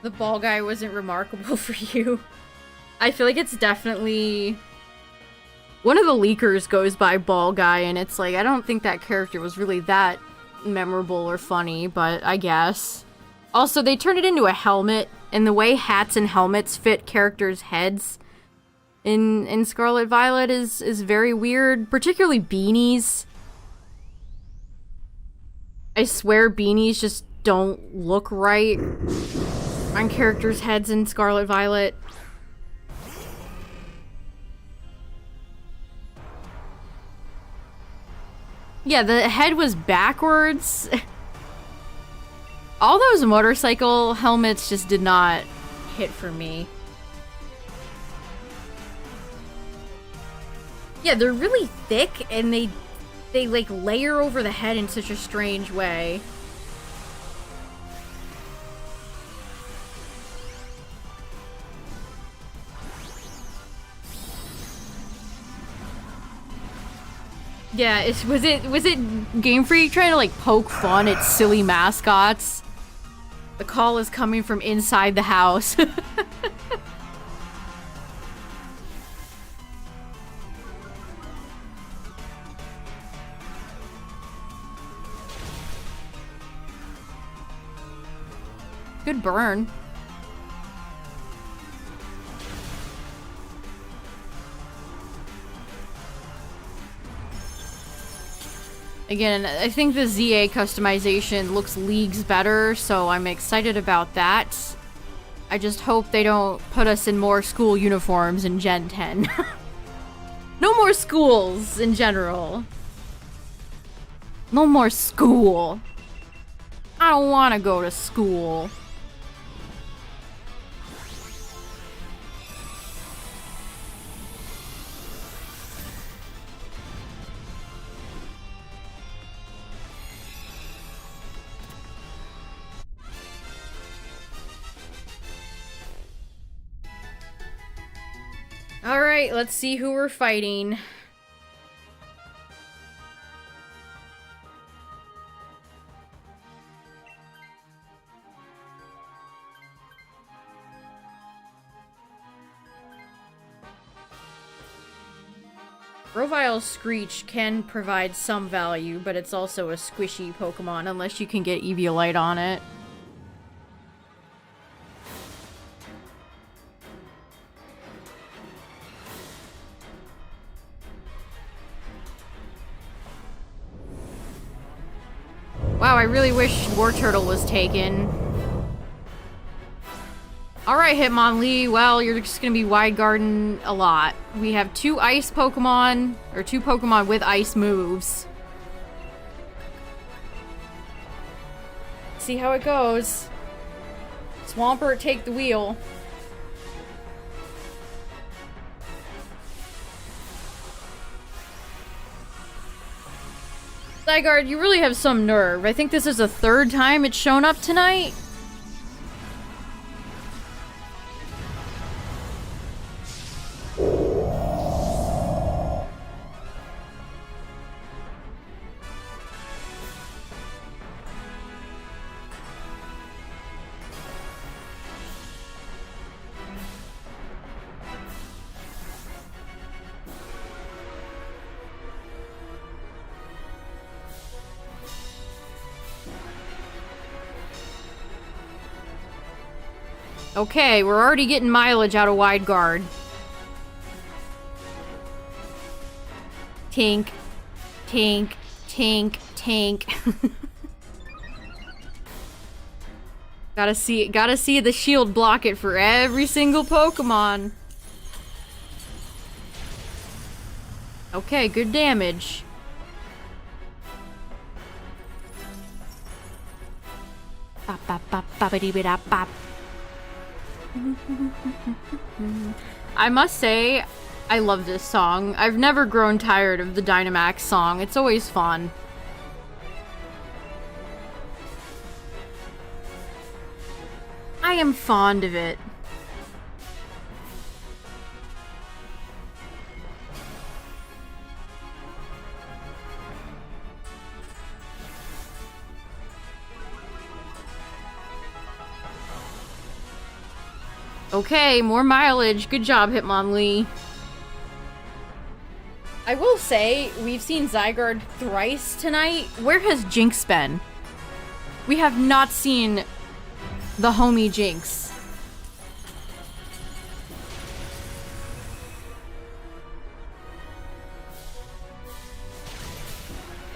The ball guy wasn't remarkable for you. I feel like it's definitely... One of the leakers goes by ball guy, and it's like, I don't think that character was really that memorable or funny, but I guess. Also, they turned it into a helmet, and the way hats and helmets fit characters' heads in Scarlet Violet is very weird, particularly beanies. I swear beanies just don't look right on characters' heads in Scarlet Violet. Yeah, the head was backwards. All those motorcycle helmets just did not hit for me. Yeah, they're really thick and they like layer over the head in such a strange way. Yeah, was it Game Freak trying to like poke fun at silly mascots? The call is coming from inside the house. Good burn. Again, I think the ZA customization looks leagues better, so I'm excited about that. I just hope they don't put us in more school uniforms in Gen 10. No more schools in general. No more school. I don't want to go to school. Alright, let's see who we're fighting. Grovile's Screech can provide some value, but it's also a squishy Pokemon unless you can get Eviolite on it. Wow, I really wish War Turtle was taken. Alright, Hitmonlee, well, you're just gonna be Wide Garden a lot. We have two ice Pokemon, or two Pokemon with ice moves. See how it goes. Swampert, take the wheel. Zygarde, you really have some nerve. I think this is the third time it's shown up tonight. Okay, we're already getting mileage out of Wide Guard. Tink. Tink. Tink. Tink. Gotta see the shield block it for every single Pokemon. Okay, good damage. Bop, bop, bop, boppity-bida, bop. I must say, I love this song. I've never grown tired of the Dynamax song. It's always fun. I am fond of it. Okay, more mileage. Good job, Hitmonlee. I will say, we've seen Zygarde thrice tonight. Where has Jinx been? We have not seen the homie Jinx.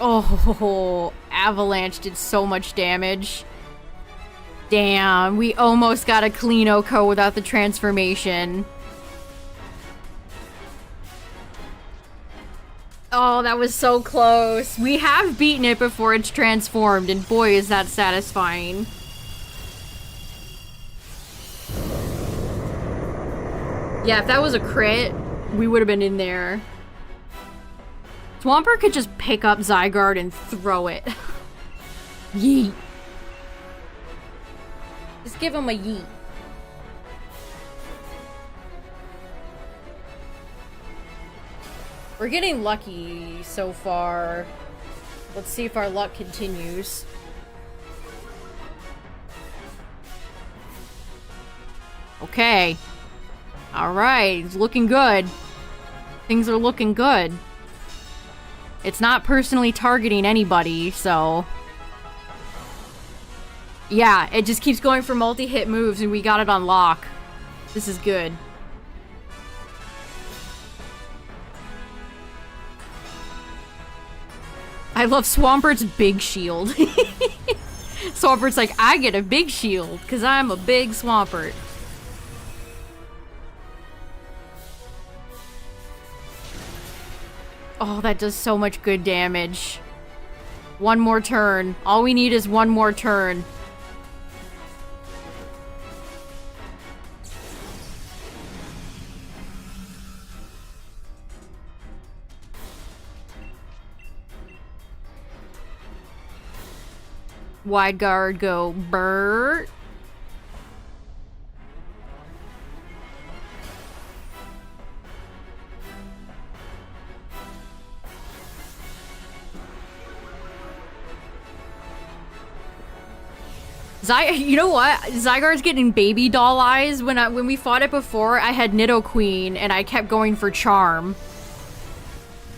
Oh, Avalanche did so much damage. Damn, we almost got a clean OHKO without the transformation. Oh, that was so close. We have beaten it before it's transformed, and boy, is that satisfying. Yeah, if that was a crit, we would have been in there. Swampert could just pick up Zygarde and throw it. Yeet. Just give him a yeet. We're getting lucky so far. Let's see if our luck continues. Okay. Alright, it's looking good. Things are looking good. It's not personally targeting anybody, so... Yeah, it just keeps going for multi-hit moves and we got it on lock. This is good. I love Swampert's big shield. Swampert's like, I get a big shield, because I'm a big Swampert. Oh, that does so much good damage. One more turn. All we need is one more turn. Wide guard, go Bert. You know what? Zygarde's getting baby doll eyes. When we fought it before, I had Nidoqueen and I kept going for Charm.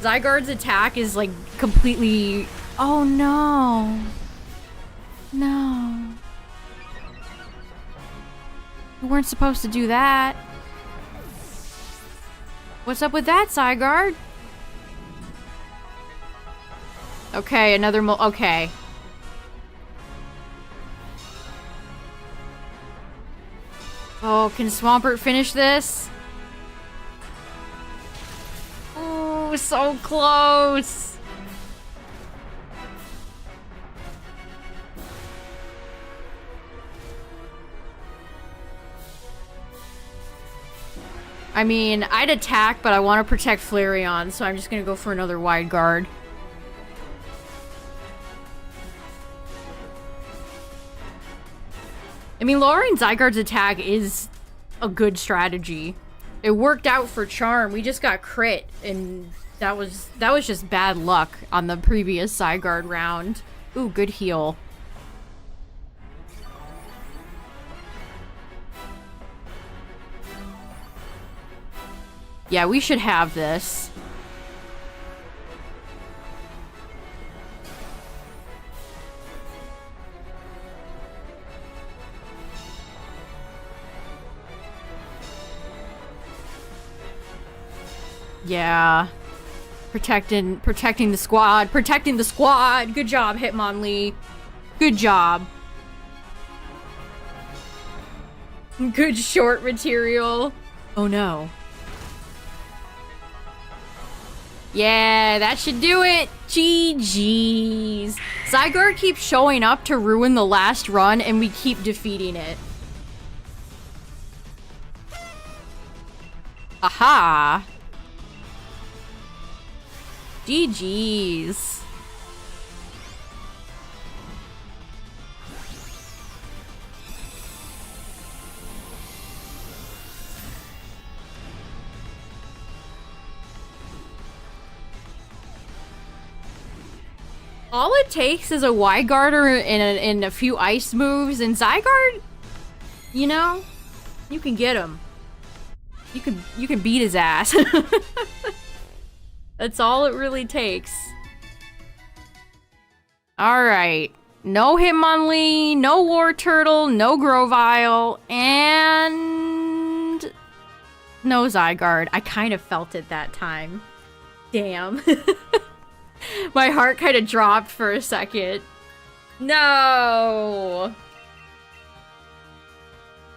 Zygarde's attack is like completely... Oh no. No. We weren't supposed to do that. What's up with that, Zygarde? Okay, another okay. Oh, can Swampert finish this? Oh, so close! I mean, I'd attack, but I want to protect Flareon, so I'm just gonna go for another wide guard. I mean, lowering Zygarde's attack is a good strategy. It worked out for Charm. We just got crit, and that was just bad luck on the previous Zygarde round. Ooh, good heal. Yeah, we should have this. Yeah. Protecting the squad. Protecting the squad. Good job, Hitmonlee. Good job. Good short material. Oh no. Yeah, that should do it. GG's. Zygarde keeps showing up to ruin the last run and we keep defeating it. Aha. GG's. All it takes is a Zygarde and a few ice moves, and Zygarde, you know, you can get him. You can beat his ass. That's all it really takes. Alright. No Hitmonlee, no Wartortle, no Grovyle, and... no Zygarde. I kind of felt it that time. Damn. My heart kind of dropped for a second. No!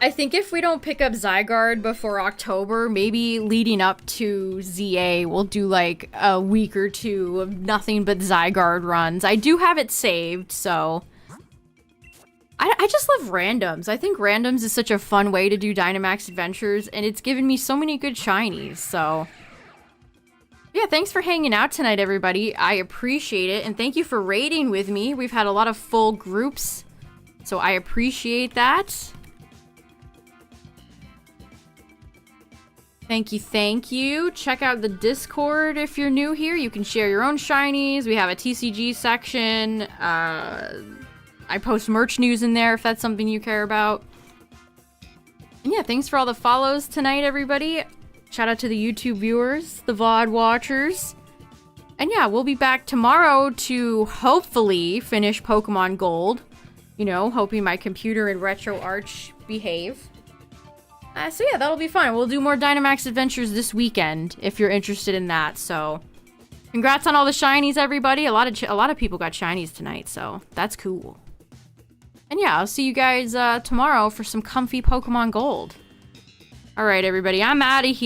I think if we don't pick up Zygarde before October, maybe leading up to ZA, we'll do like a week or two of nothing but Zygarde runs. I do have it saved, so... I just love randoms. I think randoms is such a fun way to do Dynamax adventures, and it's given me so many good shinies, so... Yeah, thanks for hanging out tonight, everybody. I appreciate it, and thank you for raiding with me. We've had a lot of full groups, so I appreciate that. Thank you, thank you. Check out the Discord if you're new here. You can share your own shinies. We have a TCG section. I post merch news in there if that's something you care about. And yeah, thanks for all the follows tonight, everybody. Shout out to the YouTube viewers, the VOD watchers. And yeah, we'll be back tomorrow to hopefully finish Pokemon Gold. You know, hoping my computer and RetroArch behave. So yeah, that'll be fun. We'll do more Dynamax adventures this weekend if you're interested in that. So, congrats on all the shinies, everybody. A lot of people got shinies tonight, so that's cool. And yeah, I'll see you guys tomorrow for some comfy Pokemon Gold. All right, everybody, I'm out of here.